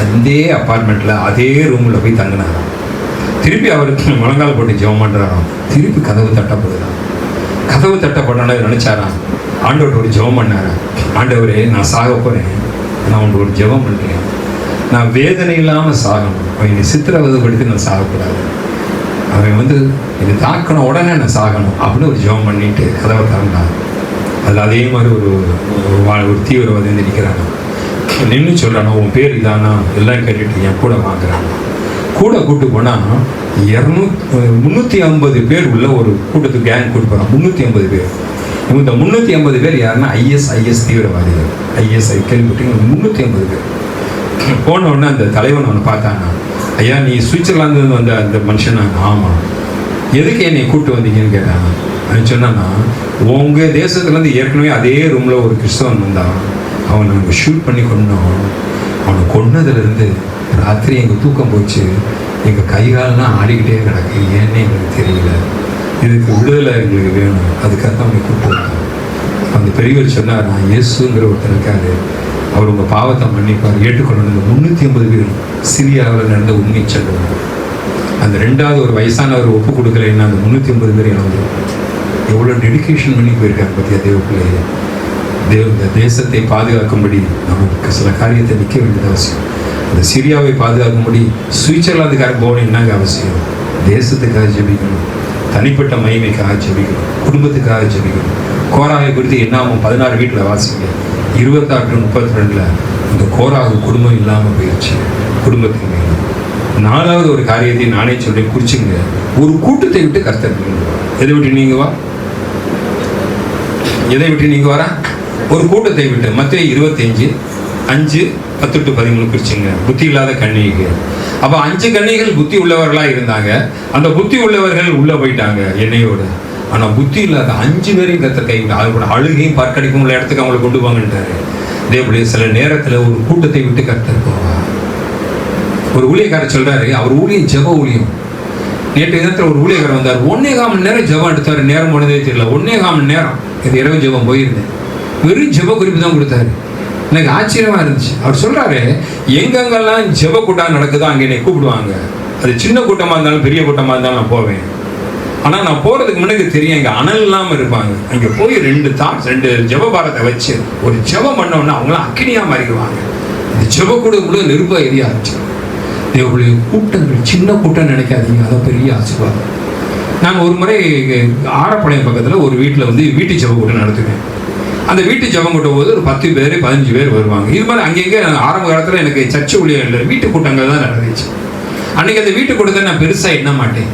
அதே அப்பார்ட்மெண்ட்டில் அதே ரூமில் போய் தங்கினாராம். திருப்பி அவருக்கு முழங்கால் போட்டு ஜெபம் பண்ணுறாராம். திருப்பி கதவு தட்டப்படுதான். கதவு தட்டப்படனே நினச்சாராம், ஆண்டவர் ஒரு ஜெபம் பண்ணாரா. ஆண்டவரே, நான் சாக போகிறேன், நான் உனக்கு ஒரு ஜெபம் பண்ணுறேன், நான் வேதனை இல்லாமல் சாகணும், என்னை சித்திரவதைப்படுத்தி நான் சாகக்கூடாது, அவன் என்னை தாக்கணும், உடனே நான் சாகணும் அப்படின்னு ஒரு ஜெபம் பண்ணிட்டு கதவை திறந்தான். அதில் அதே மாதிரி ஒரு தீவிரவாதி நிற்கிறாங்க. நின்று சொல்கிறானோ, உன் பேர் இதானா, எல்லாம் கேட்டுட்டு என் கூட வாங்குறாங்க. கூட கூட்டு போனால் 350 பேர் உள்ள ஒரு கூட்டத்துக்கு கேங் கூட்டு போகிறான். 350 பேர். இந்த 350 பேர் யாருன்னா ஐஎஸ் தீவிரவாதிகள். ஐஎஸ்ஐ கேள்விப்பட்டீங்க. 350 பேர் போன உடனே அந்த தலைவன் அவனை பார்த்தானா, ஐயா நீ சுவிட்சர்லாந்து வந்த அந்த மனுஷனா? ஆமாம். எதுக்கு என்னை கூப்பிட்டு வந்தீங்கன்னு கேட்டாங்க. அவன் சொன்னான்னா, உங்கள் தேசத்துலேருந்து ஏற்கனவே அதே ரூமில் ஒரு கிறிஸ்தவன் வந்தான், அவனை நாங்கள் ஷூட் பண்ணி கொண்டோம், அவனை கொன்னதுலேருந்து ராத்திரி எங்கள் தூக்கம் போச்சு, எங்கள் கைகாலெலாம் ஆடிக்கிட்டே கிடக்கு, ஏன்னே எங்களுக்கு தெரியல, இதுக்கு விடுதலை எங்களுக்கு வேணும், அதுக்காக தான் அவனை கூப்பிட்டு வந்தோம். அந்த பெரியவர் சொன்னார், நான் இயேசுங்கிற ஒருத்தர் இருக்காரு, அவர் உங்கள் பாவத்தை மன்னிப்பார், ஏற்றுக்கொள்ளணும். 350 பேர் சிரியாவில் நடந்த உண்மை சொல்லுவாங்க. அந்த 2வது ஒரு வயசானவர் ஒப்பு கொடுக்கலைன்னா அந்த 350 பேர் இழந்து எவ்வளோ டெடிக்கேஷன் பண்ணி போயிருக்காங்க பற்றியா தேவப்பிள்ளையே. இந்த தேசத்தை பாதுகாக்கும்படி நமக்கு சில காரியத்தை நிற்க வேண்டியது அவசியம். அந்த சிரியாவை பாதுகாக்கும்படி சுவிட்சர்லாந்துக்காரன் போகணும். என்னங்க அவசியம்? தேசத்துக்காக ஜெபிக்கணும், தனிப்பட்ட மகிமைக்காக ஜெபிக்கணும், குடும்பத்துக்காக ஜெபிக்கணும். கோராகை குறித்து என்னாமும் 16 வீட்டில் வாசிங்க. 26-32 இந்த கோராகு குடும்பம் இல்லாமல் போயிடுச்சு. குடும்பத்தின் மேலே 4வது ஒரு காரியத்தை நானே சொல்லி குறிச்சுங்க. ஒரு கூட்டத்தை விட்டு கர்த்தர் எதை விட்டு நீங்க வா, எதை விட்டு நீங்க வரா? ஒரு கூட்டத்தை விட்டு. மத்தேயு 25:5-10-13 குறிச்சுங்க. புத்தி இல்லாத கன்னிகைகள். அப்போ 5 கன்னிகைகள் புத்தி உள்ளவர்களா இருந்தாங்க. அந்த புத்தி உள்ளவர்கள் உள்ள போயிட்டாங்க என்னையோடு. ஆனால் புத்தி இல்லாத 5 பேரையும் கர்த்தர் கைவிட, அது கூட அழுகையும் பார்க்கடிக்கும் உள்ள இடத்துக்கு அவங்களை கொண்டு போங்கன்றாரு. இதே சில நேரத்தில் ஒரு கூட்டத்தை விட்டு கர்த்தர் போவார். ஒரு ஊழியக்காரர் சொல்றாரு, அவர் ஊழியம் ஜெப ஊழியம். நேற்று தினத்தில் ஒரு ஊழியக்காரர் வந்தார். 1.25 மணி நேரம் ஜெபம் எடுத்தார். நேரம் போனதே தெரியல. 1.25 மணி நேரம் இது இரவு ஜெபம் போயிருந்தேன். வெறும் ஜெப குறிப்பு தான் கொடுத்தாரு. எனக்கு ஆச்சரியமா இருந்துச்சு. அவர் சொல்றாரு, எங்கெங்கெல்லாம் ஜெப கூட்டம் நடக்குதோ அங்கே என்னை கூப்பிடுவாங்க. அது சின்ன கூட்டமாக இருந்தாலும் பெரிய கூட்டமாக இருந்தாலும் நான் போவேன். ஆனால் நான் போகிறதுக்கு முன்னாடி தெரியும் அங்கே அனல் இல்லாமல் இருப்பாங்க. அங்கே போய் 2 ஜெபபாரத்தை வச்சு ஒரு ஜெபம் பண்ணோன்னா அவங்களாம் அக்கினியாக மாறிடுவாங்க. இந்த ஜெப கூட நெருப்பாக எரிய ஆரம்பிச்சு. தேவனுடைய கூட்டங்கள் சின்ன கூட்டம் நினைக்காதீங்க, அதை பெரிய ஆசீர்வாதம். நான் ஒரு முறை ஆரப்பாளையம் பக்கத்தில் ஒரு வீட்டில் வீட்டு ஜெப கூட்டம் நடத்துவேன். அந்த வீட்டு ஜெபம் கூட்டும் போது ஒரு 10 பேர் 15 பேர் வருவாங்க. இது மாதிரி அங்கங்கே ஆரம்ப காலத்தில் எனக்கு சர்ச்சை ஊழியர்கள் வீட்டு கூட்டங்கள் தான் நடந்துச்சு. அன்றைக்கி அந்த வீட்டு கூட்டத்தை நான் பெருசாக எண்ண மாட்டேன்.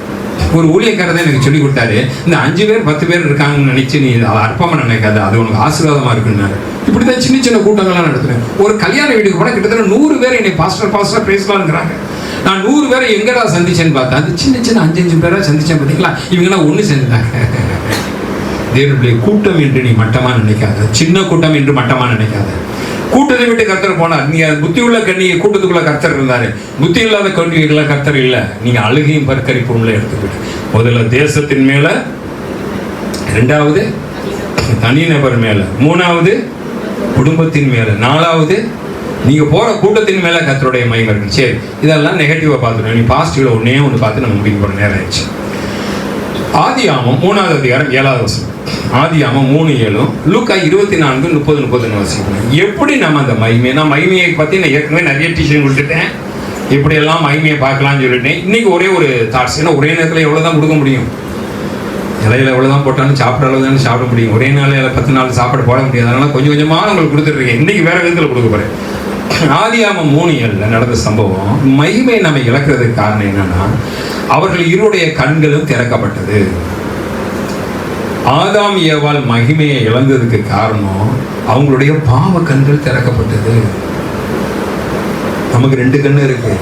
ஒரு ஊழியக்காரர் தான் எனக்கு சொல்லி கொடுத்தாரு, இந்த 5 பேர் 10 பேர் இருக்காங்கன்னு நினைச்சு நீ அற்பமாக நினைக்காது, அது உனக்கு ஆசீர்வாதமாக இருக்குன்னாரு. இப்படி தான் சின்ன கூட்டங்கள்லாம் நடத்துறேன். ஒரு கல்யாண வீட்டுக்கு போனால் கிட்டத்தட்ட 100 பேர் என்னை பாஸ்டர் பேசலாம்ங்கிறாங்க. நான் 100 பேரை எங்கடா சந்திச்சேன்னு பார்த்தா அது சின்ன 5 பேரா சந்திச்சேன். பார்த்தீங்களா, இவங்கெல்லாம் ஒன்று சேர்ந்துட்டாங்க. தேவனுடைய கூட்டம் என்று நீ மட்டமாக நினைக்காத, சின்ன கூட்டம் என்று மட்டமாக நினைக்காத. கூட்டத்தை விட்டு கர்த்தர் போனார். நீங்க புத்தி உள்ள கண்ணியை கூட்டத்துக்குள்ள கர்த்தர் இருந்தாரு, புத்தி இல்லாத கண்ணிகளை கர்த்தர் இல்லை. நீங்க அழுகையும் பற்கரிப்பும் உள்ள எடுத்துக்கிட்டு முதல்ல தேசத்தின் மேல, 2வது தனிநபர் மேல, 3வது குடும்பத்தின் மேல, 4வது நீங்க போற கூட்டத்தின் மேல கர்த்தருடைய மகிமை இருக்கு. சரி, இதெல்லாம் நெகட்டிவா பார்த்துருவோம். நீ பாசிட்டிவ்ல ஒன்று பார்த்து நம்ம முடிக்க போற நேரம் ஆயிடுச்சு. ஆதியாகமம் 3வது அதிகாரம் 7வது வசனம். ஆதியாகமம் 3:7, லூக்கா 24:30-31 வசனம். எப்படி நம்ம அந்த மகிமையை பத்தி நான் ஏற்கனவே நிறைய டீச்சர் விட்டுட்டேன். இப்படியெல்லாம் மகிமையை பார்க்கலாம்னு சொல்லிட்டேன். இன்னைக்கு ஒரே ஒரு தாட்ஸ், ஏன்னா ஒரே நேரத்தில் எவ்வளோதான் கொடுக்க முடியும்? இலையில எவ்வளோதான் போட்டாலும் சாப்பிட்ற அளவு தானே சாப்பிட முடியும். ஒரே நாளையில் 10 நாள் சாப்பாடு போட முடியாது. அதனால கொஞ்சம் கொஞ்சமாக உங்களுக்கு கொடுத்துட்ருக்கேன். இன்னைக்கு வேற விதத்தில் கொடுக்க போறேன். ஆதியாகமம் 3:7 நடந்த சம்பவம். மகிமை நம்ம இழக்கிறதுக்கு காரணம் என்னன்னா, அவர்கள் இருவருடைய கண்களும் திறக்கப்பட்டது. ஆதாம் ஏவாள் மகிமையை இழந்ததுக்கு காரணம் அவங்களுடைய பாவ கண்கள் திறக்கப்பட்டது. நமக்கு 2 கண்ணு இருக்கு.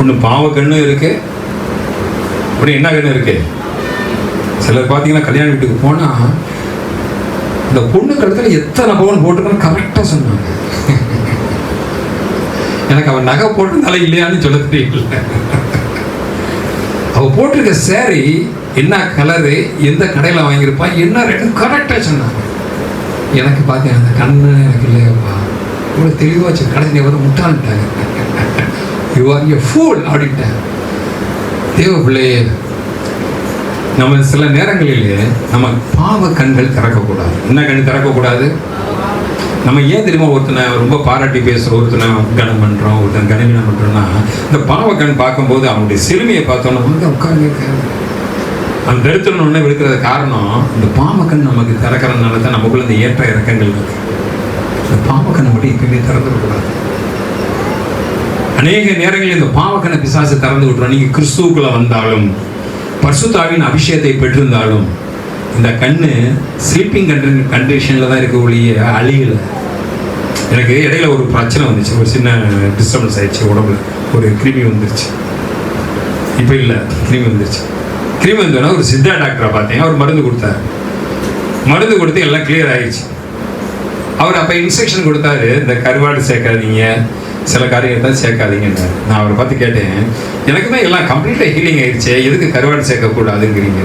ஒன்று பாவ கண்ணு இருக்கு, அப்படி என்ன கண்ணு இருக்கு? சிலர் பார்த்தீங்கன்னா கல்யாண வீட்டுக்கு போனா இந்த பொண்ணு கழுத்துல எத்தனை பவுன் போட்டுக்கணும் கரெக்டாக சொன்னாங்க. எனக்கு அவன் நகை போட்டதால இல்லையான்னு சொல்ல தெரியல. அவ போட்டிருக்க சேரீ என்ன கலரு, எந்த கடையில் வாங்கியிருப்பான், என்ன ரேட்டு கரெக்டாக சொன்னாங்க. எனக்கு பார்த்தேன் அந்த கண்ணு எனக்கு இல்லையப்பா, இவ்வளோ தெளிவாச்சு. கடைசி வர முட்டான்ட்டாங்க. யூ ஆர் எ ஃபூல் அப்படின்ட்டாங்க. தேவ பிள்ளையே, நம்ம சில நேரங்களிலே நம்ம பாவ கண்கள் திறக்கக்கூடாது. என்ன கண் திறக்கக்கூடாது? நம்ம ஏன் தெரியுமா ஒருத்தனை ரொம்ப பாராட்டி பேசுகிறோம், ஒருத்தனை கனம் பண்ணுறோம், ஒருத்தன் கனவீனம் பண்ணுறோன்னா, இந்த பாவக்கண் பார்க்கும்போது அவனுடைய சிறுமியை பார்த்தோன்னா உட்காந்து அந்த எடுத்துடணுன்னே விழுக்கிறது காரணம் இந்த பாவக்கண் நமக்கு திறக்கிறதுனால தான் நமக்குள்ள இந்த ஏற்ற இறக்கங்கள் இருக்கு. இந்த பாவக்கண்ணை மட்டும் எப்பயுமே திறந்து விடக்கூடாது. அநேக நேரங்களில் இந்த பாவக்கண்ணை பிசாசு திறந்து விட்டுறோம். நீங்கள் கிறிஸ்துவுக்குள்ள வந்தாலும் பரிசுத்தாவின் அபிஷேகத்தை பெற்றிருந்தாலும் இந்த கண்ணு ஸ்லீப்பிங் கண்டிஷனில் தான் இருக்க ஒழிய அழியல. எனக்கு இடையில ஒரு பிரச்சனை வந்துச்சு, ஒரு சின்ன டிஸ்டர்பன்ஸ் ஆயிடுச்சு உடம்புல, ஒரு கிருமி வந்துருச்சு. இப்போ இல்லை, கிருமி வந்துருச்சு. கிருமி வந்தோன்னா ஒரு சித்தா டாக்டரை பார்த்தேன். அவர் மருந்து கொடுத்தாரு. மருந்து கொடுத்து எல்லாம் கிளியர் ஆயிடுச்சு. அவர் அப்போ இன்ஸ்ட்ரக்ஷன் கொடுத்தாரு, இந்த கருவாடு சேர்க்காதீங்க, சில காரியத்தை சேர்க்காதீங்கன்னாரு. நான் அவரை பார்த்து கேட்டேன், எனக்கு தான் எல்லாம் கம்ப்ளீட்டாக ஹீலிங் ஆயிடுச்சு, எதுக்கு கருவாடு சேர்க்கக்கூடாதுங்கிறீங்க?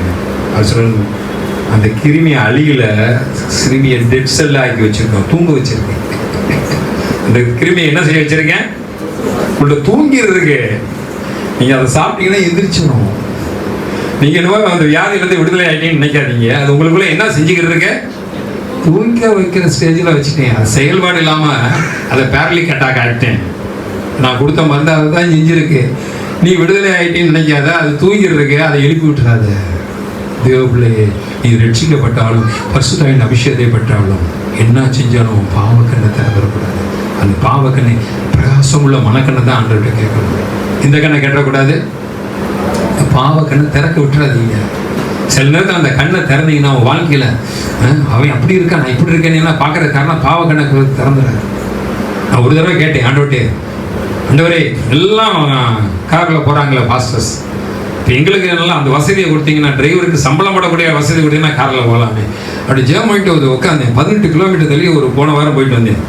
அவர் சொல்லணும், அந்த கிருமியை அழியில கிருமியை டெட் செல்ல ஆக்கி வச்சிருக்கோம், தூங்க வச்சிருக்கேன். அந்த கிருமியை என்ன செய்ய வச்சிருக்கேன்? உள்ள தூங்கிறதுக்கு. நீங்க அதை சாப்பிட்டீங்கன்னா எந்திரிச்சிடும். நீங்க என்னவோ அந்த வியாதியிலேருந்து விடுதலை ஆகிட்டீங்கன்னு நினைக்காதீங்க. அது உங்களுக்குள்ள என்ன செஞ்சுக்கிறதுக்கு? தூங்க வைக்கிற ஸ்டேஜில் வச்சுட்டேன். அது செயல்பாடு இல்லாமல் அதை பேரலிக் அட்டாக் ஆகிட்டேன். நான் கொடுத்த மருந்து அதை தான் செஞ்சிருக்கு. நீ விடுதலை ஆகிட்டேன்னு நினைக்காத, அது தூங்கிறதுக்கு. அதை எழுப்பி விட்டுறாத. தேவ பிள்ளையே, நீ ரட்சிக்கப்பட்டாலும் பரிசுத்தாவின் அபிஷேகத்தை பெற்றாலும் என்ன செஞ்சாலும் பாவக்கண்ணை திறந்துடக்கூடாது. அந்த பாவக்கண்ணை பிரகாசம் உள்ள மனக்கண்ணை தான் ஆண்டவர்கிட்ட கேட்கணும். இந்த கண்ணை கேட்டக்கூடாது, பாவக்கண்ணை திறக்க விட்டுறாதீங்க. சில நேரத்தில் அந்த கண்ணை திறந்தீங்கன்னா அவன் வாழ்க்கையில் அவன் அப்படி இருக்கான், நான் இப்படி இருக்கேன்னா பார்க்குற காரணம் பாவக்கண்ணை திறந்துடுறாரு. நான் ஒரு தடவை கேட்டேன் ஆண்டவர்கிட்ட, ஆண்டவரே எல்லாம் காரில் போகிறாங்களே பாஸ்டர்ஸ், இப்போ எங்களுக்கு நல்லா அந்த வசதியை கொடுத்தீங்கன்னா, டிரைவருக்கு சம்பளம் போடக்கூடிய வசதி கொடுத்தீங்கன்னா காரில் போகலாமே அப்படி ஜெபம் பண்ணிட்டு வந்து உட்காந்தேன். 18 கிலோமீட்டர் தள்ளி ஒரு போன வாரம் போயிட்டு வந்தேன்.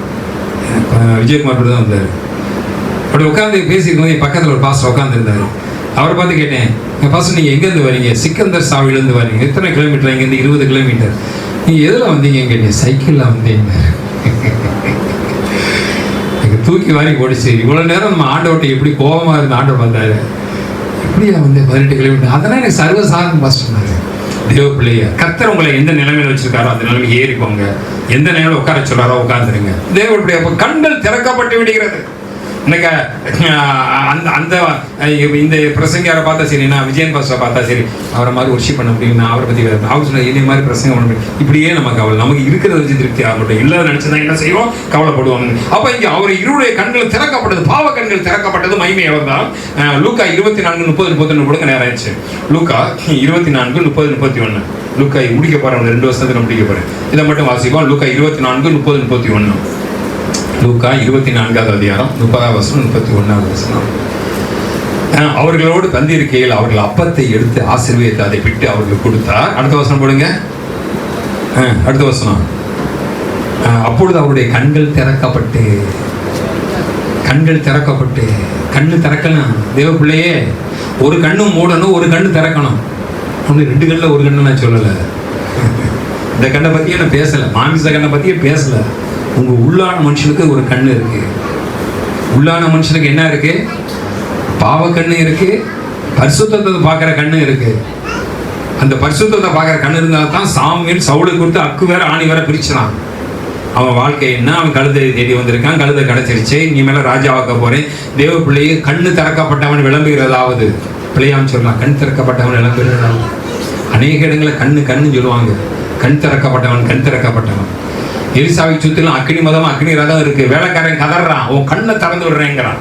விஜயகுமார் தான் வந்தார். அப்படி உட்காந்து பேசியிருக்கும் போது பக்கத்தில் ஒரு பாஸ்டர் உட்காந்துருந்தார். அவரை பார்த்து கேட்டேன், பாஸ்டர் நீங்கள் எங்கேருந்து வரீங்க? சிக்கந்தர் சாவிலேருந்து வரீங்க. எத்தனை கிலோமீட்டர்? இங்கேருந்து 20 கிலோமீட்டர். நீங்கள் எதில் வந்தீங்கன்னு கேட்டீங்க. சைக்கிளில் வந்தீங்க. எனக்கு தூக்கி வாரி போடிச்சு. இவ்வளோ நேரம் நம்ம ஆண்டவர்கிட்ட எப்படி கோபமாக இருந்து ஆண்டவர் வந்தார். எப்படியா வந்து 18 கிலோமீட்டர்? அதெல்லாம் எனக்கு சர்வசாதாரண பாஸ்டர். தேவ பிள்ளைய கர்த்தர் உங்களை எந்த நிலைமையில வச்சிருக்காரோ அந்த நிலைமைக்கு ஏறிப்போங்க. எந்த நிலைமையில உட்கார சொல்றாரோ உட்கார்ந்துருங்க. தேவ பிள்ளைய கண்கள் திறக்கப்பட்டு விடுகிறது. இன்னைக்கு அந்த இந்த பிரசங்கியாரை பார்த்தா சரி, நான் விஜயன் பாஸ்டரை பார்த்தா சரி, அவரை மாதிரி ஒர்ஷிப் பண்ண முடியும், நான் அவரை பற்றி அவர் சொன்ன இதே மாதிரி பிரசங்கம் பண்ண முடியும், இப்படியே நமக்கு அவள் நமக்கு இருக்கிறத வச்சு திருப்தி ஆக மாட்டோம். இல்லாத நினைச்சதான் என்ன செய்வோம், கவலைப்படுவோம். அப்ப இங்க அவர் இருடைய கண்கள் திறக்கப்பட்டது, பாவ கண்கள் திறக்கப்பட்டது, மகிமை அவர் தான். லூக்கா 24:30-31 கொடுக்க நேரம் ஆயிடுச்சு. லூக்கா 24:30-31 லூக்கா முடிக்க போறேன், 2 வருஷத்துல முடிக்க போறேன். இதை மட்டும் வாசிப்போம். லூக்கா 24:30-31 லூக்கா 24வது அதிகாரம் 30வது வசனம் 31வது வசனம். அவர்களோடு தந்திருக்கையில் அவர்கள் அப்பத்தை எடுத்து ஆசீர்வதித்து அதை பிட்டு அவர்களுக்கு கொடுத்தார். அடுத்த வசனம் போடுங்க. அடுத்த வசனம். அப்பொழுது அவருடைய கண்கள் திறக்கப்பட்டு கண்ணு திறக்கணும். தேவ பிள்ளையே, ஒரு கண்ணும் மூடணும், ஒரு கண்ணு திறக்கணும். ஒன்று 2 கண்ணில் ஒரு கண்ணு நான் சொல்லலை. இந்த கண்ணை பற்றியே நான் பேசலை, மாமிச கண்ணை பற்றியே பேசலை. உங்க உள்ளான மனுஷனுக்கு ஒரு கண்ணு இருக்கு. உள்ளான மனுஷனுக்கு என்ன இருக்கு? பாவ கண்ணு இருக்கு, பரிசுத்தத்தை பார்க்கிற கண்ணு இருக்கு. அந்த பரிசுத்தத்தை பார்க்கிற கண்ணு இருந்தால்தான் தான் சாமுவேல் சவுலுக்கு கொடுத்து அக்கு வேற ஆணி வேற பிரிச்சான். அவன் வாழ்க்கை என்ன, அவன் கழுதை தேடி வந்திருக்கான், கழுதை கிடைச்சிருச்சு, நீ மேல ராஜாவாக்க போறேன். தேவ பிள்ளையை கண்ணு திறக்கப்பட்டவன் விளம்புகிறதாவது, பிள்ளையான்னு சொல்லலாம். கண் திறக்கப்பட்டவன் விளம்புகிறதாவது. அநேக இடங்களில் கண்ணு சொல்லுவாங்க. கண் திறக்கப்பட்டவன். எலிசாவை சுத்திலும் அக்னி மதம் அக்னி ரதம் இருக்கு. வேலைக்காரன் கதறான், உன் கண்ணை திறந்து விடுறேங்கிறான்.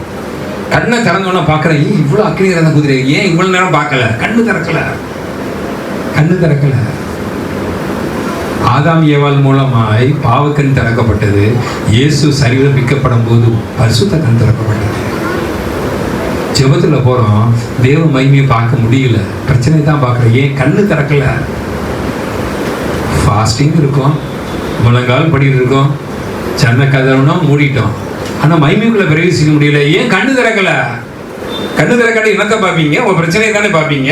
கண்ணை திறந்தோன்னா பார்க்குறேன், இவ்வளோ அக்னி ரதம் குதிரை, ஏன் இவ்வளோ நேரம் பார்க்கல? கண்ணு திறக்கல. ஆதாம் ஏவாள் மூலமாய் பாவக்கண் திறக்கப்பட்டது. இயேசு சரீரம் விற்கப்படும் போது பரிசுத்த கண் திறக்கப்பட்டது. ஜெபத்துல போறோம், தேவ மகிமையை பார்க்க முடியல, பிரச்சனை தான் பார்க்குறேன். ஏன் கண்ணு திறக்கல? ஃபாஸ்டிங் இருக்கும், முழங்கால் படிட்டு இருக்கோம், சன்ன கதவுனா மூடிட்டோம், ஆனால் மகிமைக்குள்ள பிரவேசிக்க முடியல. ஏன் கண்ணு திறக்கல? கண்ணு திறக்காட்டி என்னத்தை பார்ப்பீங்க? உங்க பிரச்சனையை தானே பார்ப்பீங்க.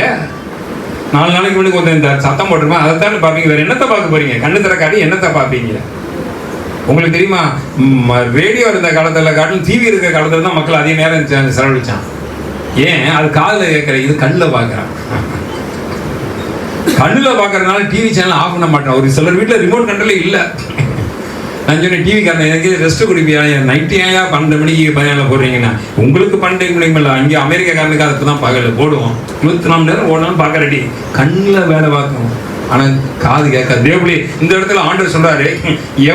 4 நாளைக்கு முன்னாடி கொஞ்சம் இந்த சத்தம் போட்டிருப்பேன், அதை தானே பார்ப்பீங்க. வேற என்னத்தை பார்க்க போறீங்க? கண்ணு திறக்காட்டி என்னத்தை பார்ப்பீங்க? உங்களுக்கு தெரியுமா, ரேடியோ இருந்த காலத்தில் காட்டிலும் டிவி இருக்கிற காலத்தில் தான் மக்கள் அதிக நேரம் செலவழிச்சான். ஏன்? அது காதில் கேட்குற, இது கண்ணில் பார்க்குறான். கண்ணில் பார்க்கறதுனால டிவி சேனல் ஆஃப் பண்ண மாட்டேன். ஒரு சிலர் வீட்டில் ரிமோட் கண்ட்ரோலே இல்லை. நான் சொன்னேன், டிவி காரணம் எனக்கு ரெஸ்ட் குடிப்பியா, நைட்டு ஏன் 12 மணிக்கு பதினால போடுறீங்கன்னா, உங்களுக்கு 12 மணிக்கு இல்லை, அங்கே அமெரிக்காக்காரனுக்கு அதுக்கு தான் பகல் போடுவோம். 24 மணி நேரம் ஓடணும் பார்க்கறடி. கண்ணில் வேலை பார்க்கணும், ஆனால் காது கேட்காது. தேவபிள்ளை இந்த இடத்துல ஆண்டவர் சொல்றாரு,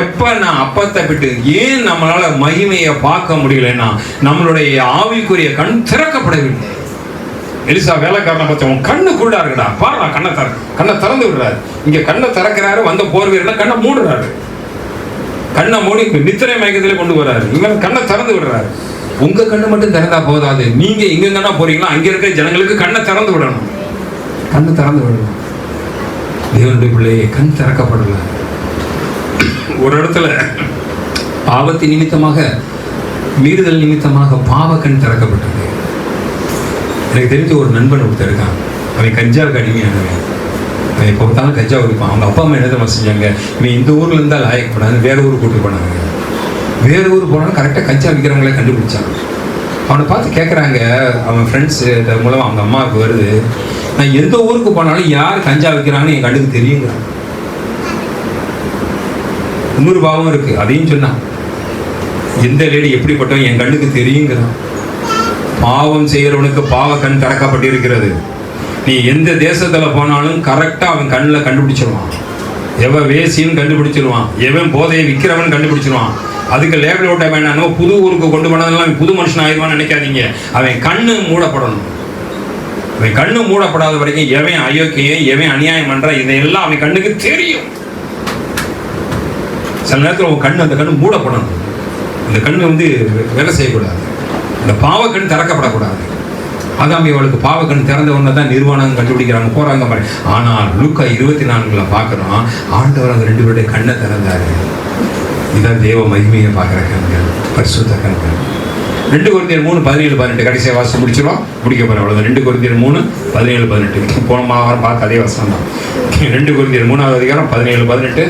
எப்ப நான் அப்பத்தை விட்டு ஏன் நம்மளால மகிமையை பார்க்க முடியலன்னா, நம்மளுடைய ஆவிக்குரிய கண் திறக்கப்படவில்லை. எலிசா வேலைக்காரனை பார்த்தவன் கண்ணு குள்ளா இருக்குடா, பாருடா கண்ணை திறந்து விடுறாரு. இங்க கண்ணை திறக்கிறாரு, வந்த போர் வீரனை கண்ணை மூடுறாரு. கண்ணை மூடி நித்திரை மயக்கத்திலே கொண்டு வர்றாரு. இவன் கண்ணை திறந்து விடுறாரு. உங்க கண்ணு மட்டும் திறந்தா போதாது, நீங்க எங்கெங்கன்னா போறீங்களோ அங்க இருக்கிற ஜனங்களுக்கு கண்ணை திறந்து விடணும். தேவனுடைய பிள்ளையை கண் திறக்கப்படல. ஒரு இடத்துல பாவத்தின் நிமித்தமாக, மீறுதல் நிமித்தமாக பாவ கண் திறக்கப்பட்டது. எனக்கு தெரிஞ்ச ஒரு நண்பன் ஒருத்தர் இருக்கான். அவன் கஞ்சாவுக்கு அடிமையானவன். அவன் இப்போ பார்த்தாலும் கஞ்சா குடிப்பான். அவங்க அப்பா அம்மா என்ன தான் செஞ்சாங்க, இவன் இந்த ஊர்ல இருந்தால் லாயக்கப்படாது, வேற ஊருக்கு கூட்டு போனாங்க. வேற ஊருக்கு போனாலும் கரெக்டாக கஞ்சா விற்கிறவங்களே கண்டுபிடிச்சான். அவனை பார்த்து கேட்குறாங்க, அவன் ஃப்ரெண்ட்ஸ் மூலம் அவங்க அம்மாவுக்கு வருது, நான் எந்த ஊருக்கு போனாலும் யார் கஞ்சா விற்கிறாங்கன்னு என் கண்ணுக்கு தெரியுங்கிறான். இன்னொரு பாவம் இருக்கு, அதையும் சொன்னான். எந்த லேடி எப்படிப்பட்டவன் என் கண்ணுக்கு தெரியுங்கிறான். பாவம் செய்யறவனுக்கு பாவ கண் திறக்கப்பட்டிருக்கிறது. நீ எந்த தேசத்துல போனாலும் கரெக்டா அவன் கண்ணில் கண்டுபிடிச்சிருவான். எவன் வேசின்னு கண்டுபிடிச்சிருவான், எவன் போதையை விற்கிறவன் கண்டுபிடிச்சிருவான். அதுக்கு லேபிள் ஓட்ட வேண்டாம். புது ஊருக்கு கொண்டு போனதெல்லாம் புது மனுஷன் ஆயிடுவான்னு நினைக்காதீங்க. அவன் கண்ணு மூடப்படணும். அவன் கண்ணு மூடப்படாத வரைக்கும் எவன் அயோக்கியம், எவன் அநியாயம் பண்ற, இதையெல்லாம் அவன் கண்ணுக்கு தெரியும். சில நேரத்தில் உன் கண்ணு, அந்த கண்ணு மூடப்படணும். அந்த கண்ணு வேலை செய்யக்கூடாது. இந்த பாவக்கண் திறக்கப்படக்கூடாது. ஆதாம் அவளுக்கு பாவக்கண் திறந்த உடனே தான் நிர்வாணம் கண்டுபிடிக்கிறாங்க, போறாங்க. ஆனால் லூக்கா 24 பார்க்குறோம், ஆண்டவர் அந்த 2 பேருடைய கண்ணை திறந்தாரு. இதான் தேவ மகிமையை பார்க்குற கண்கள், பரிசுத்த கண்கள். 2 கொரிந்தியர் 3:17-18 கடைசியாக வாசம் முடிச்சிடும், முடிக்க போகிறேன் அவ்வளோதான். 2 கொரிந்தியர் 3:17-18 போன வாரம் பார்த்து அதே வசனம் தான். 2 கொரிந்தியர் 3வது அதிகாரம் 17-18.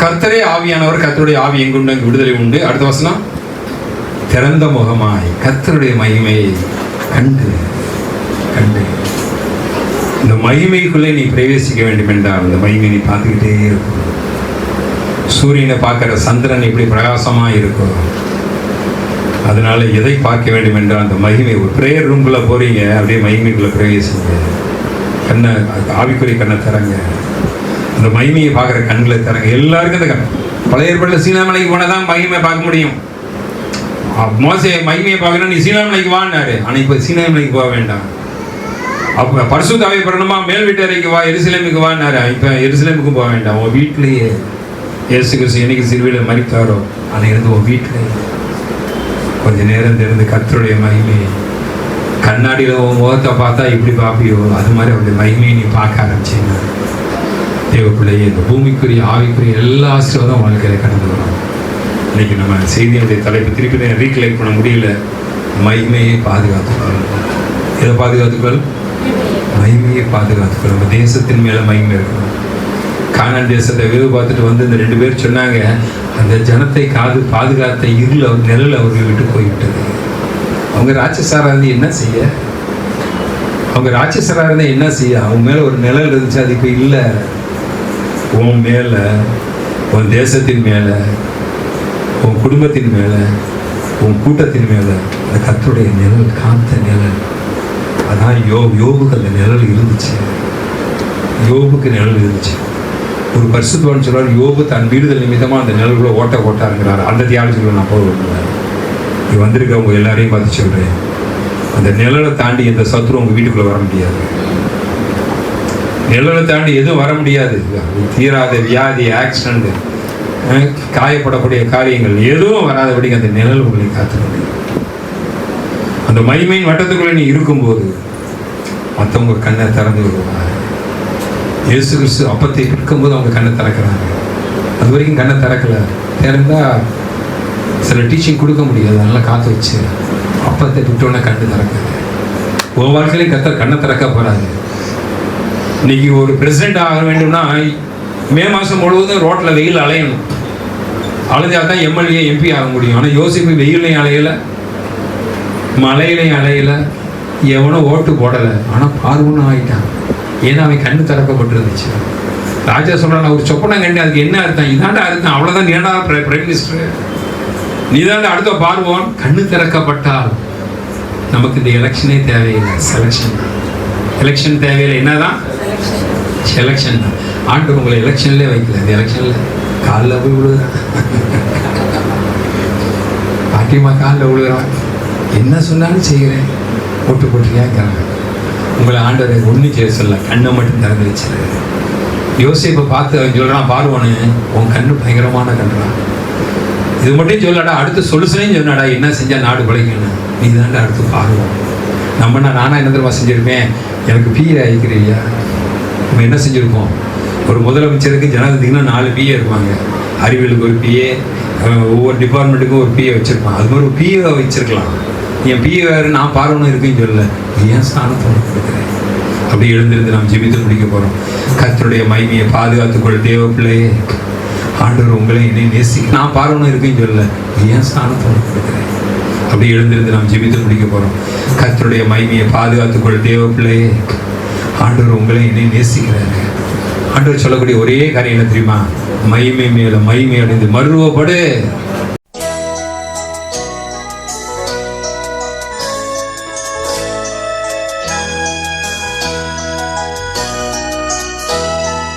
கர்த்தரே ஆவியானவர், கர்த்தருடைய ஆவி எங்குண்டு அங்கு விடுதலை உண்டு. அடுத்த வசனம், திறந்த முகமாய் கர்த்தருடைய மகிமையை கண்டு இந்த மகிமைக்குள்ளே நீ பிரவேசிக்க வேண்டும் என்றால் இந்த மகிமை நீ பார்த்துக்கிட்டே இருக்கும். சூரியனை பார்க்கிற சந்திரன் எப்படி பிரகாசமா இருக்கும். அதனால எதை பார்க்க வேண்டும் என்றால் அந்த மகிமை. ஒரு பிரேயர் ரூம்குள்ள போறீங்க, அப்படியே மகிமைக்குள்ள பிரவேசிங்க. கண்ணை, ஆவிக்குரிய கண்ணை தரங்க. அந்த மகிமையை பார்க்குற கண்களை தரங்க. எல்லாருக்கும் இந்த பழைய ஏற்பாட்டில் சீனாமலைக்கு போனால் தான் மகிமை பார்க்க முடியும். மோசே மகிமையை பார்க்கணும், நீ சீனாமலைக்கு வான்னாரு. ஆனால் இப்போ சீனாமலைக்கு போக வேண்டாம். அப்போ பரிசுத்தாவை பெறணுமா, மேல் வீட்டு அறைக்கு வா, எருசலேமுக்கு வான்னாரு. இப்போ எருசலேமுக்கு போக வேண்டாம். உன் வீட்டிலேயே இயேசு கிறிஸ்து என்னைக்கு சிலுவையில் மரித்தாரோ அன்னைக்கு உன் வீட்டிலேயே கொஞ்ச நேரம் தெரிந்து கர்த்தருடைய மகிமையை கண்ணாடியில் உன் முகத்தை பார்த்தா எப்படி பார்ப்பியோ அது மாதிரி அவருடைய மகிமையை நீ பார்க்க ஆரம்பிச்சீங்கன்னா தேவ பிள்ளையே இந்த பூமிக்குரிய ஆவிக்குரிய எல்லா ஆசீர்வாதம் வாழ்க்கையில கடந்து வரும். இன்னைக்கு நம்ம செய்தியுடைய தலைப்பு திருப்பி ரீகலெக்ட் பண்ண முடியல. மகிமையை பாதுகாத்துக்கொள். எதை பாதுகாத்துக்கொள்? மகிமையை பாதுகாத்துக்கொள். நம்ம தேசத்தின் மேல மகிமை இருக்கணும். கானான் தேசத்தை வேவு பார்த்துட்டு வந்து இந்த 2 பேர் சொன்னாங்க, அந்த ஜனத்தை பாதுகாத்த இருள் நிழல் அவர்கள் விட்டு போய்விட்டது. அவங்க ராட்சசராக இருந்து என்ன செய்ய? அவங்க ராட்சசராக இருந்தால் என்ன செய்ய? அவங்க மேலே ஒரு நிழல் இருந்துச்சு, அது இப்போ இல்லை. உன் மேலே, உன் தேசத்தின் மேலே, உன் குடும்பத்தின் மேலே, உன் கூட்டத்தின் மேலே அந்த கர்த்தருடைய நிழல், காந்த நிழல். அதான் யோபுக்கு அந்த நிழல் இருந்துச்சு. யோபுக்கு நிழல் இருந்துச்சு. ஒரு பரிசுத்தவான் சொல்றார், யோபு தன் வீடுதல் நிமித்தமாக அந்த நிழல்களை ஓட்டாருங்கிறார். அந்த தியாலஜிக்குள்ள நான் போக விரும்புகிறேன். நீ வந்திருக்கவங்க எல்லாரையும் பார்த்து சொல்கிறேன், அந்த நிழலை தாண்டி எந்த சத்துரும் உங்கள் வீட்டுக்குள்ளே வர முடியாது. நிழலை தாண்டி எதுவும் வர முடியாது. தீராத வியாதி, ஆக்சிடென்ட், காயப்படக்கூடிய காரியங்கள் எதுவும் வராதபடிக்கு அந்த நிழல் உங்களை காத்துக்கொண்டு அந்த மகிமையின் வட்டத்துக்குள்ளே நீ இருக்கும்போது மற்றவங்க கண்ணை திறந்து விடுவாங்க. இயேசு கிறிஸ்து அப்பத்தை விற்கும்போது அவங்க கண்ணை திறக்கிறாங்க. அது வரைக்கும் கண்ணை திறக்கல. திறந்தா சில டீச்சிங் கொடுக்க முடியாது. அதெல்லாம் காத்து வச்சு அப்பத்தை விட்டோன்னே கண்ணு திறக்காது. உன் வாழ்க்கையிலையும் கண்ணை திறக்க போறாது. இன்னைக்கு ஒரு பிரசிடென்ட் ஆக வேண்டும்னா மே மாதம் முழுவதும் ரோட்டில் வெயில் அலையணும். அலைஞ்சாதான் எம்எல்ஏ எம்பி ஆக முடியும். ஆனால் யோசிப்பு வெயிலையும் அலையல, மழையிலையும் அலையல, எவனும் ஓட்டு போடலை. ஆனால் பார்வனும் ஆகிட்டான். ஏன்னா அவன் கண்ணு திறக்கப்பட்டிருந்துச்சு. ராஜா சொல்றான், ஒரு சொப்பனை கண்டு அதுக்கு என்ன அர்த்தம்? இதாண்டா அர்த்தம். அவ்வளோதான். நீடா பிரைம் மினிஸ்டர், நீதாண்டா அடுத்த பார்வோன். கண்ணு திறக்கப்பட்டால் நமக்கு இந்த எலெக்ஷனே தேவையில்லை. எலெக்ஷன் தேவையில்லை. என்னதான் எலெக்ஷன் தான். ஆண்டு உங்களை எலெக்ஷன்லேயே வைக்கல. இந்த எலெக்ஷன்ல காலில் போய் விழுகிறான். பாட்டியம்மா காலில் விழுகிறான். என்ன சொன்னாலும் செய்கிறேன், போட்டு போட்டுறியாங்கிறாங்க. உங்களை ஆண்டவர் ஒன்றும் செய்ய சொல்ல, கண்ணை மட்டும் திறந்து வச்சிரு. யோசிப்பை பார்த்து அவன் சொல்கிறான், பார்வனு உன் கண்ணு பயங்கரமான கண்ணுறான். இது மட்டும் சொல்லடா, அடுத்து சொல்லுசனையும் சொன்னாடா, என்ன செஞ்சால் நாடு பிழைக்கணும். நீ தாண்டா அடுத்து பார்வோம். நம்மனா நானா என்ன தெரியுமா செஞ்சுருப்பேன்? எனக்கு பிஏ ஆகிக்கிறியா? நம்ம என்ன செஞ்சுருப்போம்? ஒரு முதலமைச்சருக்கு ஜனாதிபதிக்குன்னா 4 பிஏ இருப்பாங்க. அறிவியலுக்கு ஒரு பிஏ, ஒவ்வொரு டிபார்ட்மெண்ட்டுக்கும் ஒரு பிஏ வச்சுருப்பான். அது மாதிரி ஒரு பிஏ வச்சிருக்கலாம். என் பிஏ வேறு, நான் பார்வனும் இருக்குன்னு சொல்லலை. ஏன் ஸ்தானத்தை கொடுக்குறேன்? அப்படி எழுந்திருந்து நாம் ஜெபித்து முடிக்க போகிறோம். கர்த்தருடைய மகிமையை பாதுகாத்துக்கொள் தேவ பிள்ளையே. ஆண்டவர் உங்களை என்னை நேசிக்க, நான் பார்வனும் இருக்குன்னு சொல்லலை. ஏன் ஸ்தானத்தை கொடுக்குறேன்? அப்படி எழுந்திருந்து நாம் ஜெபித்து முடிக்க போகிறோம். கர்த்தருடைய மகிமையை பாதுகாத்துக்கொள் தேவ பிள்ளையே. ஆண்டவர் உங்களை என்னை நேசிக்கிறாரு. ஆண்டவர் சொல்லக்கூடிய ஒரே காரியம் என்ன தெரியுமா? மகிமை மேல மகிமை அடைந்து மறுரூபப்படு.